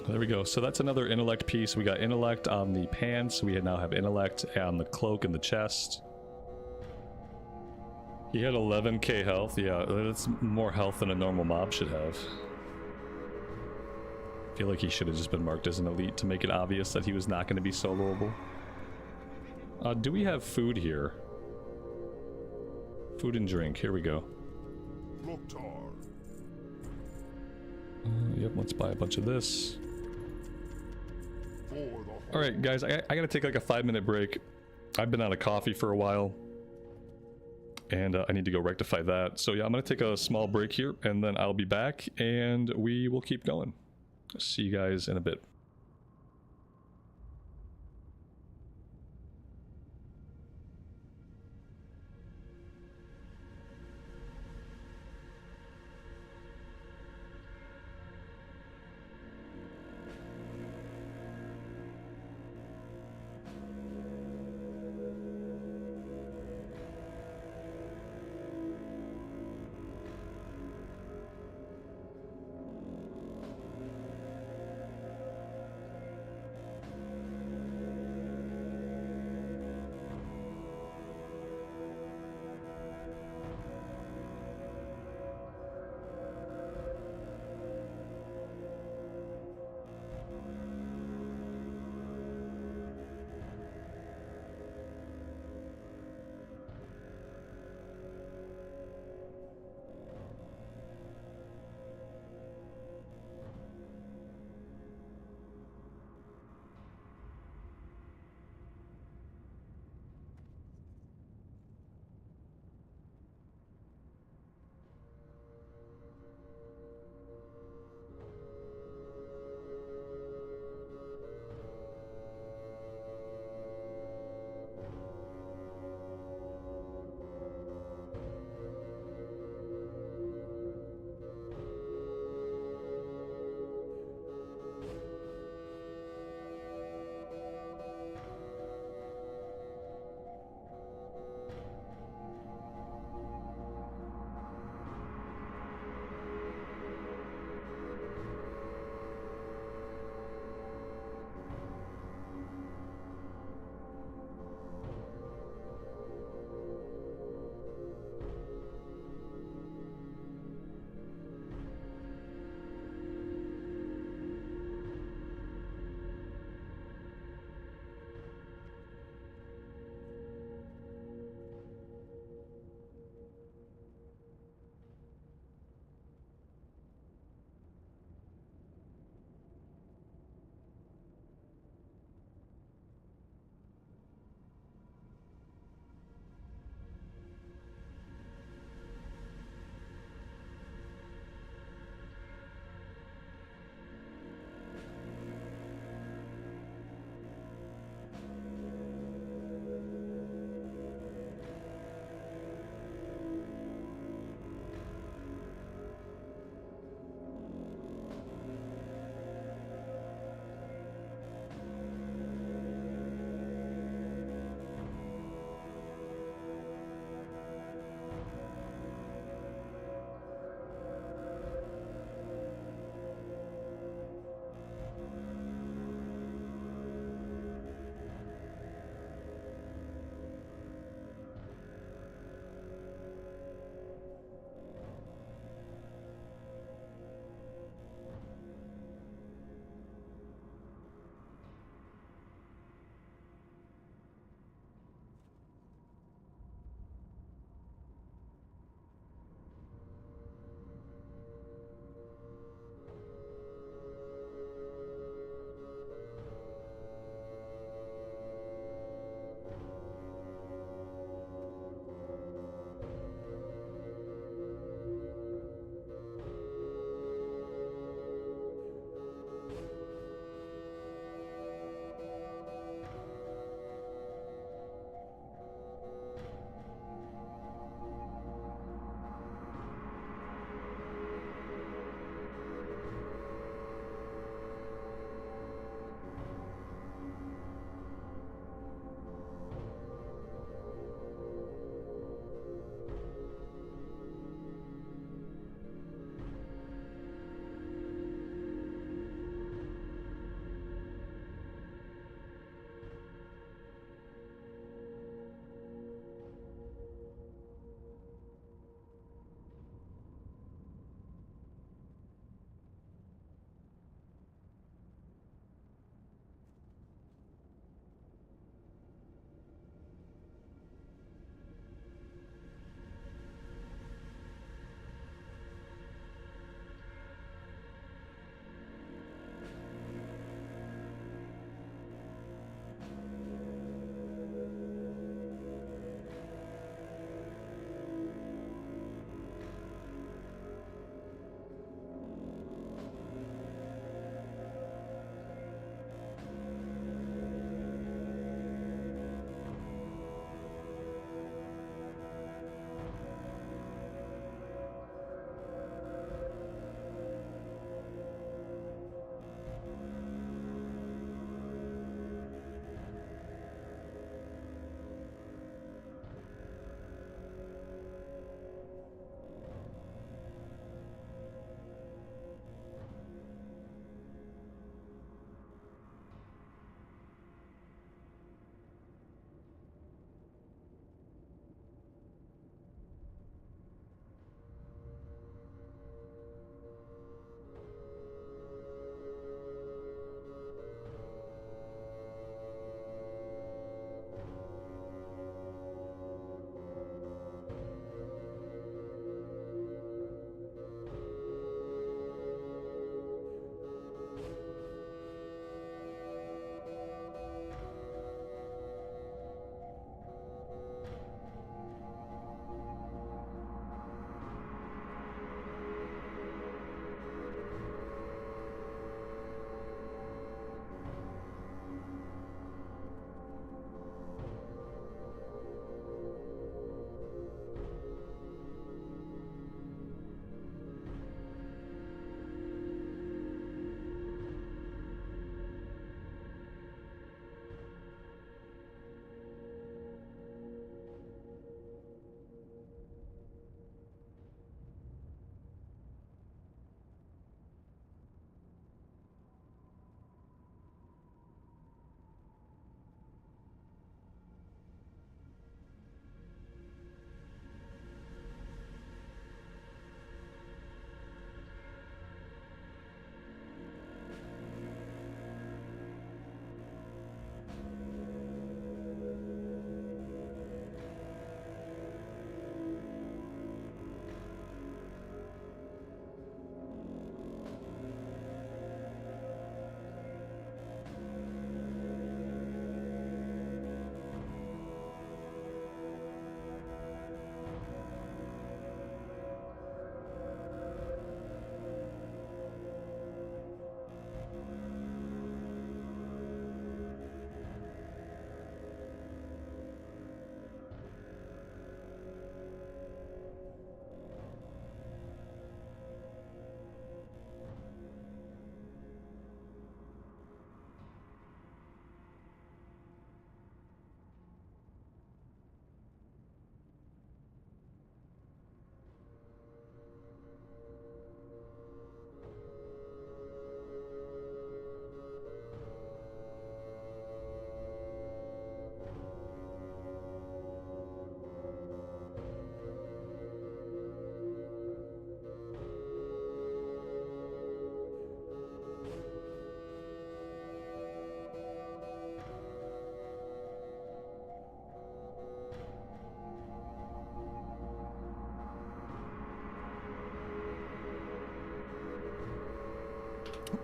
There we go. So that's another intellect piece. We got intellect on the pants. We now have intellect on the cloak and the chest. He had 11k health. Yeah, that's more health than a normal mob should have. I feel like he should have just been marked as an elite to make it obvious that he was not going to be soloable. Do we have food here? Food and drink. Here we go. Loktar. Yep, let's buy a bunch of this. For the Alright, guys, I gotta take like a 5-minute break. I've been out of coffee for a while. And I need to go rectify that. So yeah, I'm gonna take a small break here, and then I'll be back, and we will keep going. See you guys in a bit.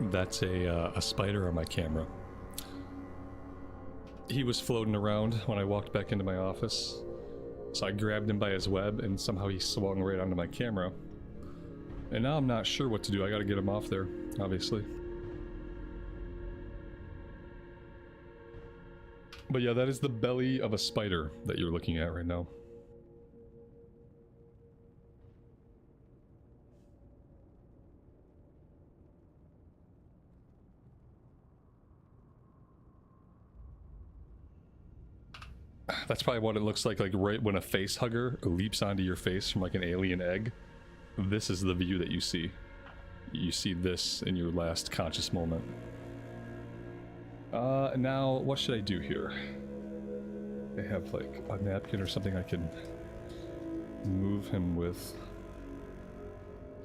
That's a spider on my camera. He was floating around when I walked back into my office. So I grabbed him by his web and somehow he swung right onto my camera. And now I'm not sure what to do. I gotta get him off there, obviously. But yeah, that is the belly of a spider that you're looking at right now. That's probably what it looks like right when a face hugger leaps onto your face from like an alien egg. This is the view that you see. You see this in your last conscious moment. Now, what should I do here? They have like a napkin or something I can move him with.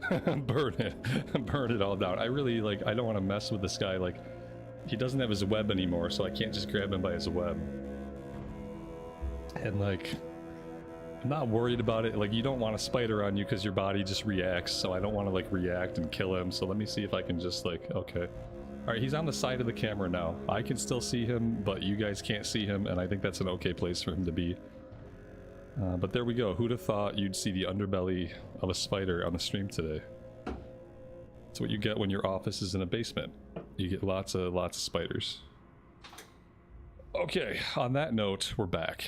Burn it. Burn it all down. I really, like, I don't want to mess with this guy. Like, he doesn't have his web anymore, so I can't just grab him by his web. And like, I'm not worried about it. Like, you don't want a spider on you because your body just reacts, so I don't want to like react and kill him. So let me see if I can just like, okay. All right, he's on the side of the camera now. I can still see him, but you guys can't see him, and I think that's an okay place for him to be. But there we go. Who'd have thought you'd see the underbelly of a spider on the stream today? That's what you get when your office is in a basement. You get lots of spiders. Okay, on that note, we're back.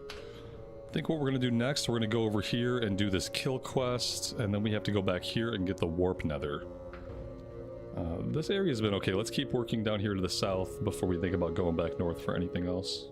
I think what we're going to do next, we're going to go over here and do this kill quest, and then we have to go back here and get the warp nether. This area's been okay. Let's keep working down here to the south before we think about going back north for anything else.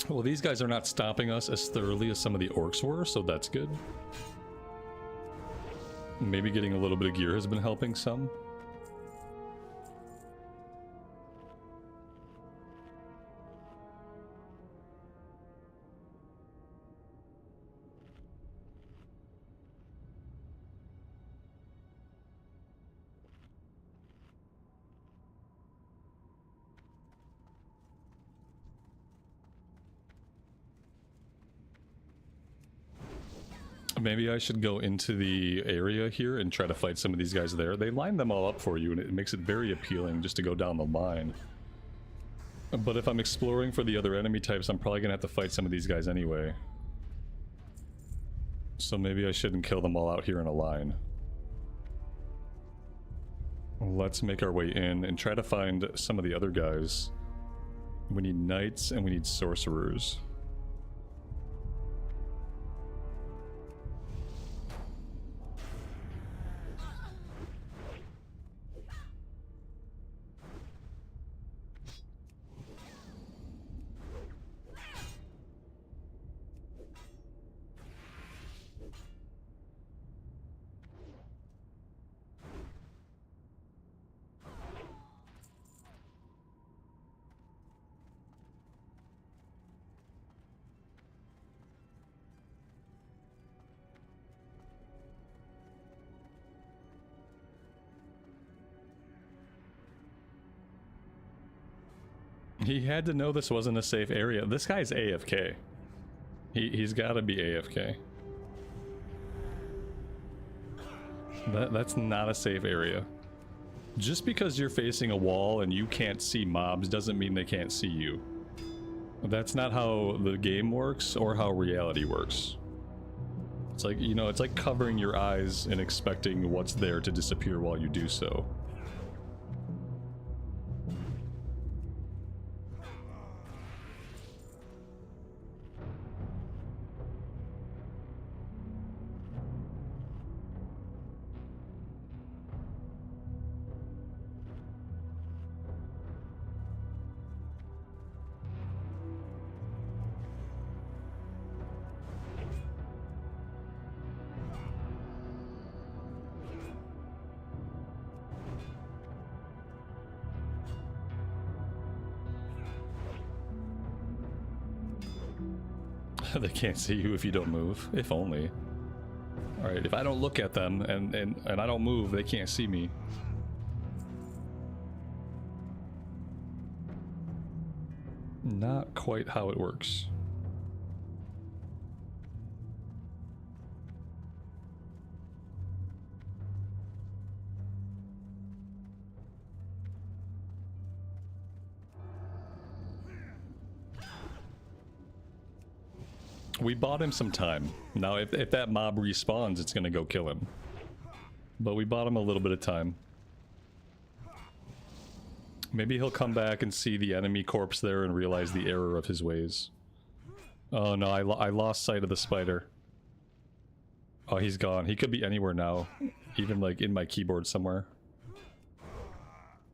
Well, these guys are not stopping us as thoroughly as some of the orcs were, so that's good. Maybe getting a little bit of gear has been helping some. Maybe I should go into the area here and try to fight some of these guys there. They line them all up for you, and it makes it very appealing just to go down the line. But if I'm exploring for the other enemy types, I'm probably gonna have to fight some of these guys anyway. So maybe I shouldn't kill them all out here in a line. Let's make our way in and try to find some of the other guys. We need knights and we need sorcerers. He had to know this wasn't a safe area. This guy's AFK. He's got to be AFK. That's not a safe area. Just because you're facing a wall and you can't see mobs doesn't mean they can't see you. That's not how the game works or how reality works. It's like, you know, it's like covering your eyes and expecting what's there to disappear while you do so. They can't see you if you don't move. If only. Alright, if I don't look at them and I don't move, they can't see me. Not quite how it works. We bought him some time. Now, if that mob respawns, it's gonna go kill him. But we bought him a little bit of time. Maybe he'll come back and see the enemy corpse there and realize the error of his ways. Oh no, I lost sight of the spider. Oh, he's gone. He could be anywhere now. Even like in my keyboard somewhere.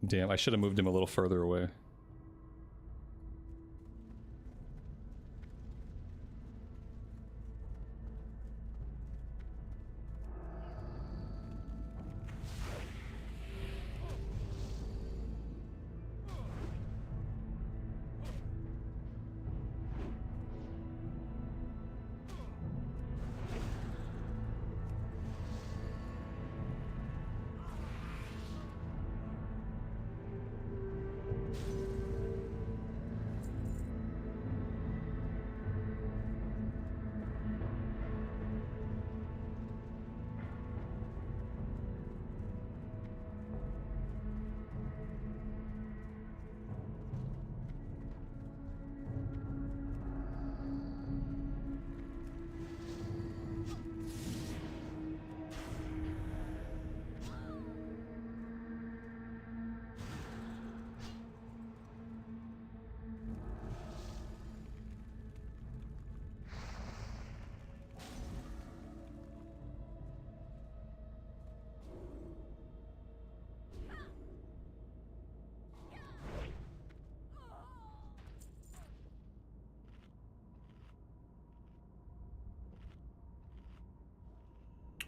Damn, I should have moved him a little further away.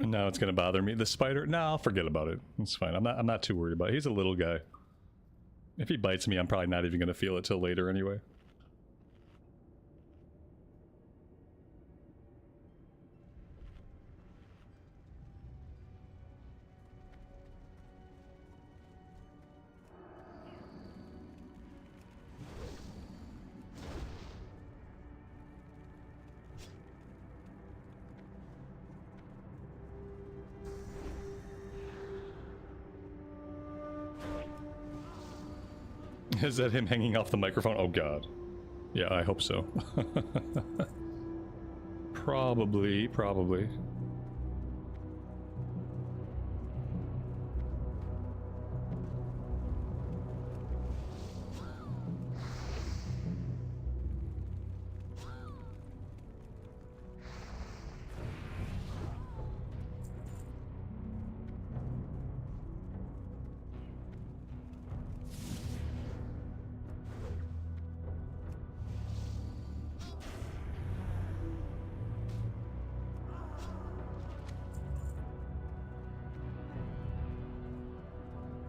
And now it's gonna bother me. The spider? No, I'll forget about it. It's fine. I'm not too worried about it. He's a little guy. If he bites me, I'm probably not even gonna feel it till later anyway. Is that him hanging off the microphone? Oh god. Yeah, I hope so. Probably.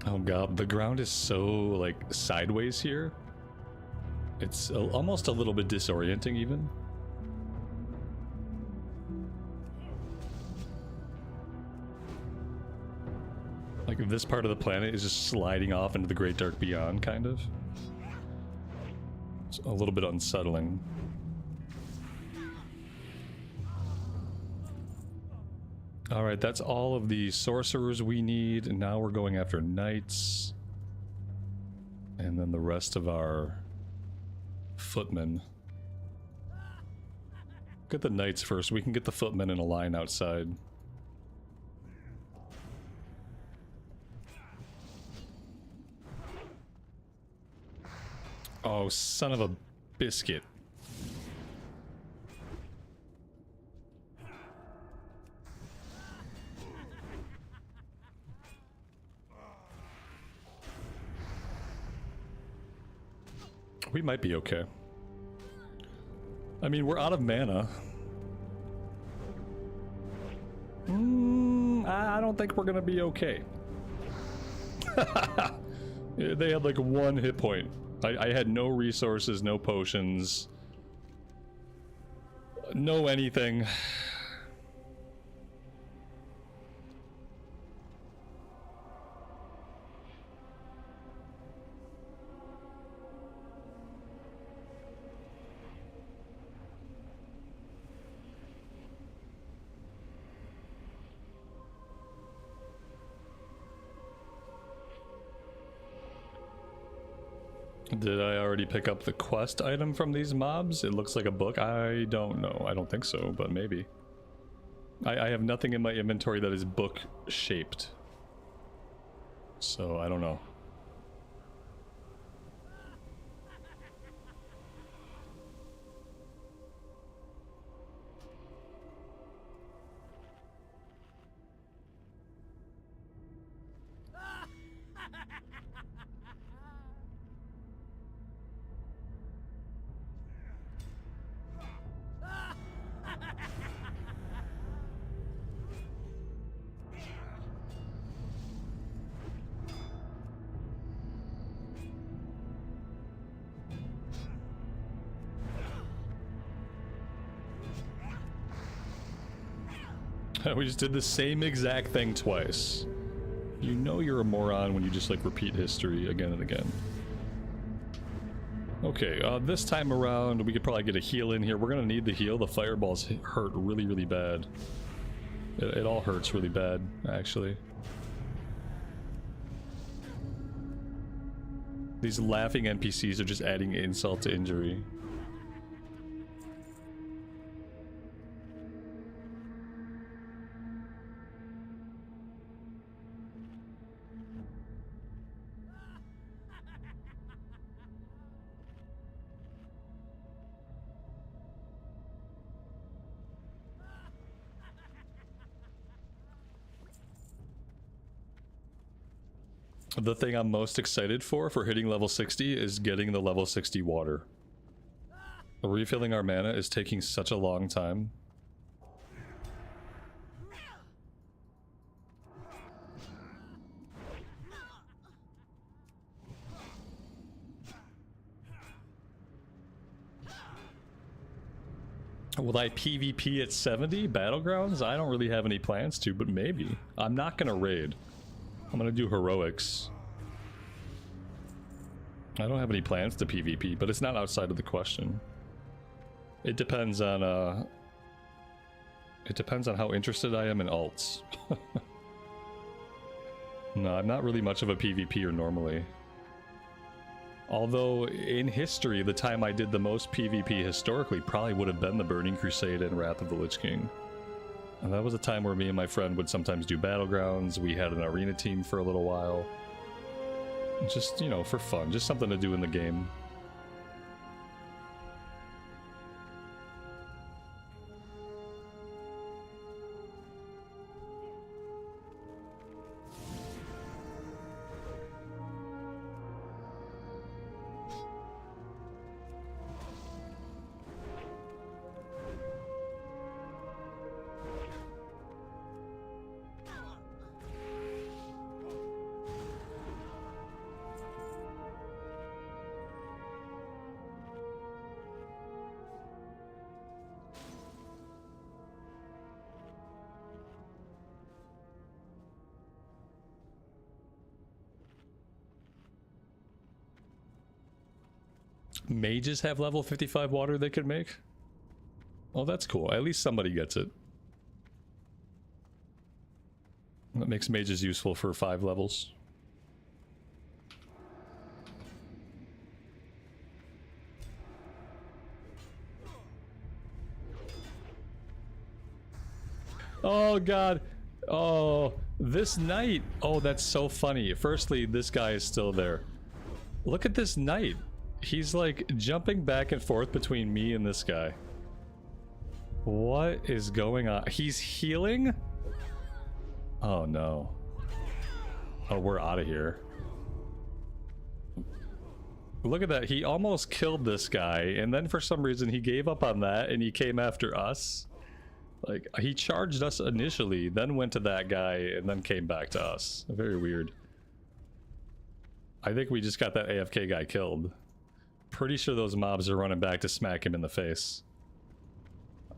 Oh god, the ground is so, like, sideways here. It's almost a little bit disorienting, even. Like, this part of the planet is just sliding off into the Great Dark Beyond, kind of. It's a little bit unsettling. Alright, that's all of the sorcerers we need, and now we're going after knights. And then the rest of our footmen. Get the knights first, we can get the footmen in a line outside. Oh, son of a biscuit. We might be okay. I mean, we're out of mana. I don't think we're gonna be okay. They had like 1 hit point. I had no resources, no potions, no anything. Did I already pick up the quest item from these mobs? It looks like a book. I don't know. I don't think so, but maybe. I have nothing in my inventory that is book shaped. So I don't know. We just did the same exact thing twice. You know you're a moron when you just like repeat history again and again. Okay, this time around we could probably get a heal in here. We're gonna need the heal. The fireballs hurt really, really bad. It all hurts really bad, actually. These laughing NPCs are just adding insult to injury. The thing I'm most excited for hitting level 60 is getting the level 60 water. Refilling our mana is taking such a long time. Will I PvP at 70 Battlegrounds? I don't really have any plans to, but maybe. I'm not gonna raid. I'm gonna do heroics. I don't have any plans to PvP, but it's not outside of the question. It depends on how interested I am in alts. No, I'm not really much of a PvPer normally. Although, in history, the time I did the most PvP historically probably would have been the Burning Crusade and Wrath of the Lich King. And that was a time where me and my friend would sometimes do Battlegrounds. We had an arena team for a little while. Just, you know, for fun. Just something to do in the game. Mages have level 55 water they could make? Oh, that's cool. At least somebody gets it. That makes mages useful for 5 levels. Oh god. Oh, this knight. Oh, that's so funny. Firstly, this guy is still there. Look at this knight. He's like jumping back and forth between me and this guy. What is going on? He's healing? Oh no. Oh, we're out of here. Look at that. He almost killed this guy, and then for some reason he gave up on that and he came after us. Like, he charged us initially, then went to that guy, and then came back to us. Very weird. I think we just got that AFK guy killed. Pretty sure those mobs are running back to smack him in the face.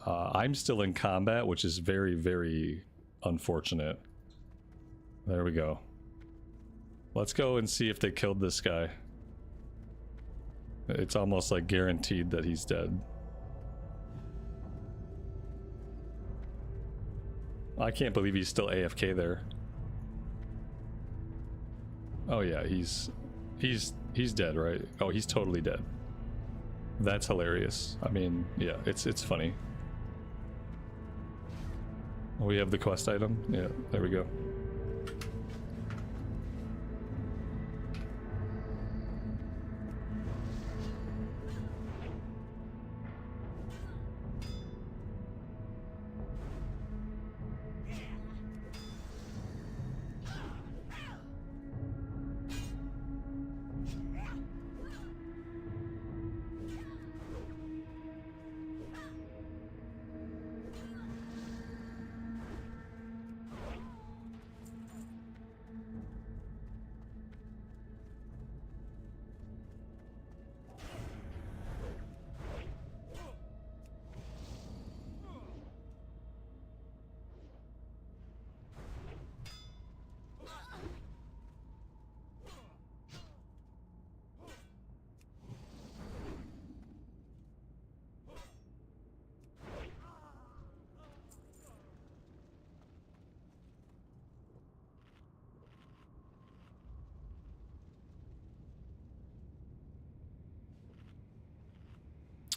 I'm still in combat, which is very, very unfortunate. There we go. Let's go and see if they killed this guy. It's almost like guaranteed that he's dead. I can't believe he's still AFK there. Oh yeah, he's dead, right? Oh, he's totally dead. That's hilarious. I mean, yeah, it's funny. We have the quest item. Yeah, there we go.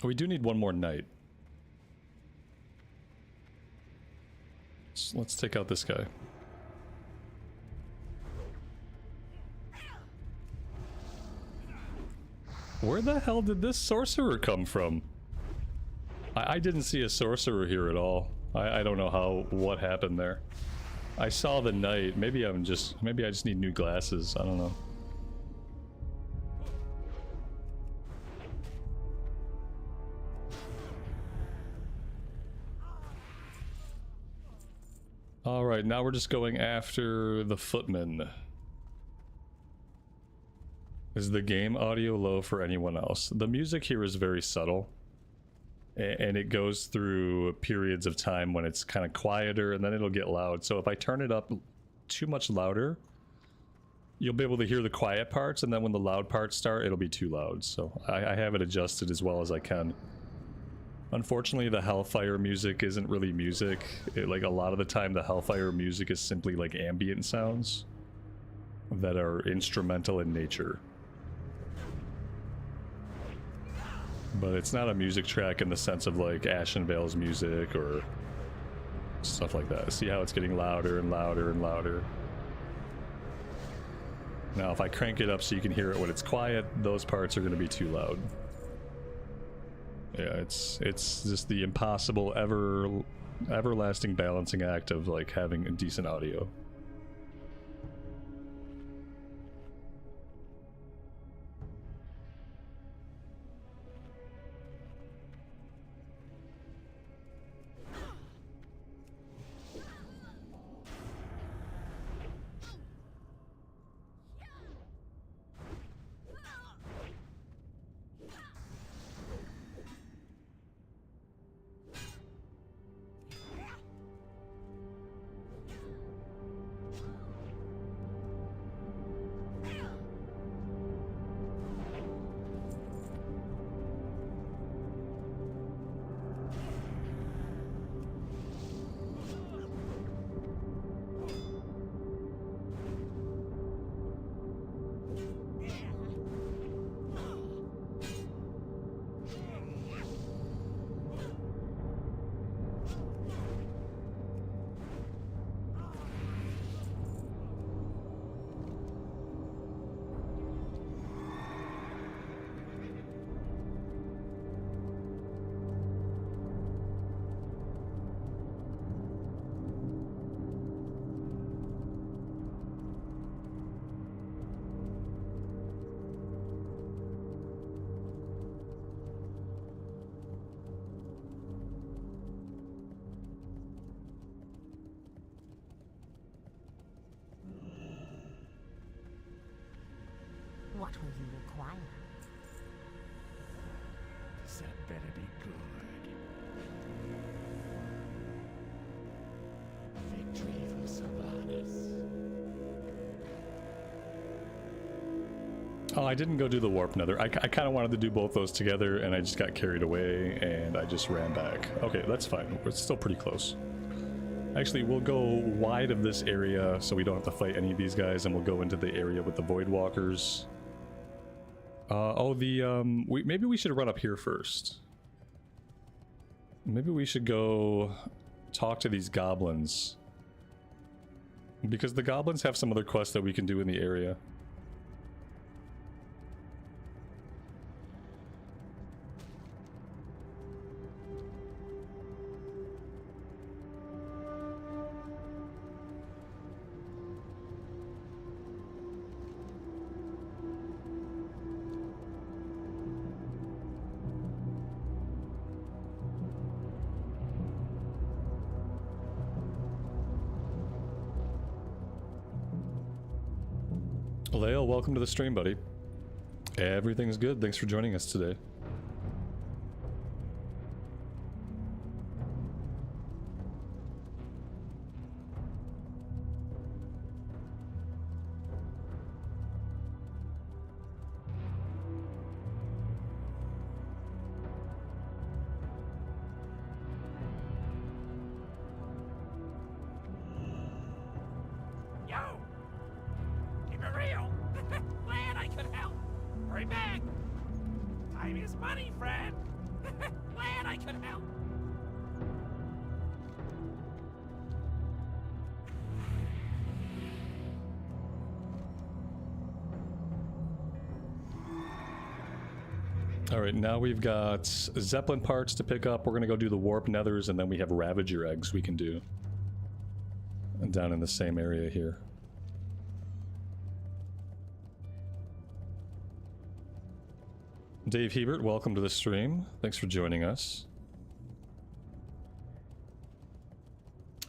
We do need one more knight. So let's take out this guy. Where the hell did this sorcerer come from? I didn't see a sorcerer here at all. I don't know what happened there. I saw the knight. Maybe I just need new glasses. I don't know. Alright, now we're just going after the footman. Is the game audio low for anyone else? The music here is very subtle. And it goes through periods of time when it's kind of quieter and then it'll get loud. So if I turn it up too much louder, you'll be able to hear the quiet parts, and then when the loud parts start, it'll be too loud. So I have it adjusted as well as I can. Unfortunately, the Hellfire music isn't really music. Like, a lot of the time, the Hellfire music is simply like ambient sounds that are instrumental in nature. But it's not a music track in the sense of like Ashenvale's music or stuff like that. See how it's getting louder and louder and louder? Now if I crank it up so you can hear it when it's quiet, those parts are going to be too loud. Yeah, it's just the impossible everlasting balancing act of like having a decent audio. What will you require? That better be good. Victory for Savanas. Oh, I didn't go do the warp nether. I kind of wanted to do both those together, and I just got carried away, and I just ran back. Okay, that's fine. We're still pretty close. Actually, we'll go wide of this area so we don't have to fight any of these guys, and we'll go into the area with the Void Walkers. Maybe we should run up here first. Maybe we should go talk to these goblins. Because the goblins have some other quests that we can do in the area. Lale, welcome to the stream, buddy. Everything's good. Thanks for joining us today. Alright, now we've got Zeppelin parts to pick up. We're gonna go do the Warp Nethers, and then we have Ravager eggs we can do. And down in the same area here. Dave Hebert, welcome to the stream. Thanks for joining us.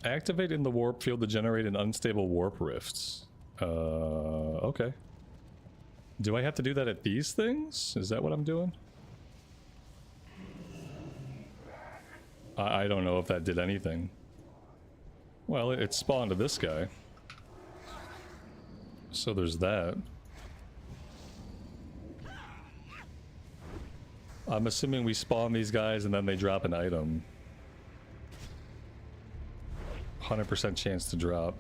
Activate in the warp field to generate an unstable warp rifts. Okay. Do I have to do that at these things? Is that what I'm doing? I don't know if that did anything. Well, it spawned to this guy. So there's that. I'm assuming we spawn these guys and then they drop an item. 100% chance to drop.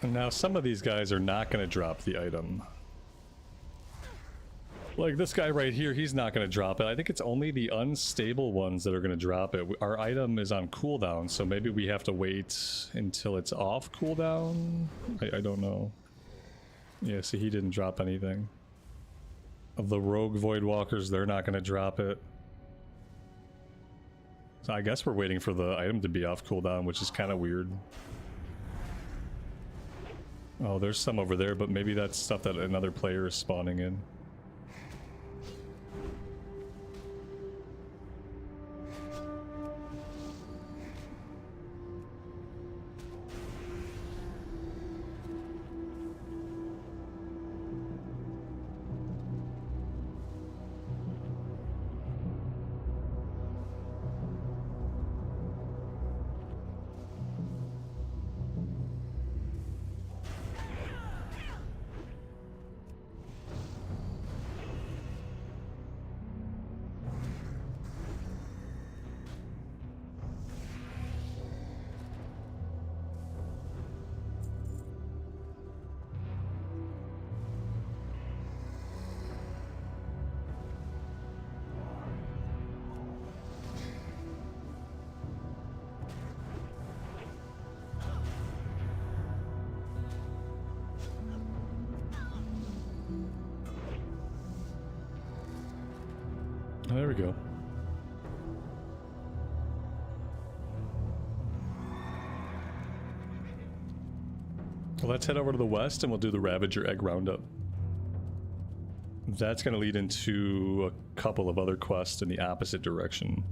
And now some of these guys are not going to drop the item. Like this guy right here, he's not going to drop it. I think it's only the unstable ones that are going to drop it. Our item is on cooldown, so maybe we have to wait until it's off cooldown? I don't know. Yeah, see, he didn't drop anything. Of the rogue Voidwalkers, they're not going to drop it. So I guess we're waiting for the item to be off cooldown, which is kind of weird. Oh, there's some over there, but maybe that's stuff that another player is spawning in. There we go. Well, let's head over to the west and we'll do the Ravager Egg Roundup. That's going to lead into a couple of other quests in the opposite direction.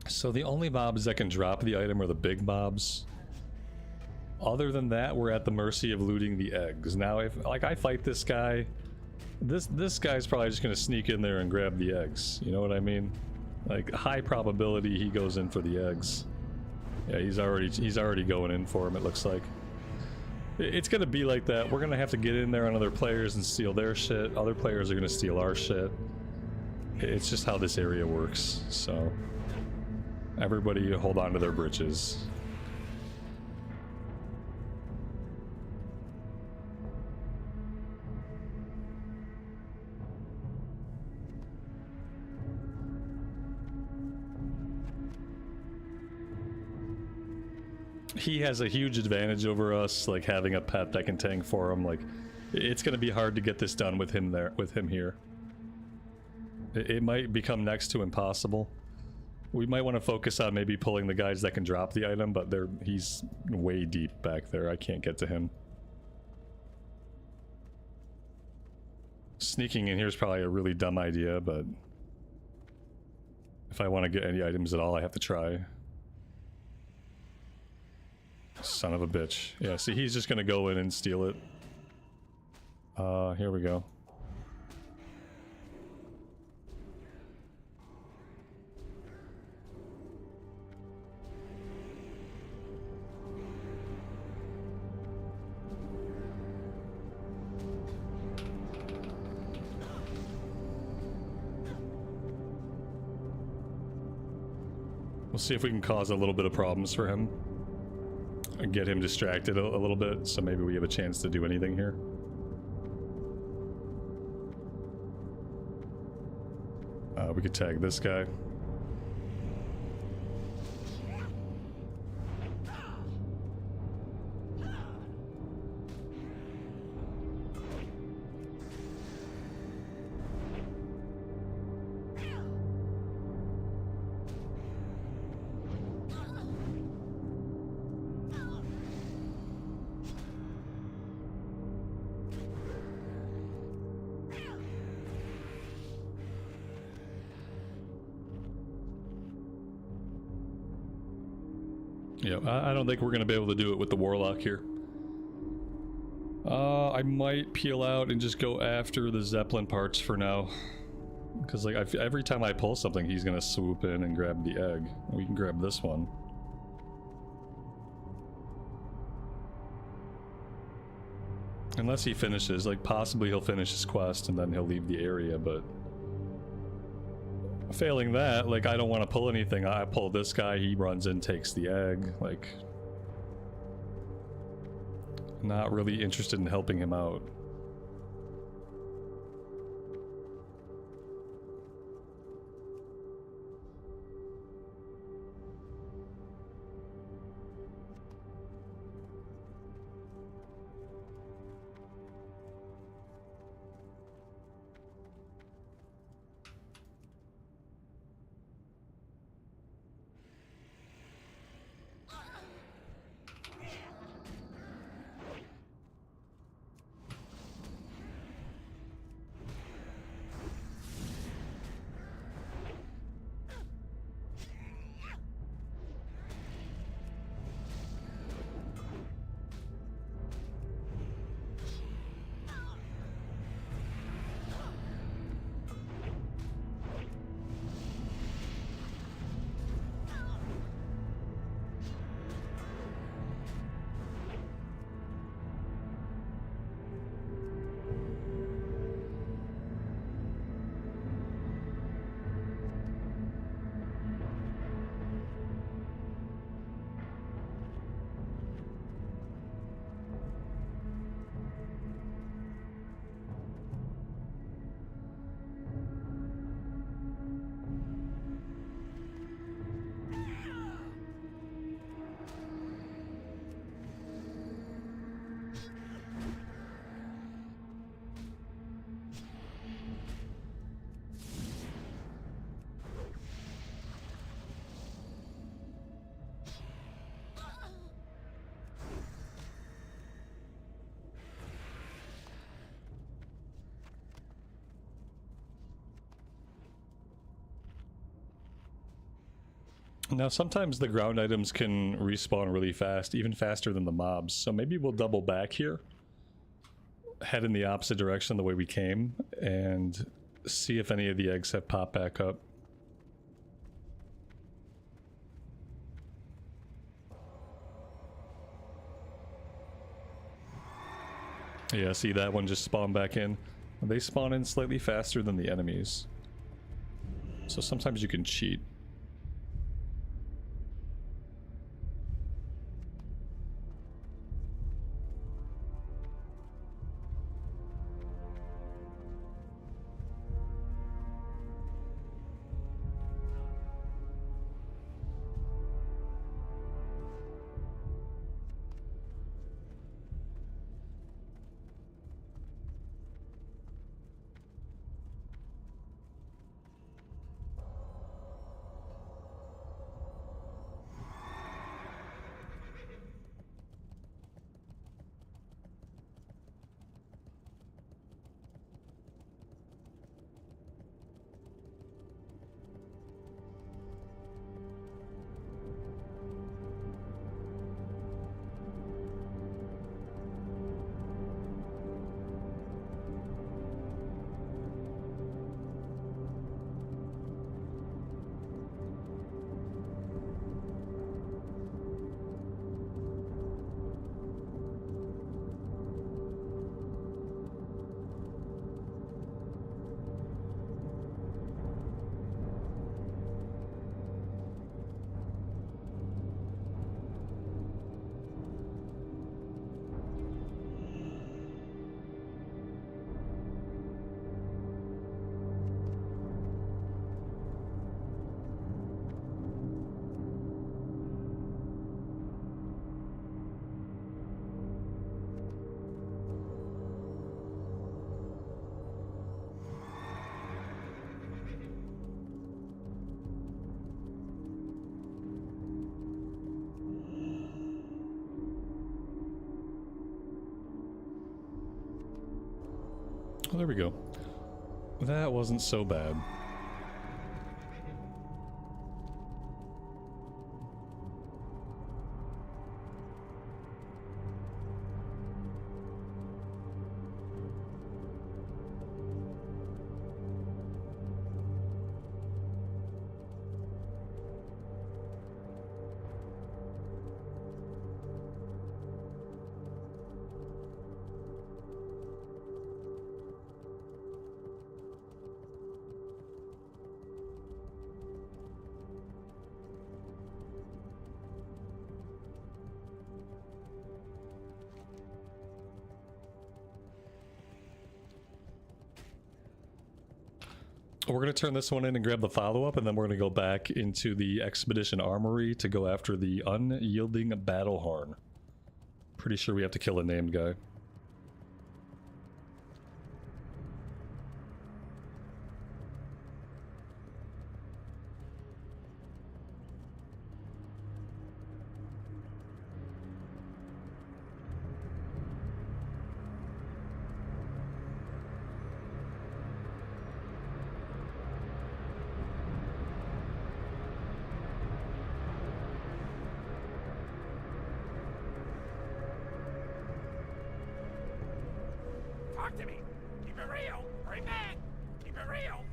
So the only mobs that can drop the item are the big mobs. Other than that, we're at the mercy of looting the eggs. Now, if like I fight this guy, this guy's probably just gonna sneak in there and grab the eggs. You know what I mean? Like high probability he goes in for the eggs. Yeah, he's already going in for him. It looks like it's gonna be like that. We're gonna have to get in there on other players and steal their shit. Other players are gonna steal our shit. It's just how this area works. So everybody hold on to their britches. He has a huge advantage over us, like having a pet that can tank for him. Like, it's gonna be hard to get this done with him there, with him here. It might become next to impossible. We might want to focus on maybe pulling the guys that can drop the item, but he's way deep back there. I can't get to him. Sneaking in here is probably a really dumb idea, but if I want to get any items at all, I have to try. Son of a bitch. Yeah, see, he's just gonna go in and steal it. Here we go. We'll see if we can cause a little bit of problems for him. And get him distracted a little bit, so maybe we have a chance to do anything here. We could tag this guy. Yeah, I don't think we're gonna be able to do it with the Warlock here. I might peel out and just go after the Zeppelin parts for now. Because like every time I pull something, he's gonna swoop in and grab the egg. We can grab this one. Unless he finishes, like possibly he'll finish his quest and then he'll leave the area, but... Failing that, like, I don't want to pull anything. I pull this guy, he runs in, takes the egg, like... Not really interested in helping him out. Now, sometimes the ground items can respawn really fast, even faster than the mobs, so maybe we'll double back here, head in the opposite direction the way we came, and see if any of the eggs have popped back up. Yeah, see, that one just spawned back in. They spawn in slightly faster than the enemies, so sometimes you can cheat. Oh, there we go. That wasn't so bad. We're going to turn this one in and grab the follow-up, and then we're going to go back into the Expedition Armory to go after the Unyielding Battle Horn. Pretty sure we have to kill a named guy. Talk to me. Keep it real. Hurry back. Keep it real.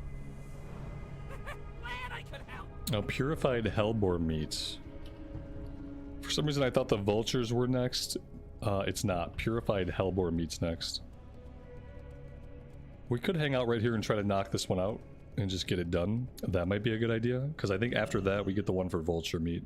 Glad I could help. Now, purified hellboar meat. For some reason, I thought the vultures were next. It's not. Purified hellboar meat's next. We could hang out right here and try to knock this one out and just get it done. That might be a good idea, because I think after that we get the one for vulture meat.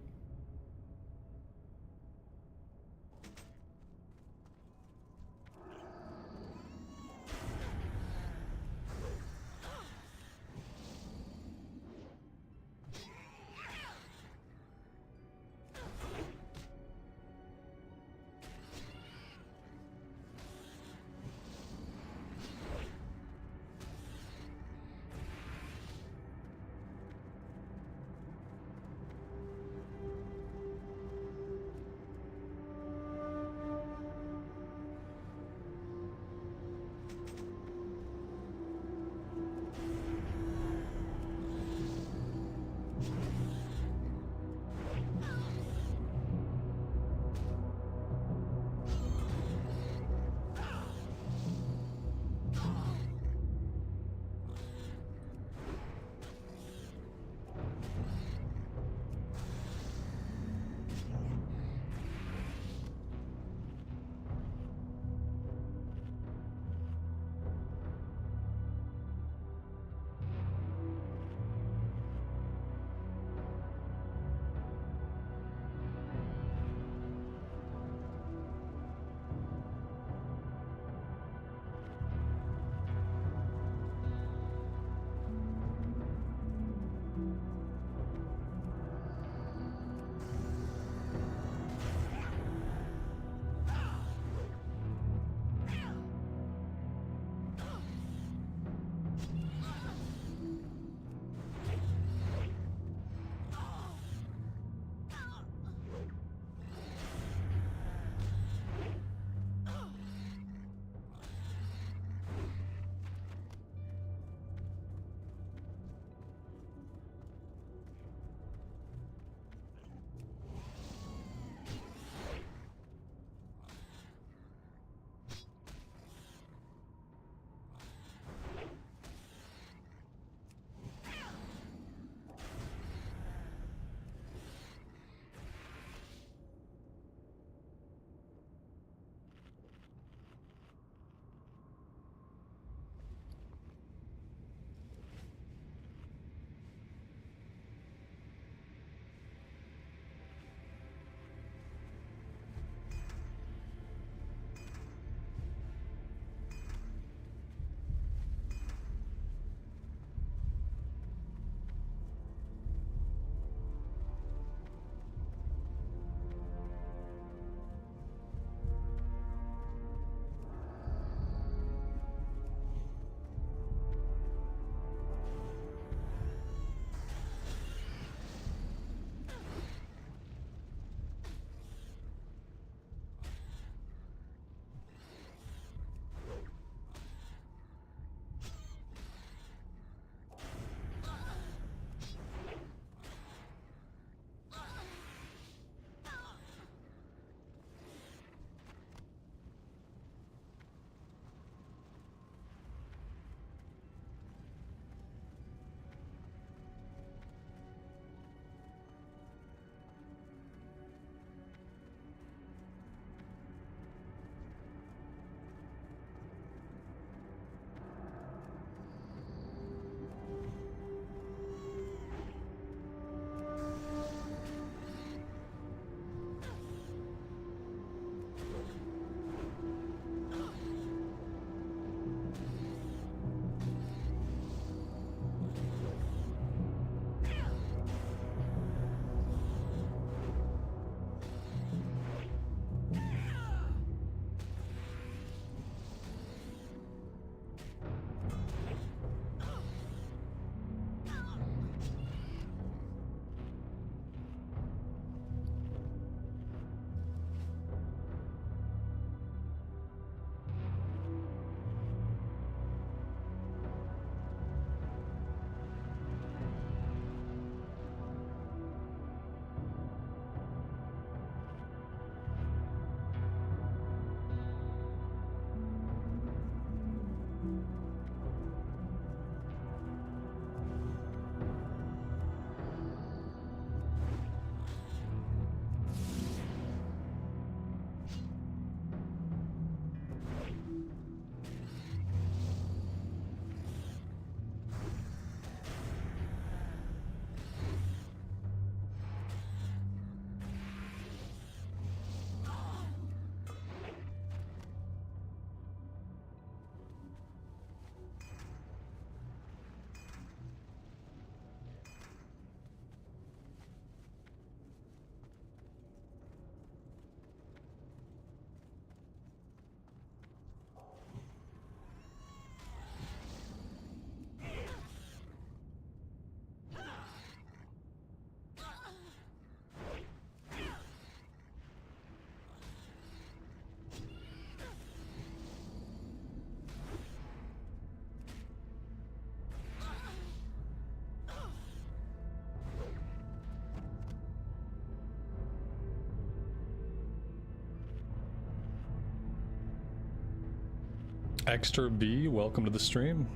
Extra B, welcome to the stream.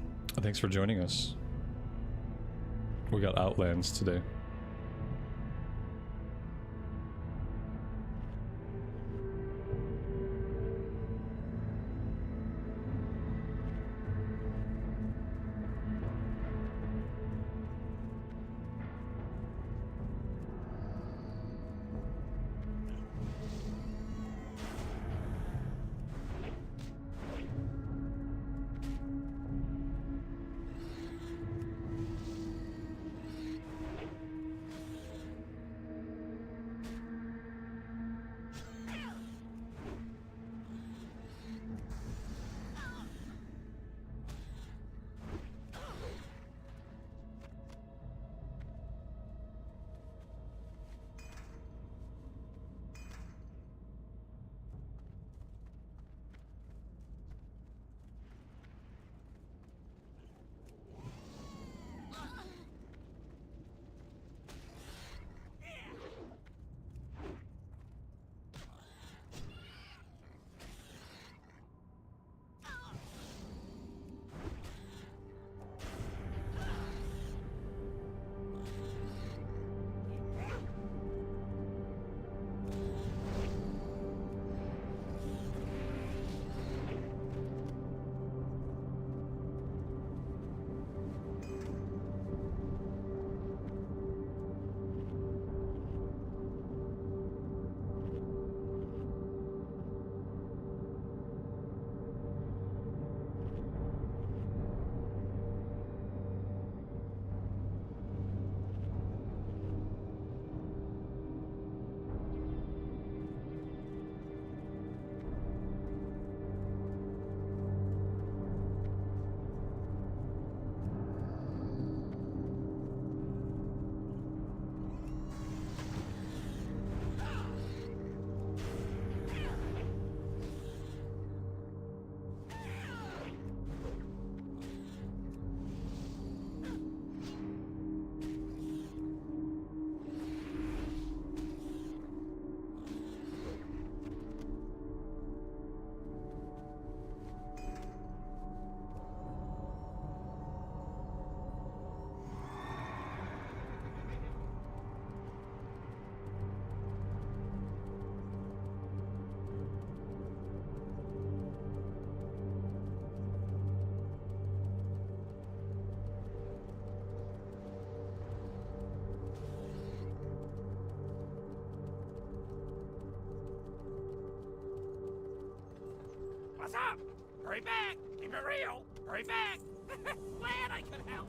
Thanks for joining us. We got Outlands today. What's up? Hurry back! Keep it real! Hurry back! Glad I could help!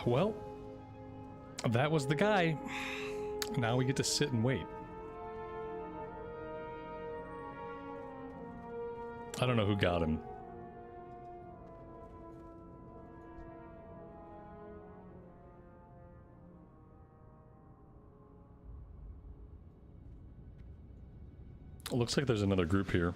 Well, that was the guy. Now we get to sit and wait. I don't know who got him. It looks like there's another group here.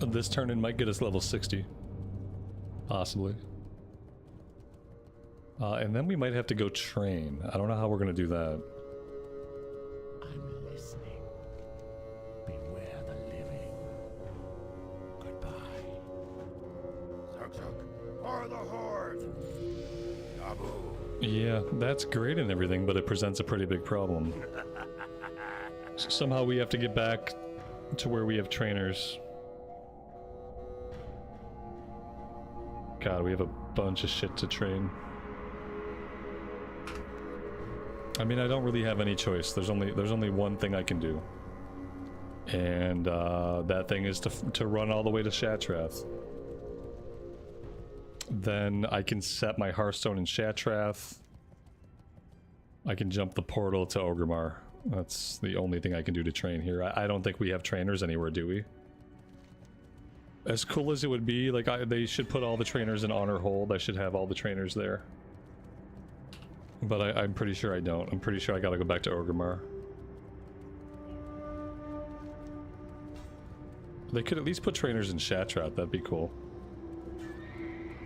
This turn-in might get us level 60. Possibly. And then we might have to go train. I don't know how we're gonna do that. I'm listening. Beware the living. Goodbye. Zug Zug. For the Horde! Abu! Yeah, that's great and everything, but it presents a pretty big problem. Somehow we have to get back to where we have trainers. God, we have a bunch of shit to train. I mean, I don't really have any choice. There's only one thing I can do. And that thing is to run all the way to Shatrath. Then I can set my Hearthstone in Shatrath. I can jump the portal to Orgrimmar. That's the only thing I can do to train here. I don't think we have trainers anywhere, do we? As cool as it would be, like, they should put all the trainers in Honor Hold. I should have all the trainers there. But I'm pretty sure I don't. I'm pretty sure I gotta go back to Orgrimmar. They could at least put trainers in Shatrath. That'd be cool.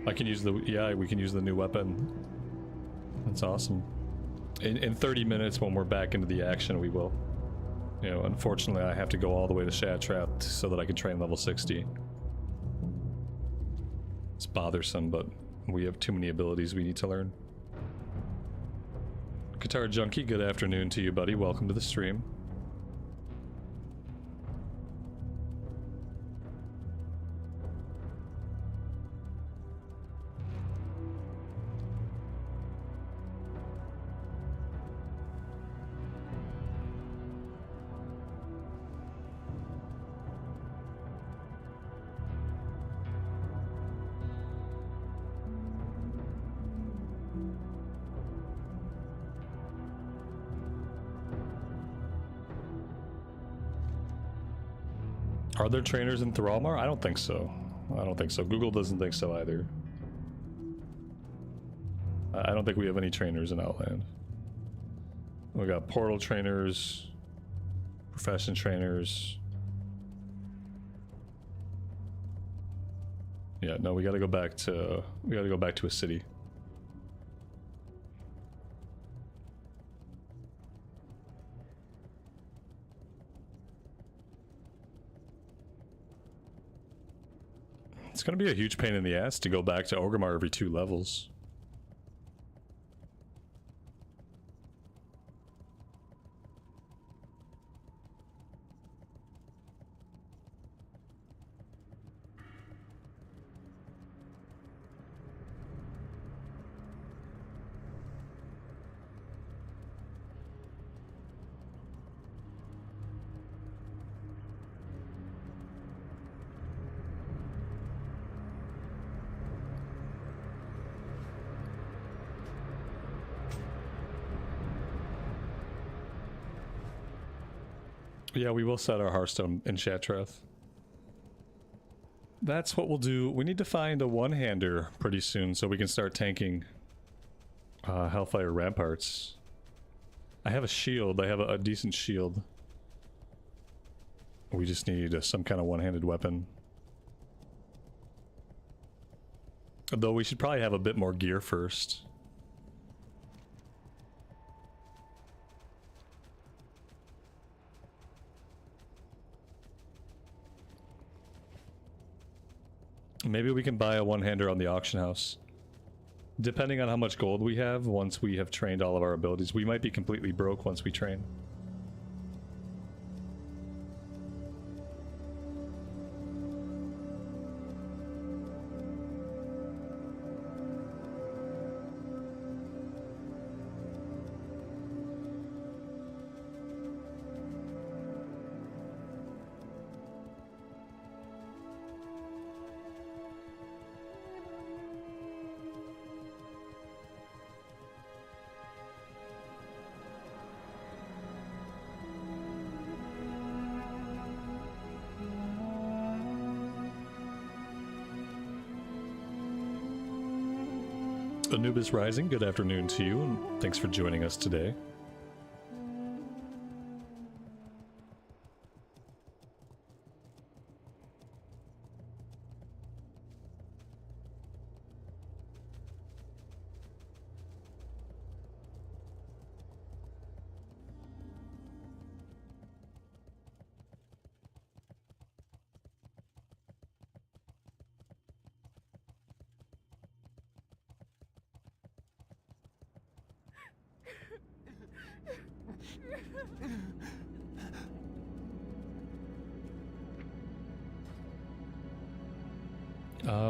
I can use the... Yeah, we can use the new weapon. That's awesome. In 30 minutes, when we're back into the action, we will. You know, unfortunately, I have to go all the way to Shatrath so that I can train level 60. It's bothersome, but we have too many abilities we need to learn. Guitar Junkie, good afternoon to you, buddy. Welcome to the stream. Are there trainers in Thrallmar? I don't think so. I don't think so. Google doesn't think so either. I don't think we have any trainers in Outland. We got portal trainers, profession trainers. Yeah, no, we gotta go back to a city. It's gonna be a huge pain in the ass to go back to Orgrimmar every 2 levels. Yeah, we will set our Hearthstone in Shatrath. That's what we'll do. We need to find a one-hander pretty soon so we can start tanking Hellfire Ramparts. I have a shield. I have a decent shield. We just need some kind of one-handed weapon. Though we should probably have a bit more gear first. Maybe we can buy a one-hander on the auction house. Depending on how much gold we have, once we have trained all of our abilities, we might be completely broke once we train. Anubis Rising, good afternoon to you, and thanks for joining us today.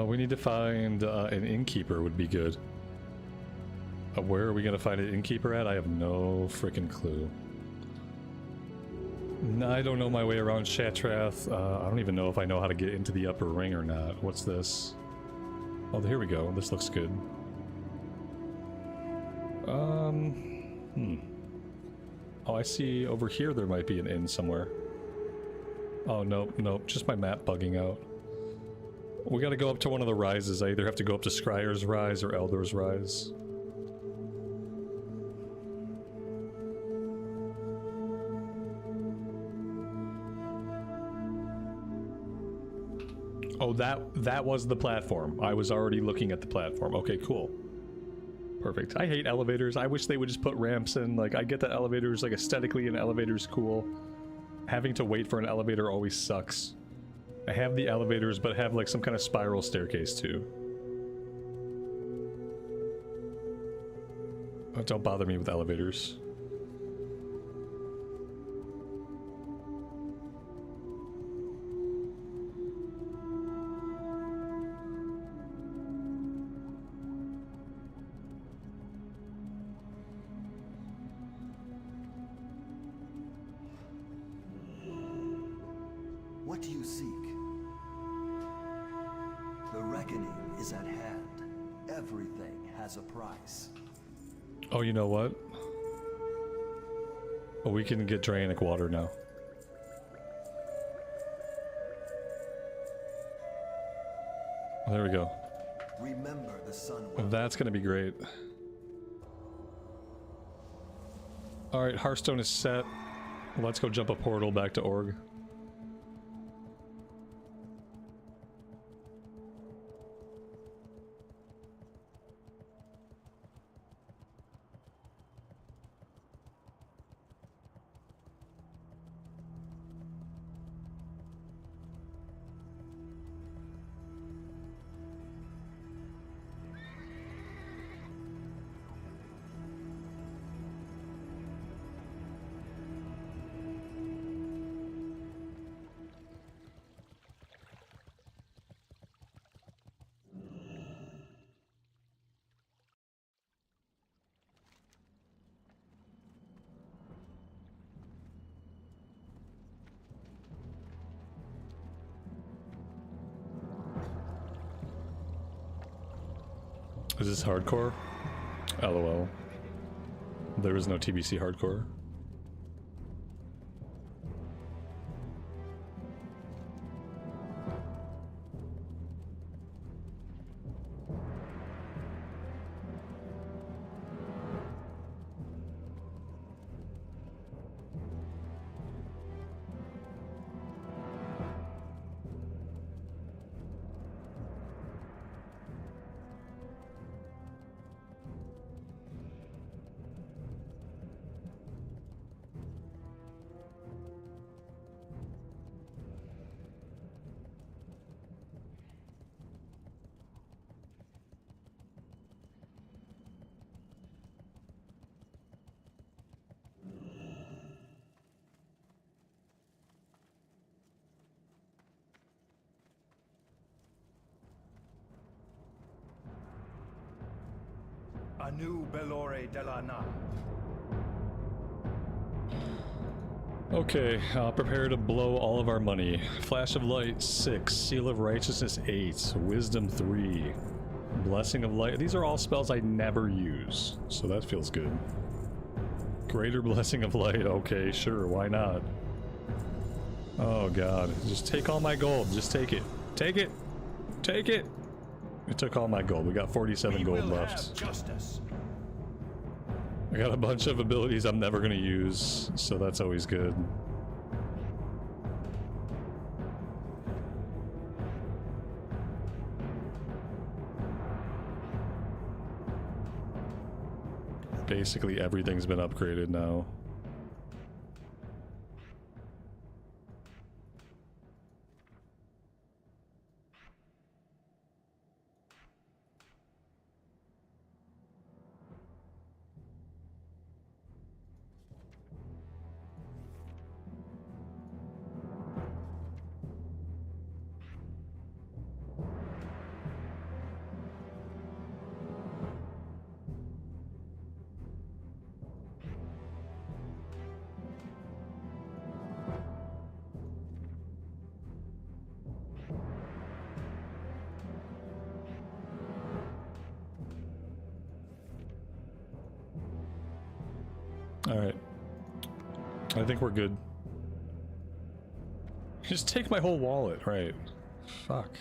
We need to find an innkeeper would be good. Where are we gonna find an innkeeper at? I have no freaking clue. I don't know my way around Shatrath. I don't even know if I know how to get into the upper ring or not. What's this? Oh, here we go. This looks good. Oh, I see over here there might be an inn somewhere. Oh, nope, nope. Just my map bugging out. We gotta go up to one of the rises. I either have to go up to Scryer's Rise or Eldor's Rise. Oh, that was the platform. I was already looking at the platform. Okay, cool. Perfect. I hate elevators. I wish they would just put ramps in. Like, I get that elevators, like, aesthetically an elevator's cool. Having to wait for an elevator always sucks. I have the elevators, but have, like, some kind of spiral staircase, too. Oh, don't bother me with elevators. What do you seek? The reckoning is at hand. Everything has a price. Oh, you know what? Oh, we can get Draionic water now. Oh, there we go. Remember the sun well. That's gonna be great. Alright, Hearthstone is set. Let's go jump a portal back to Org. Is this hardcore? LOL. There is no TBC hardcore. Anu Belore Delana. Okay, prepare to blow all of our money. Flash of Light 6, Seal of Righteousness 8, Wisdom 3, Blessing of Light. These are all spells I never use, so that feels good. Greater Blessing of Light, okay, sure, why not? Oh god, just take all my gold, just take it. Take it! Take it! It took all my gold, we got 47 gold left. Justice. I got a bunch of abilities I'm never gonna use, so that's always good. Basically everything's been upgraded now. Alright. I think we're good. Just take my whole wallet, right? Fuck.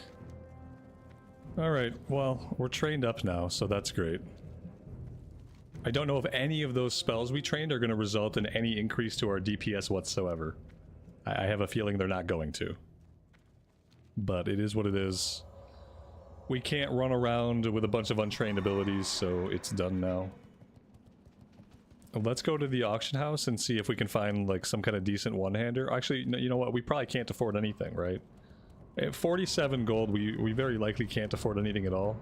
Alright, well, we're trained up now, so that's great. I don't know if any of those spells we trained are going to result in any increase to our DPS whatsoever. I have a feeling they're not going to. But it is what it is. We can't run around with a bunch of untrained abilities, so it's done now. Let's go to the auction house and see if we can find like some kind of decent one-hander. Actually, you know what? We probably can't afford anything, right? At 47 gold, we very likely can't afford anything at all.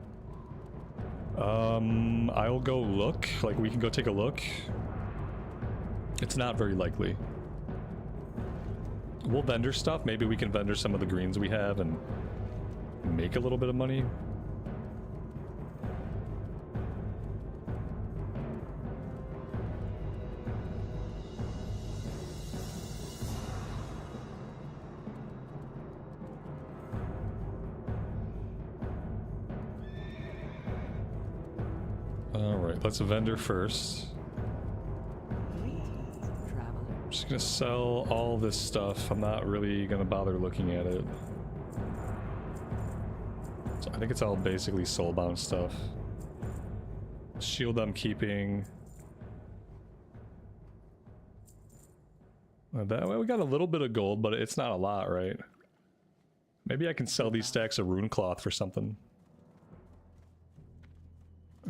I'll go look. Like, we can go take a look. It's not very likely. We'll vendor stuff. Maybe we can vendor some of the greens we have and make a little bit of money. Alright, let's vendor first. I'm just gonna sell all this stuff. I'm not really gonna bother looking at it. So I think it's all basically soulbound stuff. Shield I'm keeping. That way we got a little bit of gold, but it's not a lot, right? Maybe I can sell these stacks of rune cloth for something.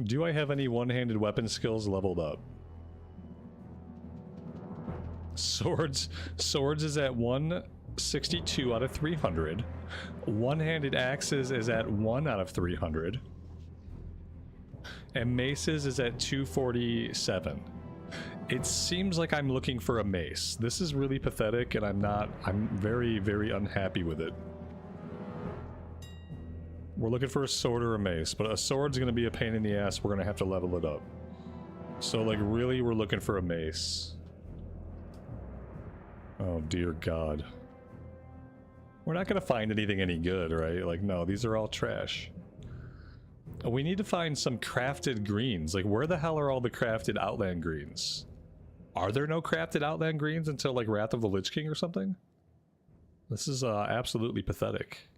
Do I have any one-handed weapon skills leveled up? Swords is at 162 out of 300. One-handed axes is at 1 out of 300. And maces is at 247. It seems like I'm looking for a mace. This is really pathetic, and I'm very, very unhappy with it. We're looking for a sword or a mace, but a sword's gonna be a pain in the ass. We're gonna have to level it up. So, like, really, we're looking for a mace. Oh, dear God. We're not gonna find anything any good, right? Like, no, these are all trash. We need to find some crafted greens. Like, where the hell are all the crafted Outland greens? Are there no crafted Outland greens until, like, Wrath of the Lich King or something? This is, absolutely pathetic.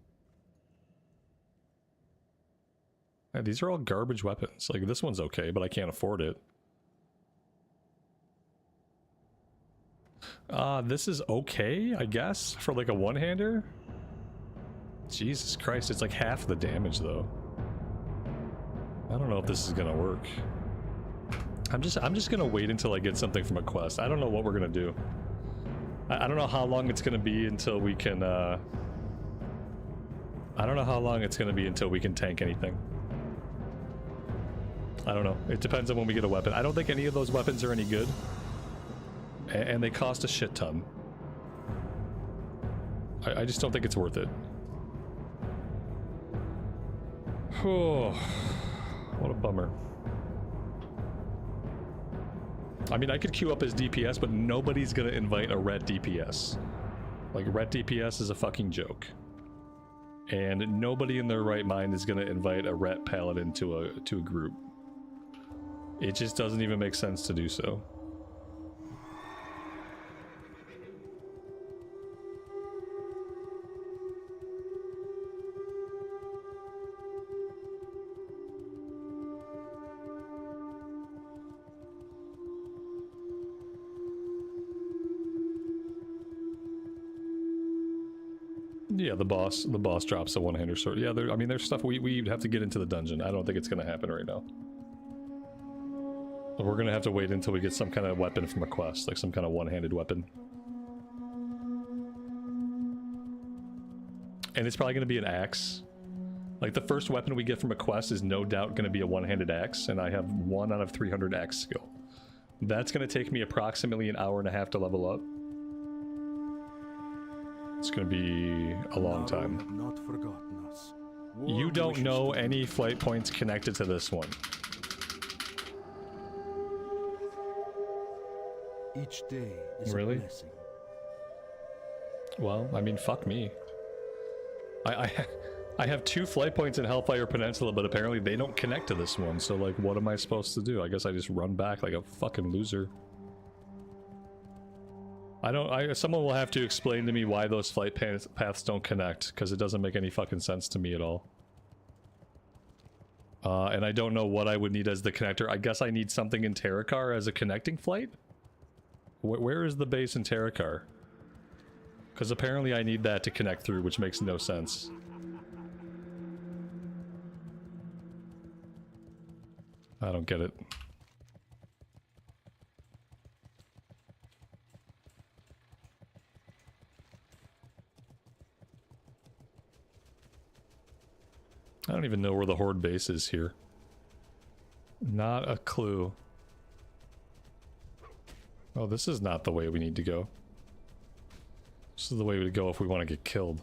Yeah, these are all garbage weapons. Like, this one's okay, but I can't afford it. This is okay, I guess, for like a one-hander? Jesus Christ, it's like half the damage, though. I don't know if this is gonna work. I'm just gonna wait until I get something from a quest. I don't know what we're gonna do. I don't know how long it's gonna be until we can, I don't know how long it's gonna be until we can tank anything. I don't know. It depends on when we get a weapon. I don't think any of those weapons are any good. And they cost a shit ton. I just don't think it's worth it. Oh, what a bummer. I mean, I could queue up as DPS, but nobody's gonna invite a ret DPS. Like, ret DPS is a fucking joke. And nobody in their right mind is gonna invite a ret paladin to a group. It just doesn't even make sense to do so. Yeah, the boss drops a one-hander sword. Yeah, I mean, there's stuff we'd have to get into the dungeon. I don't think it's gonna happen right now. We're gonna have to wait until we get some kind of weapon from a quest, like some kind of one-handed weapon. And it's probably gonna be an axe. Like, the first weapon we get from a quest is no doubt gonna be a one-handed axe, and I have 1 out of 300 axe skill. That's gonna take me approximately an hour and a half to level up. It's gonna be a long time. Not forgotten us. You don't know any flight points connected to this one. Each day is Really? a blessing. Well, I mean, fuck me. I have 2 flight points in Hellfire Peninsula, but apparently they don't connect to this one, so, like, what am I supposed to do? I guess I just run back like a fucking loser. Someone will have to explain to me why those flight paths don't connect, because it doesn't make any fucking sense to me at all. And I don't know what I would need as the connector. I guess I need something in Terracar as a connecting flight? Where is the base in Terracar? Because apparently I need that to connect through, which makes no sense. I don't get it. I don't even know where the Horde base is here. Not a clue. Oh, this is not the way we need to go. This is the way to go if we want to get killed.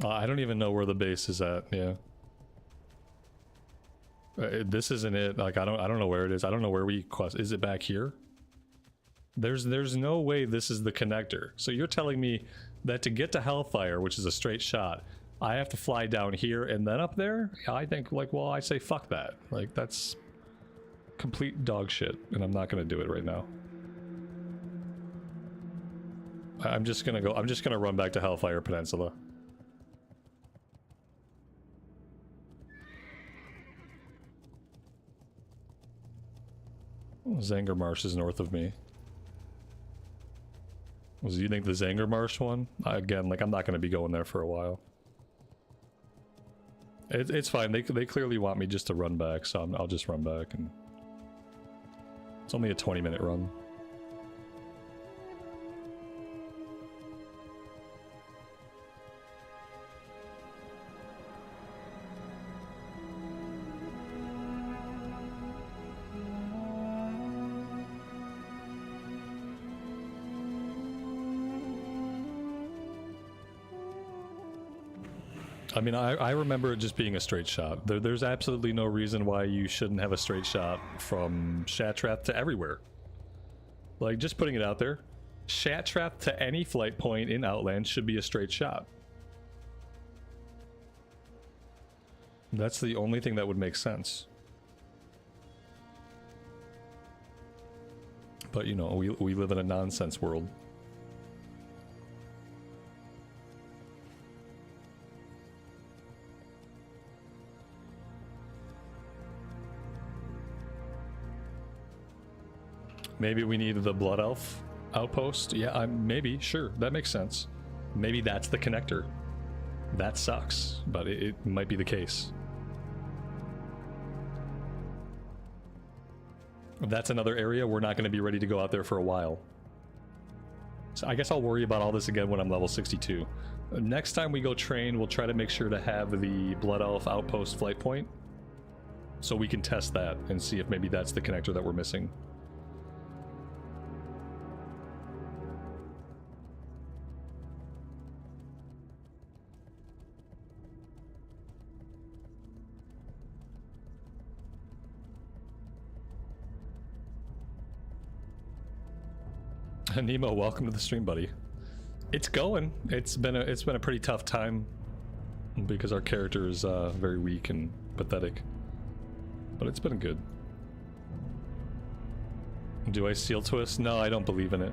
I don't even know where the base is at, yeah. This isn't it. Like, I don't know where it is. I don't know where we quest. Is it back here? There's no way this is the connector. So you're telling me that to get to Hellfire, which is a straight shot, I have to fly down here and then up there? I think, like, well, I say fuck that. Like, that's complete dog shit, and I'm not gonna do it right now. I'm just gonna run back to Hellfire Peninsula. Zanger Marsh is north of me. Do you think the Zanger Marsh one? Again, like, I'm not going to be going there for a while. It's fine. They clearly want me just to run back, so I'll just run back. And it's only a 20-minute run. I mean, I remember it just being a straight shot. There's absolutely no reason why you shouldn't have a straight shot from Shattrath to everywhere. Like, just putting it out there. Shattrath to any flight point in Outland should be a straight shot. That's the only thing that would make sense. But, you know, we live in a nonsense world. Maybe we need the Blood Elf outpost. Yeah, maybe, sure, that makes sense. Maybe that's the connector. That sucks, but it might be the case. That's another area we're not going to be ready to go out there for a while. So I guess I'll worry about all this again when I'm level 62. Next time we go train, we'll try to make sure to have the Blood Elf outpost flight point, so we can test that and see if maybe that's the connector that we're missing. Nemo, welcome to the stream, buddy. It's going. It's been a pretty tough time because our character is very weak and pathetic, but it's been good. Do I seal twist? No, I don't believe in it.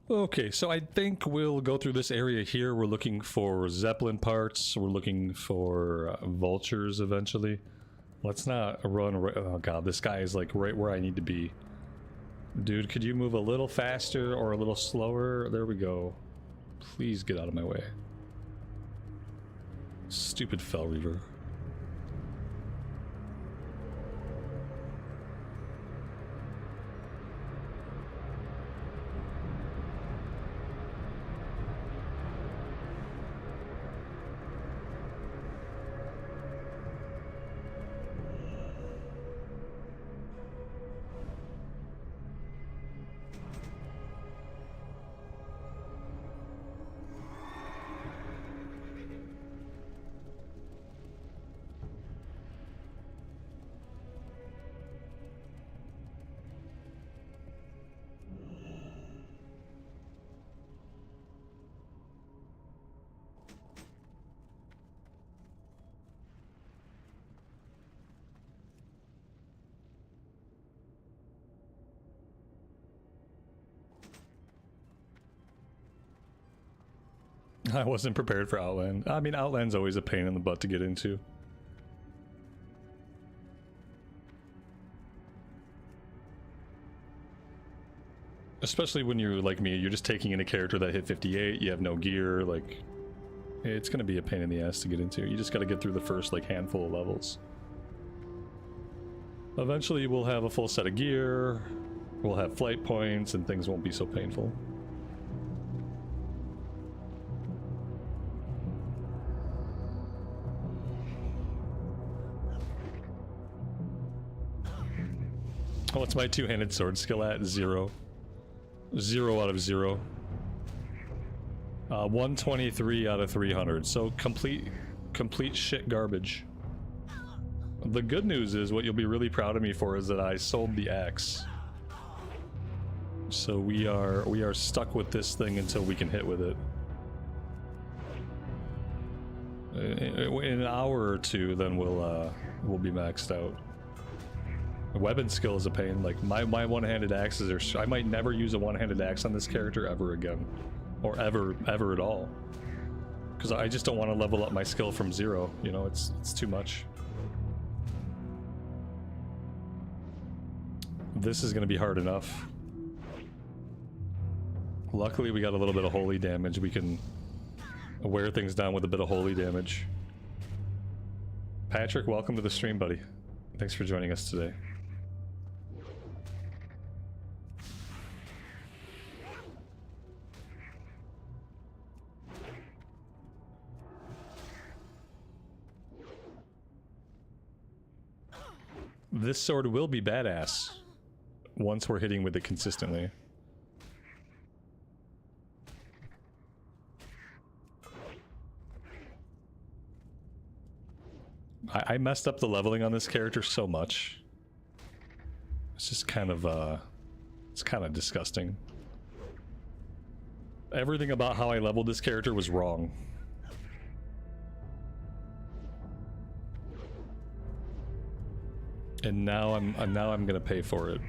Okay, so I think we'll go through this area here. We're looking for Zeppelin parts. We're looking for vultures eventually. Let's not run. Oh god, this guy is like right where I need to be. Dude, could you move a little faster or a little slower? There we go. Please get out of my way. Stupid Fell Reaver. I wasn't prepared for Outland. I mean, Outland's always a pain in the butt to get into. Especially when you're like me, you're just taking in a character that hit 58, you have no gear, like... It's gonna be a pain in the ass to get into. You just gotta get through the first, like, handful of levels. Eventually we'll have a full set of gear, we'll have flight points, and things won't be so painful. What's my two-handed sword skill at? 0. 0 out of 0. 123 out of 300. So complete shit garbage. The good news is, what you'll be really proud of me for is that I sold the axe. So we are stuck with this thing until we can hit with it. In an hour or two, then we'll be maxed out. Weapon skill is a pain. Like my one-handed axes are. I might never use a one-handed axe on this character ever again, or ever at all, because I just don't want to level up my skill from 0. You know, it's too much. This is going to be hard enough. Luckily, we got a little bit of holy damage. We can wear things down with a bit of holy damage. Patrick, welcome to the stream, buddy. Thanks for joining us today. This sword will be badass once we're hitting with it consistently. I messed up the leveling on this character so much. It's just kind of, it's kind of disgusting. Everything about how I leveled this character was wrong. And now I'm gonna pay for it.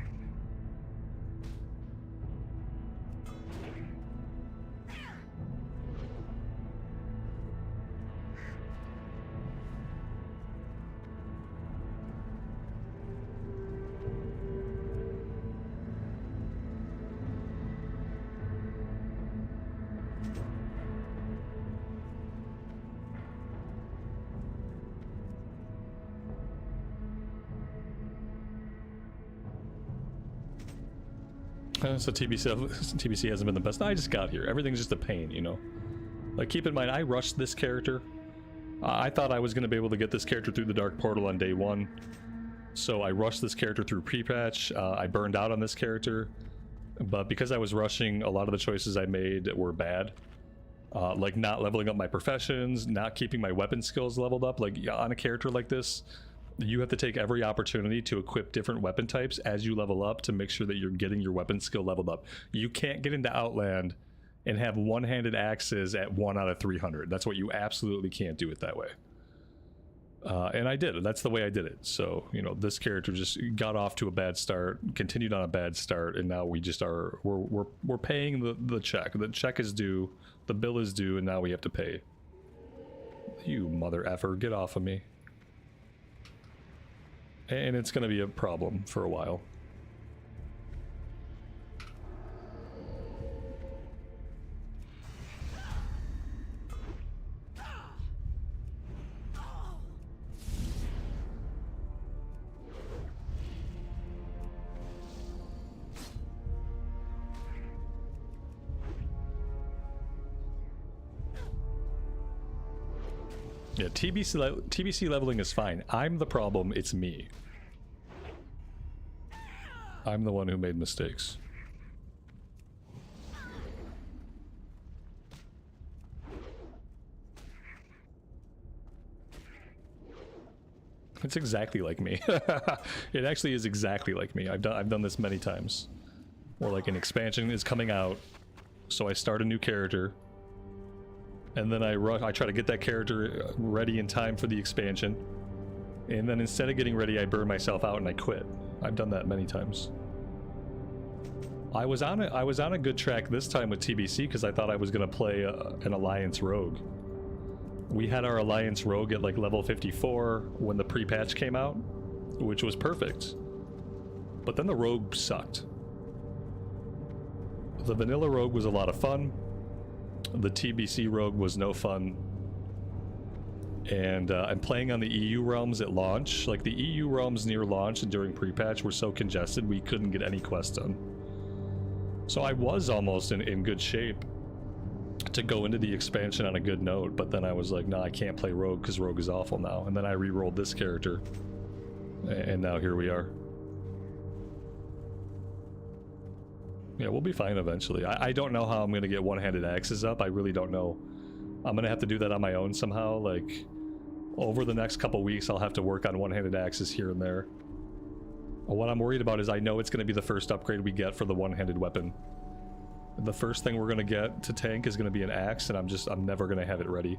So TBC hasn't been the best. I just got here. Everything's just a pain, you know? Like, keep in mind, I rushed this character. I thought I was going to be able to get this character through the Dark Portal on day 1. So I rushed this character through pre-patch. I burned out on this character. But because I was rushing, a lot of the choices I made were bad. Like not leveling up my professions, not keeping my weapon skills leveled up. Like, on a character like this, you have to take every opportunity to equip different weapon types as you level up to make sure that you're getting your weapon skill leveled up. You can't get into Outland and have one-handed axes at 1 out of 300. That's what you absolutely can't do it that way. And I did. That's the way I did it. So, you know, this character just got off to a bad start, continued on a bad start, and now we just are, we're paying the check. The check is due, the bill is due, and now we have to pay. You mother effer, get off of me. And it's gonna be a problem for a while. Yeah, TBC leveling is fine. I'm the problem, it's me. I'm the one who made mistakes. It's exactly like me. It actually is exactly like me. I've done this many times. Or like an expansion is coming out, so I start a new character, and then I try to get that character ready in time for the expansion, and then instead of getting ready, I burn myself out and I quit. I've done that many times. I was on a good track this time with TBC because I thought I was gonna play an Alliance Rogue. We had our Alliance Rogue at like level 54 when the pre-patch came out, which was perfect. But then the Rogue sucked. The vanilla Rogue was a lot of fun. The TBC Rogue was no fun. And I'm playing on the EU realms at launch. Like the EU realms near launch and during pre-patch were so congested we couldn't get any quests done. So I was almost in good shape to go into the expansion on a good note, but then I was like, no, I can't play Rogue because Rogue is awful now. And then I re-rolled this character, and now here we are. Yeah, we'll be fine eventually. I don't know how I'm going to get one-handed axes up. I really don't know. I'm going to have to do that on my own somehow. Like, over the next couple weeks, I'll have to work on one-handed axes here and there. What I'm worried about is I know it's going to be the first upgrade we get for the one-handed weapon. The first thing we're going to get to tank is going to be an axe, and I'm never going to have it ready.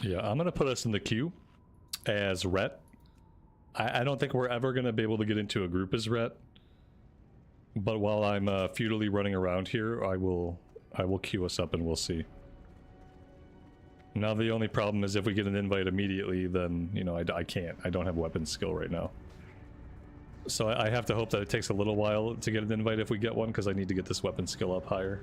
Yeah, I'm going to put us in the queue as Rhett. I don't think we're ever going to be able to get into a group as Rhett. But while I'm futilely running around here, I will queue us up and we'll see. Now the only problem is if we get an invite immediately, then, you know, I can't. I don't have weapon skill right now. So I have to hope that it takes a little while to get an invite if we get one, because I need to get this weapon skill up higher.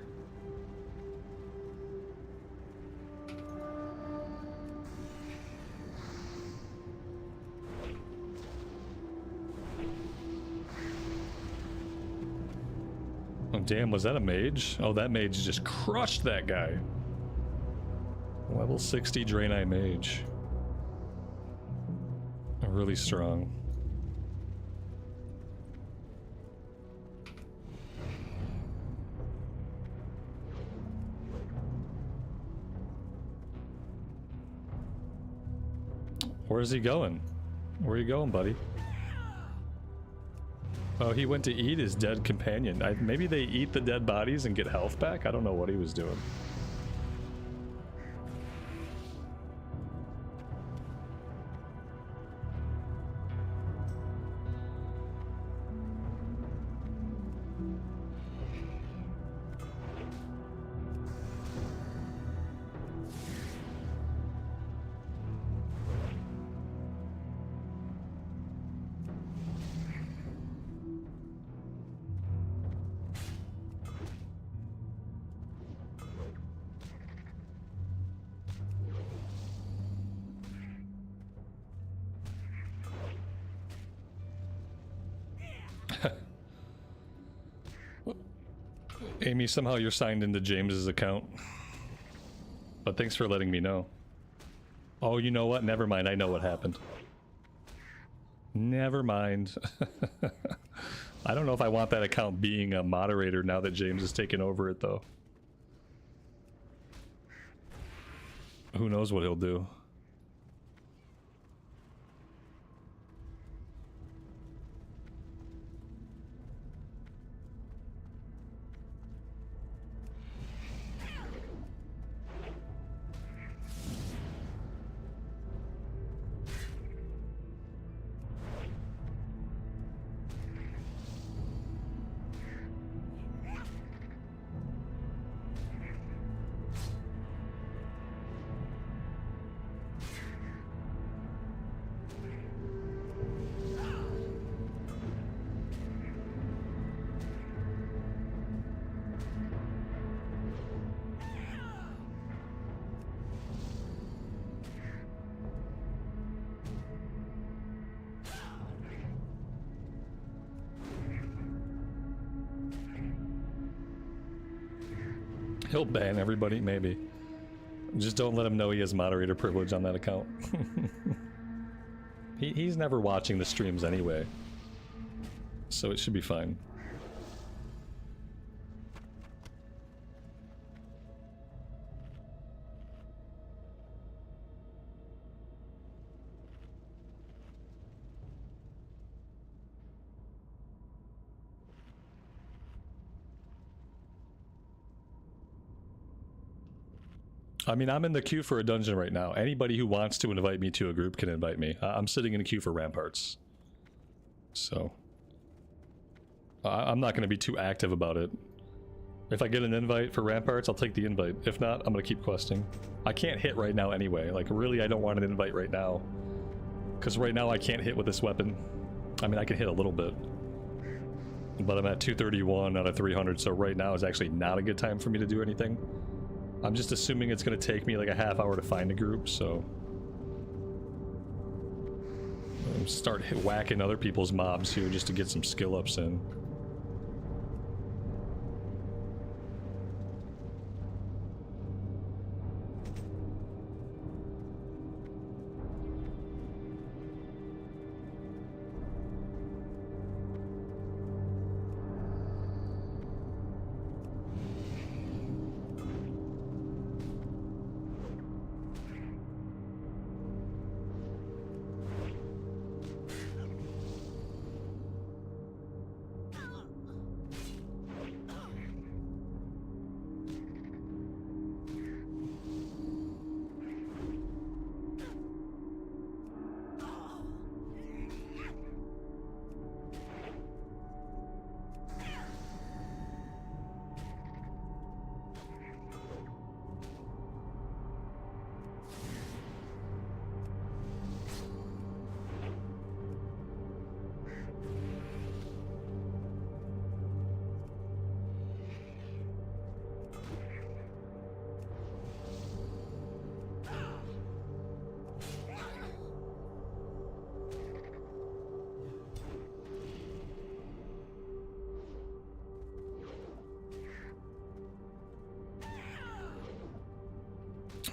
Oh damn, was that a mage? Oh, that mage just crushed that guy. Level 60 Draenei mage. Really strong. Where's he going? Where are you going, buddy? Oh, he went to eat his dead companion. Maybe they eat the dead bodies and get health back? I don't know what he was doing. Amy, somehow you're signed into James's account. But thanks for letting me know. Oh, you know what? Never mind. I know what happened. Never mind. I don't know if I want that account being a moderator now that James has taken over it, though. Who knows what he'll do. He'll ban everybody, maybe. Just don't let him know he has moderator privilege on that account. He's never watching the streams anyway, so it should be fine. I mean, I'm in the queue for a dungeon right now. Anybody who wants to invite me to a group can invite me. I'm sitting in a queue for Ramparts. So I'm not going to be too active about it. If I get an invite for Ramparts, I'll take the invite. If not, I'm going to keep questing. I can't hit right now anyway. Like, really, I don't want an invite right now. Because right now I can't hit with this weapon. I mean, I can hit a little bit. But I'm at 231 out of 300, so right now is actually not a good time for me to do anything. I'm just assuming it's going to take me like a half hour to find a group, so... I'll start whacking other people's mobs here just to get some skill ups in.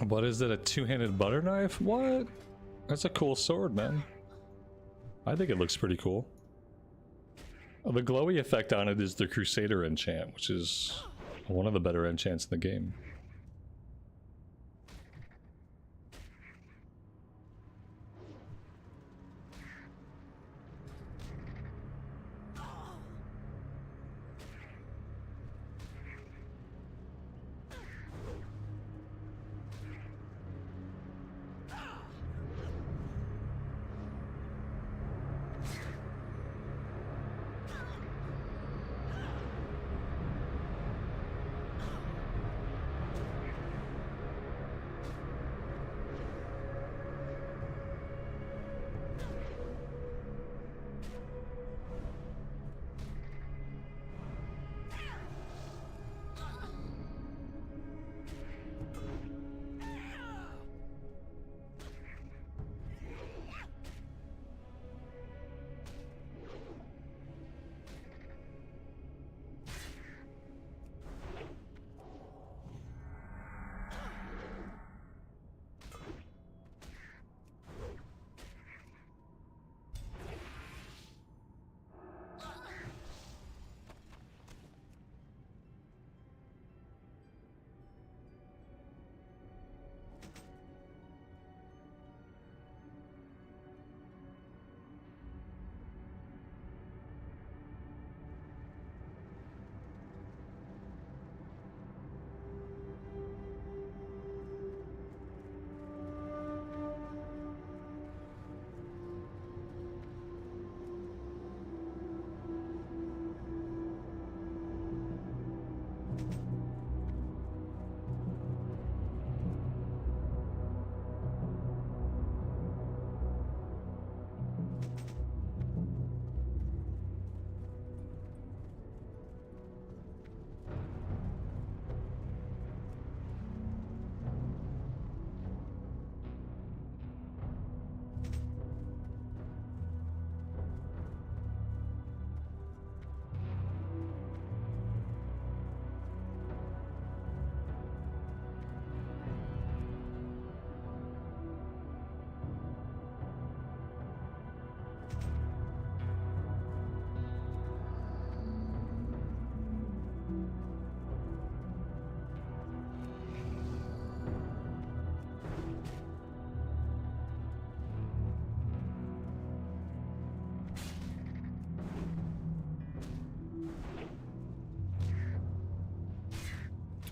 What is it, a two-handed butter knife? What? That's a cool sword, man. I think it looks pretty cool. The glowy effect on it is the Crusader enchant, which is one of the better enchants in the game.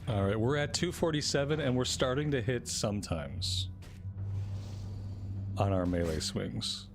Alright, we're at 247 and we're starting to hit sometimes on our melee swings.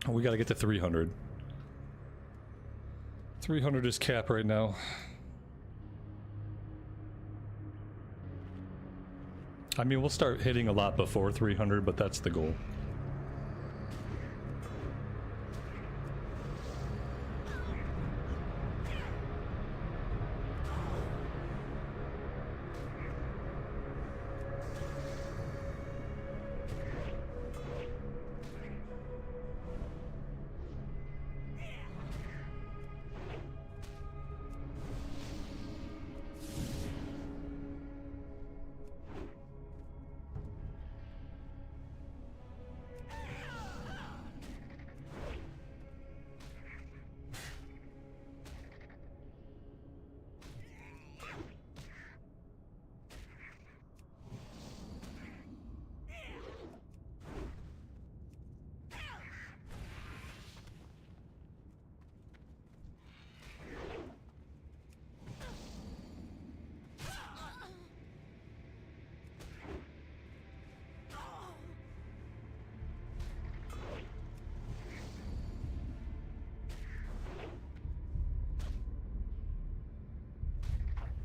We gotta get to 300. 300 is cap right now. I mean, we'll start hitting a lot before 300, but that's the goal.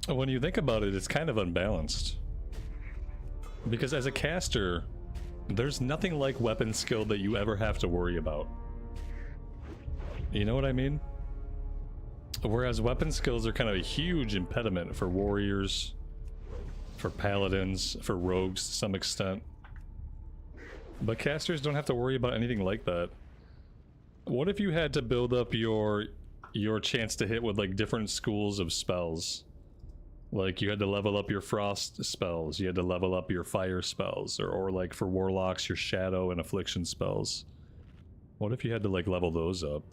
When you think about it, it's kind of unbalanced. Because as a caster, there's nothing like weapon skill that you ever have to worry about. You know what I mean? Whereas weapon skills are kind of a huge impediment for warriors, for paladins, for rogues to some extent. But casters don't have to worry about anything like that. What if you had to build up your chance to hit with like different schools of spells? Like you had to level up your frost spells, you had to level up your fire spells, or like for warlocks, your shadow and affliction spells. What if you had to like level those up?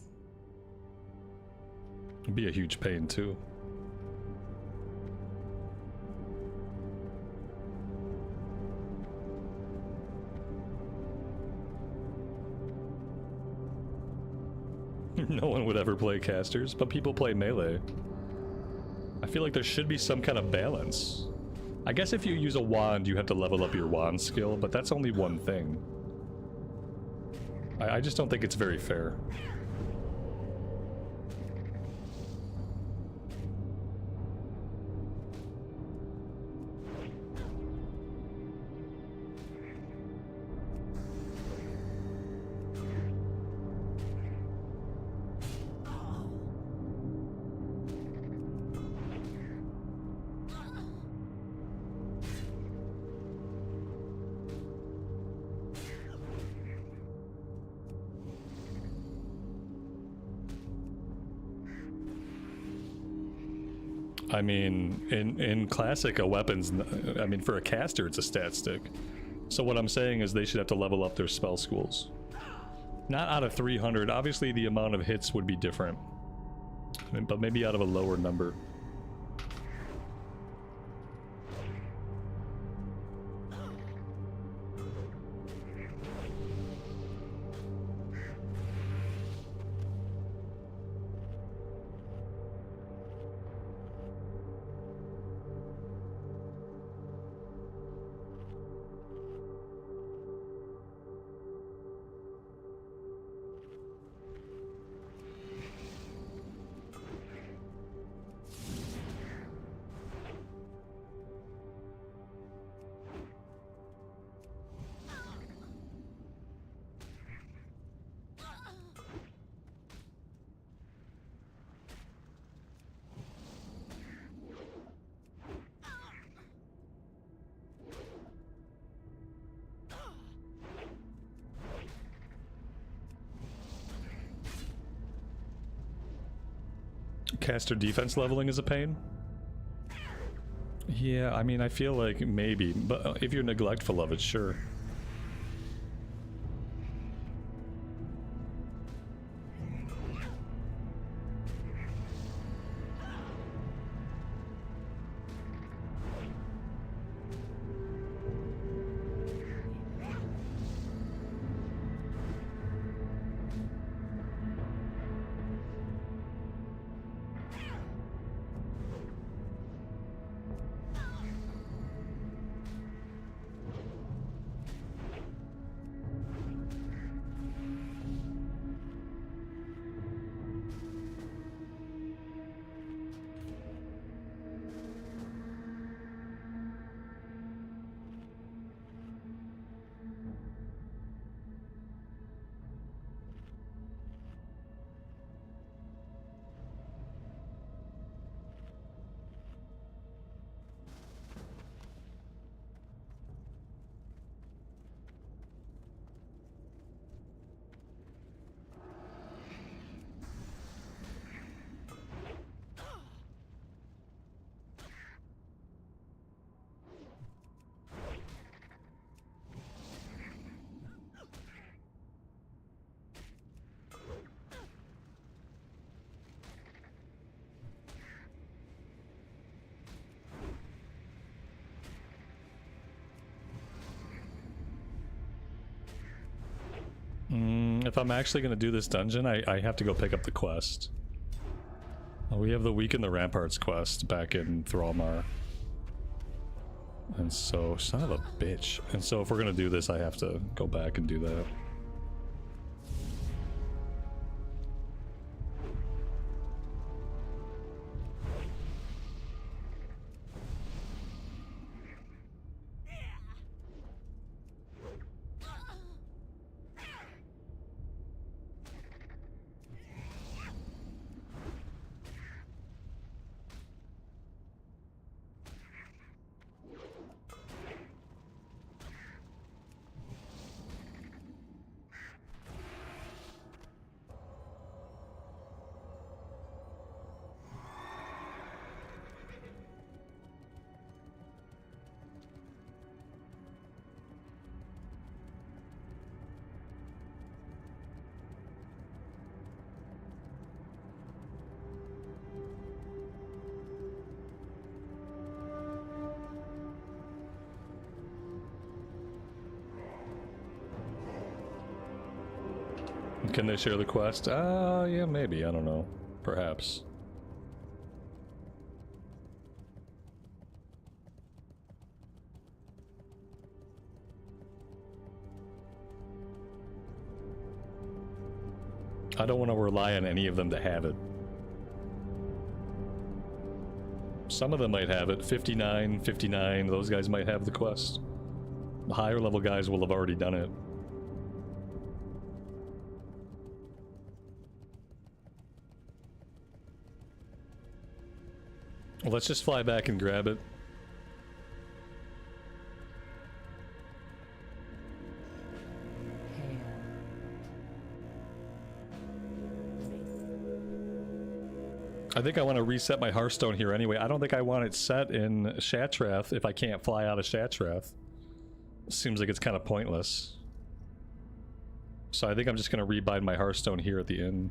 It'd be a huge pain too. No one would ever play casters, but people play melee. I feel like there should be some kind of balance. I guess if you use a wand, you have to level up your wand skill, but that's only one thing. I just don't think it's very fair. I mean, in classic, a weapon's, I mean, for a caster, it's a stat stick. So what I'm saying is they should have to level up their spell schools. Not out of 300, obviously the amount of hits would be different. But maybe out of a lower number. Caster defense leveling is a pain. Yeah, I mean, I feel like maybe, but if you're neglectful of it, sure. If I'm actually going to do this dungeon, I have to go pick up the quest. We have the Weaken the Ramparts quest back in Thrallmar. And so, son of a bitch. And so if we're going to do this, I have to go back and do that. Can they share the quest? Yeah, maybe. I don't know. Perhaps. I don't want to rely on any of them to have it. Some of them might have it. 59, 59, those guys might have the quest. The higher level guys will have already done it. Let's just fly back and grab it. I think I want to reset my Hearthstone here anyway. I don't think I want it set in Shattrath if I can't fly out of Shattrath. Seems like it's kind of pointless. So I think I'm just going to rebind my Hearthstone here at the inn.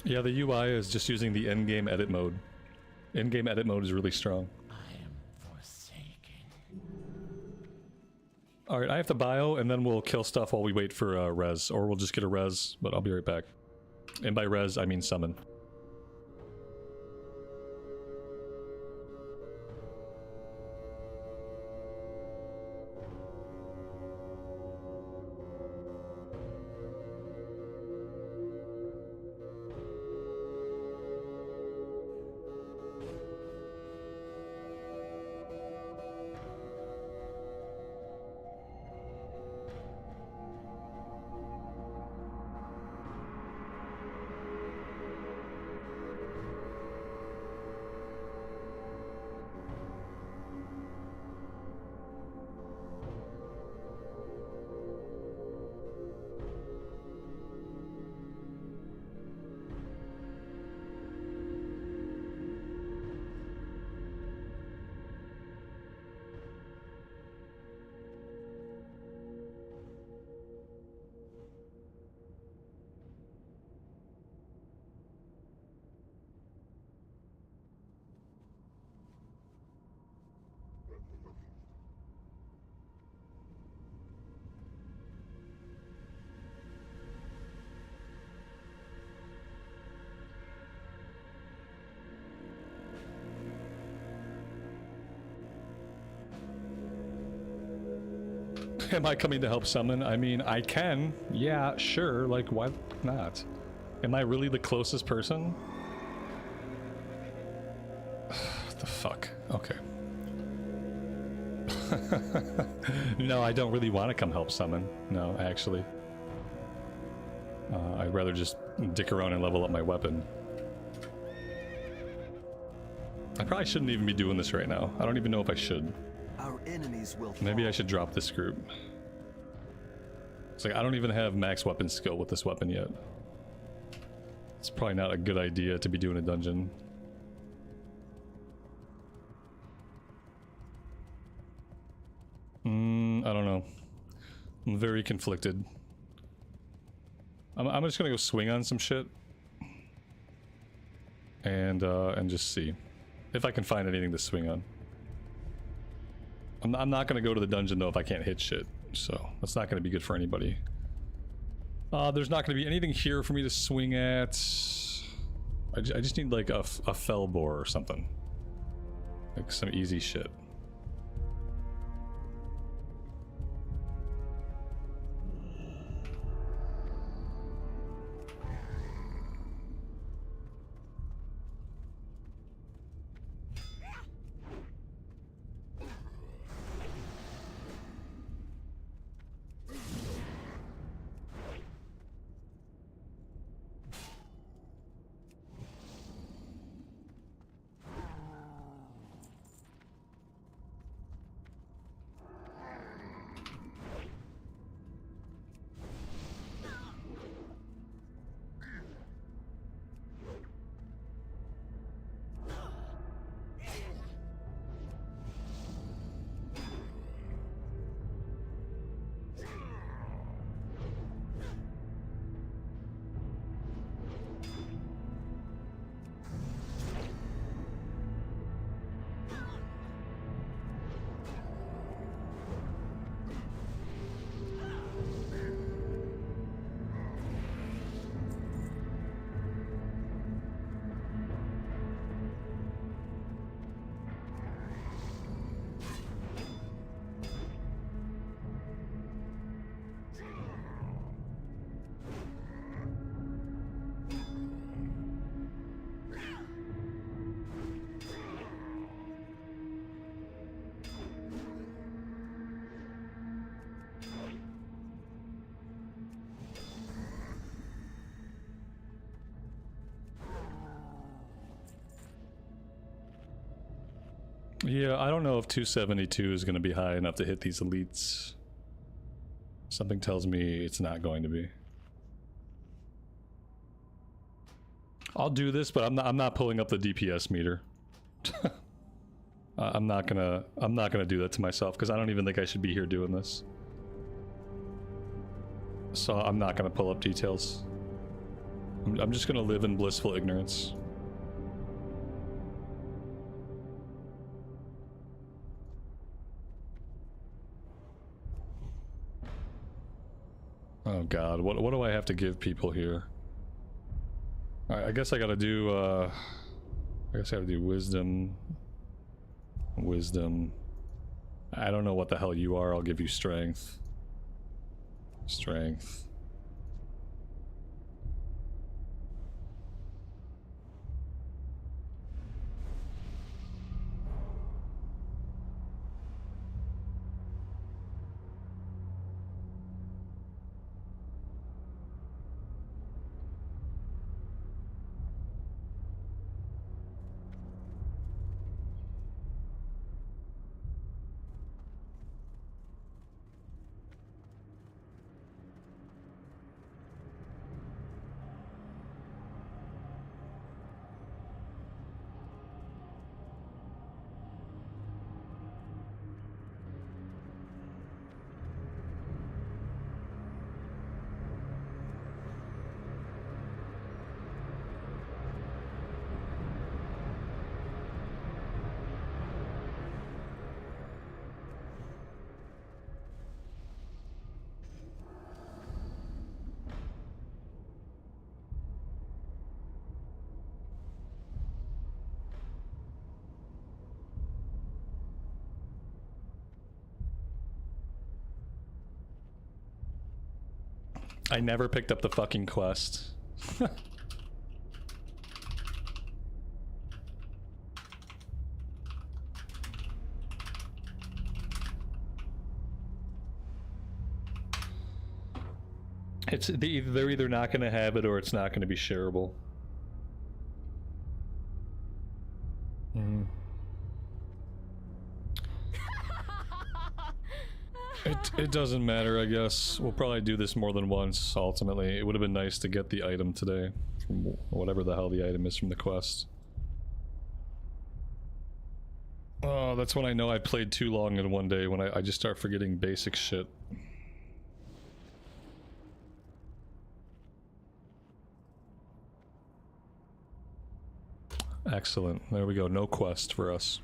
Yeah, the UI is just using the in-game edit mode. In-game edit mode is really strong. I am forsaken. Alright, I have to bio, and then we'll kill stuff while we wait for res. Or we'll just get a res, but I'll be right back. And by res, I mean summon. Am I coming to help summon? I mean, I can. Yeah, sure. Like, why not? Am I really the closest person? What the fuck? Okay. No, I don't really want to come help summon. No, actually. I'd rather just dick around and level up my weapon. I probably shouldn't even be doing this right now. I don't even know if I should. Our enemies will Maybe fall. I should drop this group. It's like, I don't even have max weapon skill with this weapon yet. It's probably not a good idea to be doing a dungeon. I don't know. I'm very conflicted. I'm just gonna go swing on some shit. And just see if I can find anything to swing on. I'm not gonna go to the dungeon though if I can't hit shit, so that's not gonna be good for anybody. There's not gonna be anything here for me to swing at. I just need like a fell boar or something, like some easy shit. Yeah, I don't know if 272 is going to be high enough to hit these elites. Something tells me it's not going to be. I'll do this, but I'm not pulling up the DPS meter. I'm not gonna do that to myself because I don't even think I should be here doing this. So I'm not gonna pull up details. I'm just gonna live in blissful ignorance. Oh god, what do I have to give people here? Alright, I guess I gotta do, I guess I gotta do wisdom. Wisdom. I don't know what the hell you are, I'll give you strength. Strength. I never picked up the fucking quest. They're either not going to have it or it's not going to be shareable. It doesn't matter, I guess. We'll probably do this more than once, ultimately. It would have been nice to get the item today. From whatever the hell the item is from the quest. Oh, that's when I know I played too long in one day, when I just start forgetting basic shit. Excellent. There we go. No quest for us.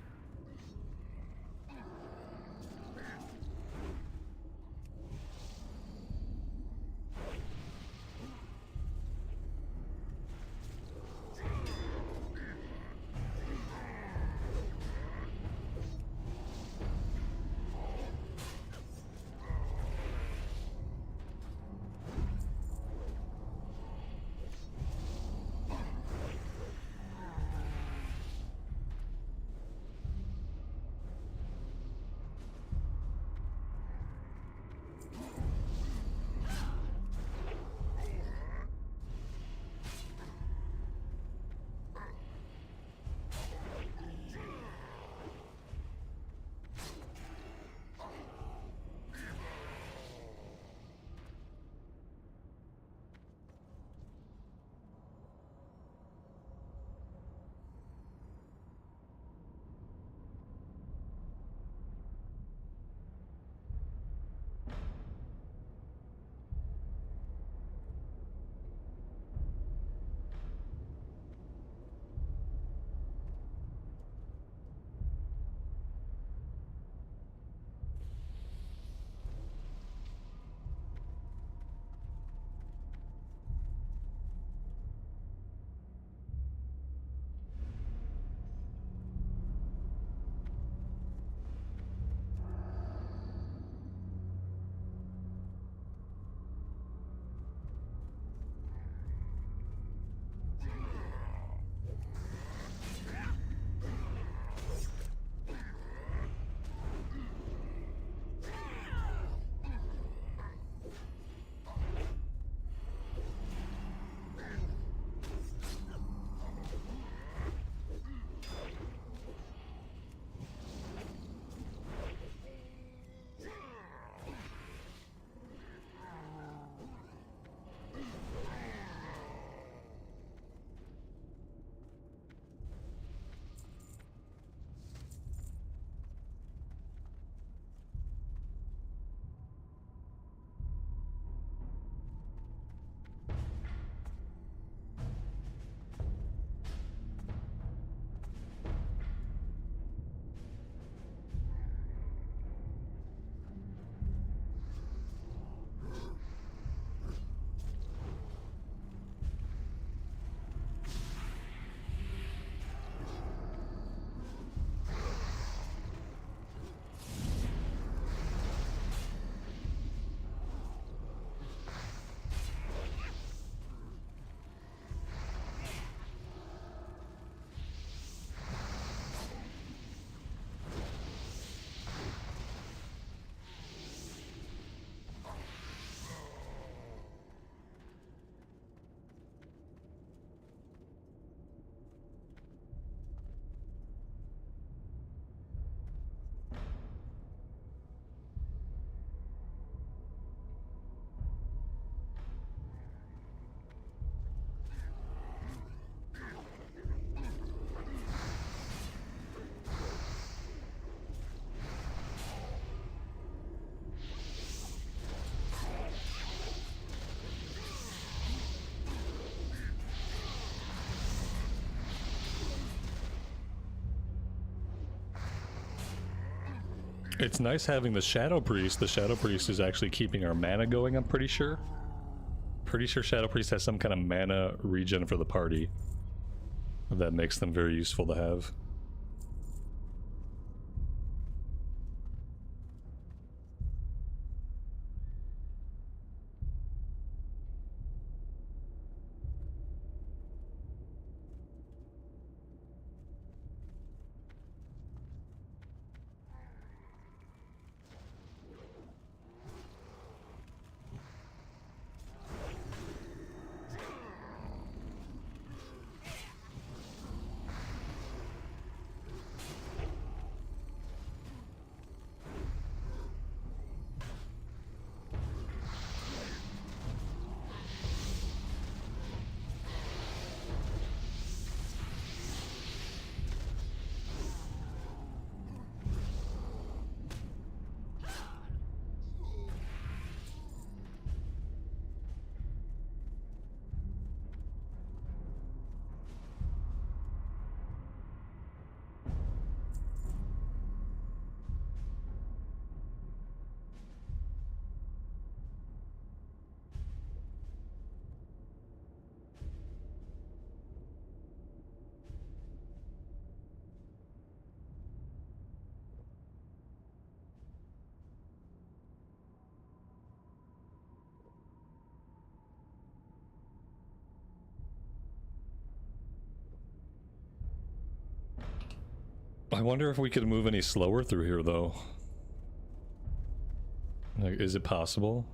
It's nice having the Shadow Priest. The Shadow Priest is actually keeping our mana going, I'm pretty sure. Pretty sure Shadow Priest has some kind of mana regen for the party. That makes them very useful to have. I wonder if we could move any slower through here, though. Like, is it possible?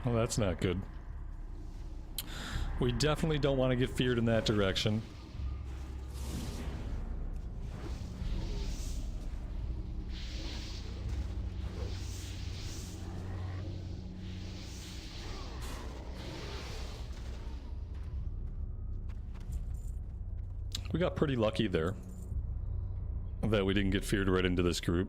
Well, that's not good. We definitely don't want to get feared in that direction. We got pretty lucky there that we didn't get feared right into this group.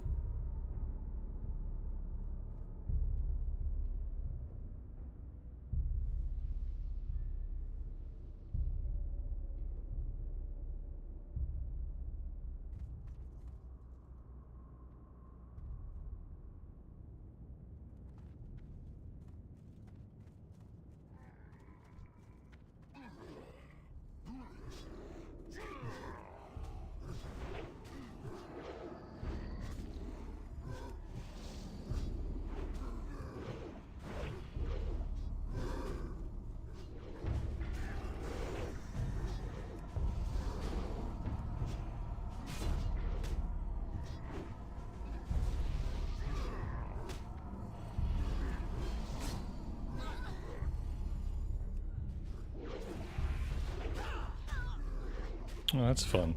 Oh, that's fun.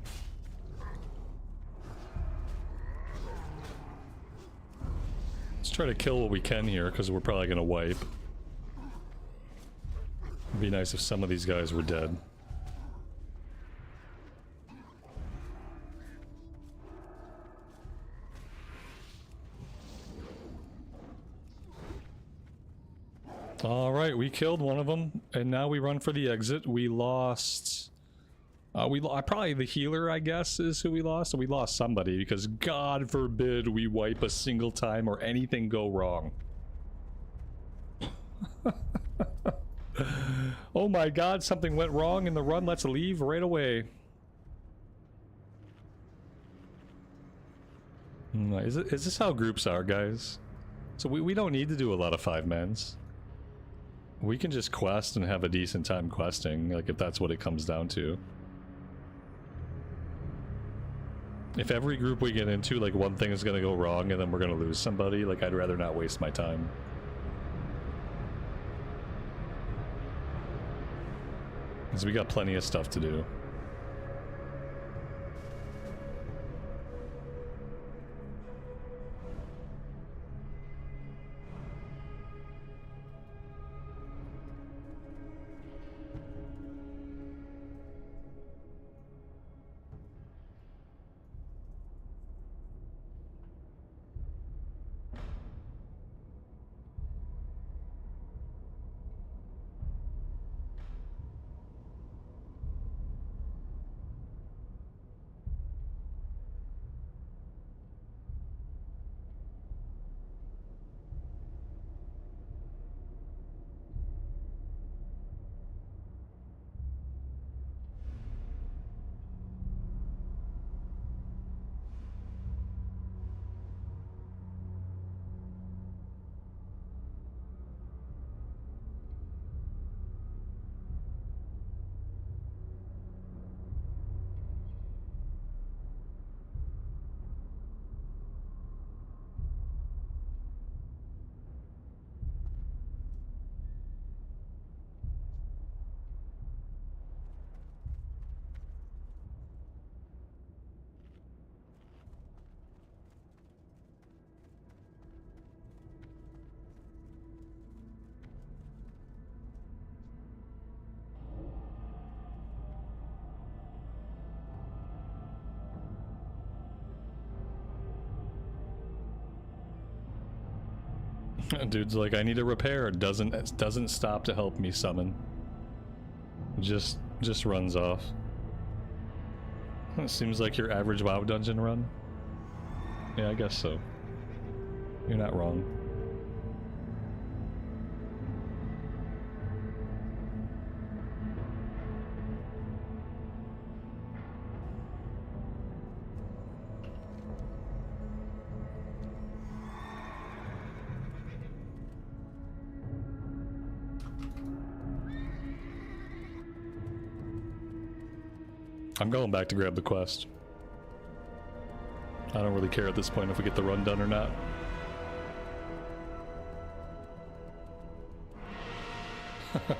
Let's try to kill what we can here, because we're probably gonna wipe. It'd be nice if some of these guys were dead. Alright, we killed one of them, and now we run for the exit. We lost... probably the healer, I guess, is who we lost. We lost somebody, because God forbid we wipe a single time or anything go wrong. Oh my God, something went wrong in the run. Let's leave right away. Is this how groups are, guys? So we don't need to do a lot of 5-mans. We can just quest and have a decent time questing, like if that's what it comes down to. If every group we get into, like one thing is gonna go wrong and then we're gonna lose somebody, like I'd rather not waste my time. Because we got plenty of stuff to do. Dude's like, I need a repair. Doesn't stop to help me summon. Just runs off. It seems like your average WoW dungeon run. Yeah, I guess so. You're not wrong. I'm going back to grab the quest. I don't really care at this point if we get the run done or not.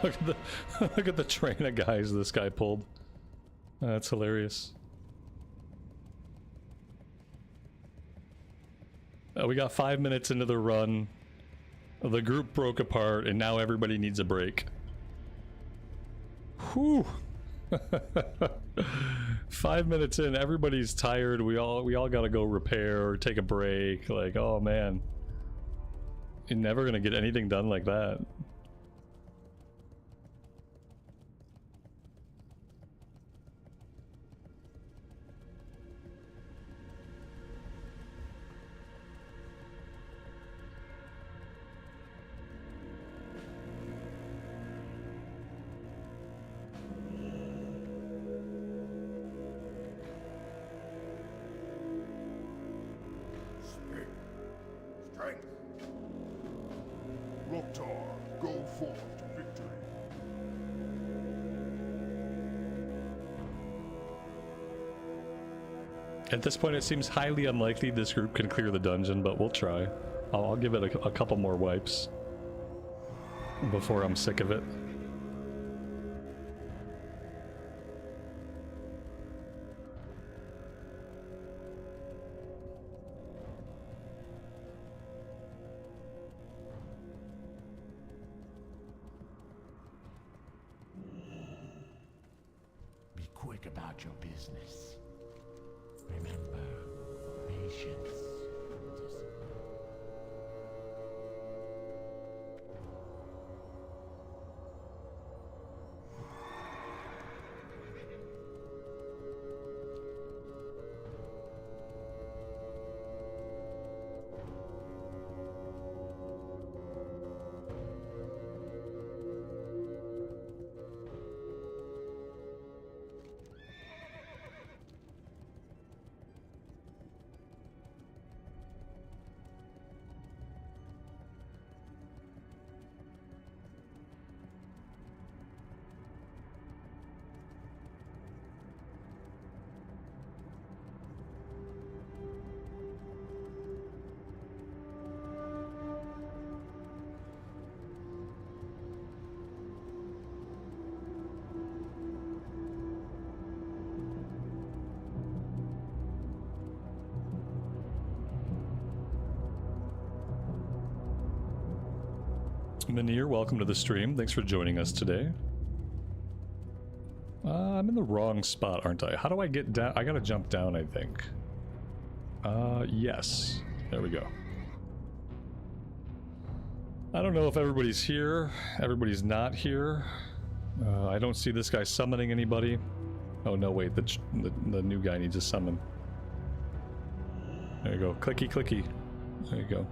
Look at the train of guys this guy pulled. That's hilarious. We got 5 minutes into the run. The group broke apart and now everybody needs a break. Whew. 5 minutes in, everybody's tired. We all gotta go repair or take a break. Like, oh man, you're never gonna get anything done like that. At this point, it seems highly unlikely this group can clear the dungeon, but we'll try. I'll give it a couple more wipes before I'm sick of it. about your business. Remember, patience. Manir, welcome to the stream. Thanks for joining us today. I'm in the wrong spot, aren't I? How do I get down? I gotta jump down, I think. Yes. There we go. I don't know if everybody's here. Everybody's not here. I don't see this guy summoning anybody. Oh, no, wait. The new guy needs a summon. There you go. Clicky, clicky. There you go.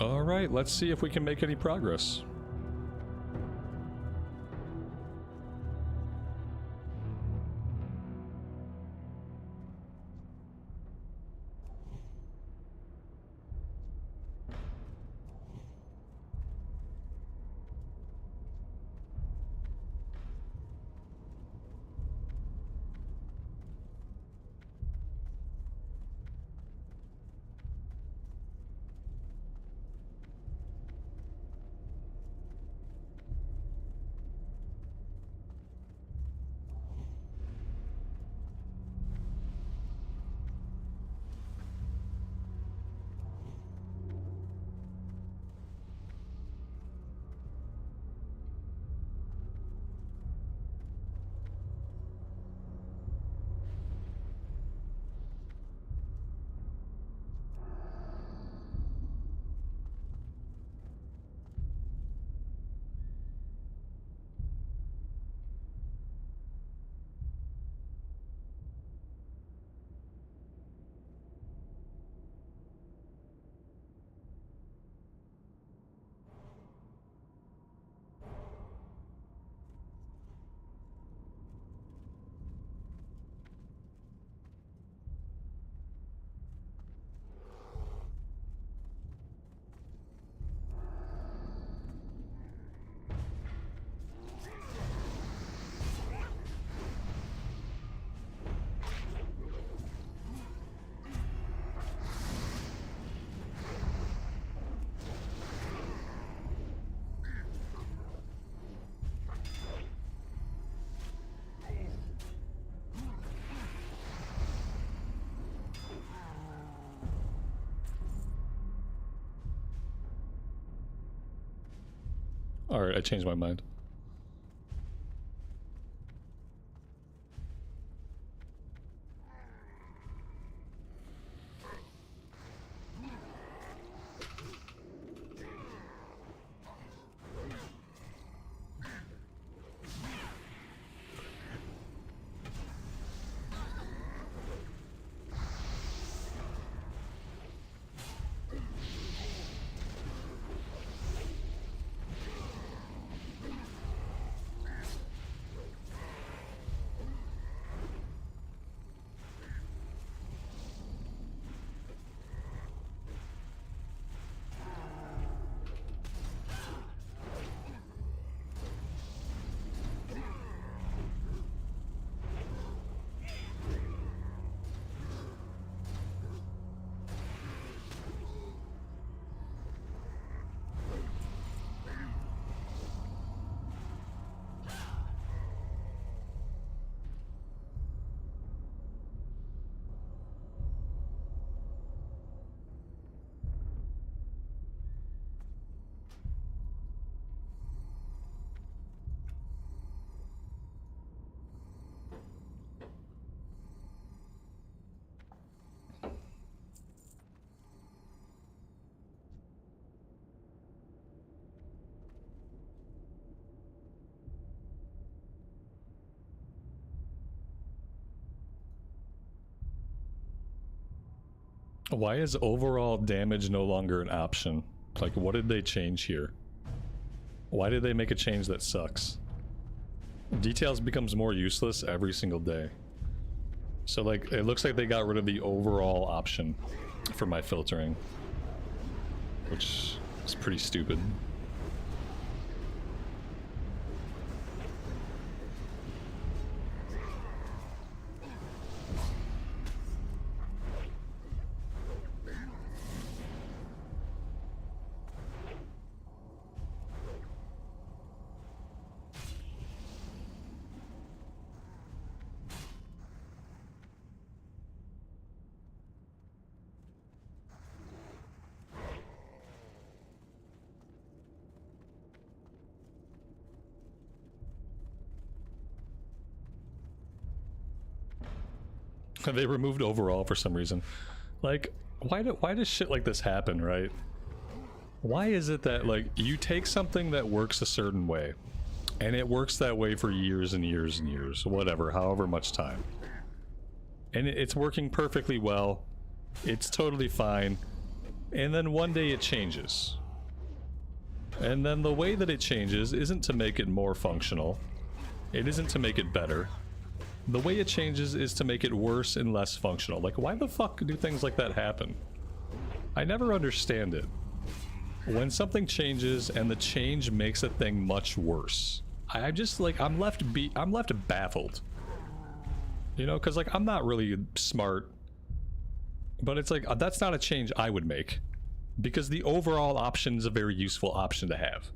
All right, let's see if we can make any progress. Alright, I changed my mind. Why is overall damage no longer an option? Like, what did they change here? Why did they make a change that sucks? Details becomes more useless every single day. So, like, it looks like they got rid of the overall option for my filtering, which is pretty stupid. They removed overall for some reason. Like, why does shit like this happen, right? Why is it that, like, you take something that works a certain way, and it works that way for years and years and years, whatever, however much time, and it's working perfectly well, it's totally fine, and then one day it changes. And then the way that it changes isn't to make it more functional, it isn't to make it better. The way it changes is to make it worse and less functional. Like, why the fuck do things like that happen? I never understand it. When something changes and the change makes a thing much worse, I'm just like, I'm left baffled. You know, because like, I'm not really smart, but it's like, that's not a change I would make, because the overall option is a very useful option to have.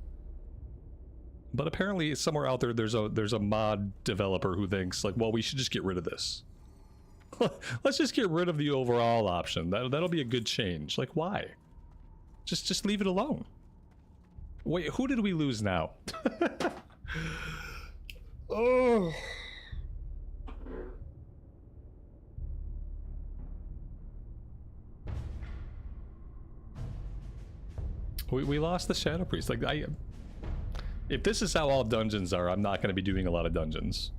But apparently somewhere out there, there's a mod developer who thinks like, well, we should just get rid of this. Let's just get rid of the overall option. That'll be a good change. Like, why? Just leave it alone. Wait, who did we lose now? Oh. We lost the Shadow Priest. Like, if this is how all dungeons are, I'm not going to be doing a lot of dungeons.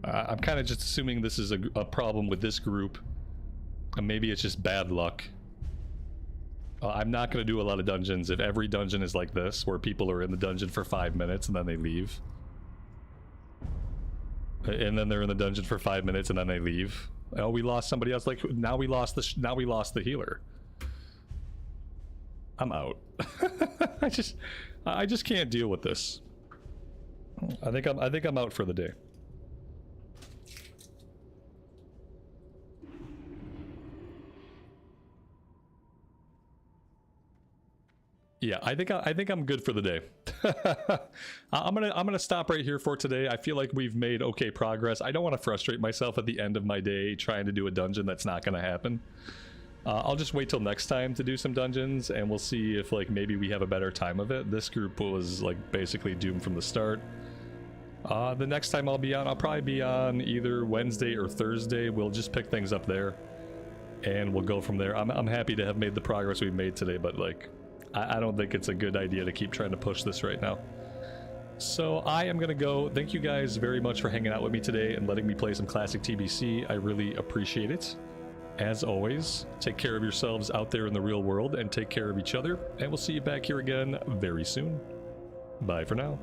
I'm kind of just assuming this is a problem with this group. And maybe it's just bad luck. I'm not going to do a lot of dungeons if every dungeon is like this, where people are in the dungeon for 5 minutes and then they leave. And then they're in the dungeon for 5 minutes and then they leave. Oh, we lost somebody else. Like, now we lost the healer. I'm out. I just can't deal with this. I think I'm out for the day. Yeah, I think I'm good for the day. I'm gonna stop right here for today. I feel like we've made okay progress. I don't want to frustrate myself at the end of my day trying to do a dungeon that's not gonna happen. I'll just wait till next time to do some dungeons, and we'll see if like maybe we have a better time of it. This group was like basically doomed from the start. The next time I'll probably be on either Wednesday or Thursday. We'll just pick things up there, and we'll go from there. I'm happy to have made the progress we've made today, but like I don't think it's a good idea to keep trying to push this right now. So I am gonna go. Thank you guys very much for hanging out with me today and letting me play some classic TBC. I really appreciate it. As always, take care of yourselves out there in the real world and take care of each other, and we'll see you back here again very soon. Bye for now.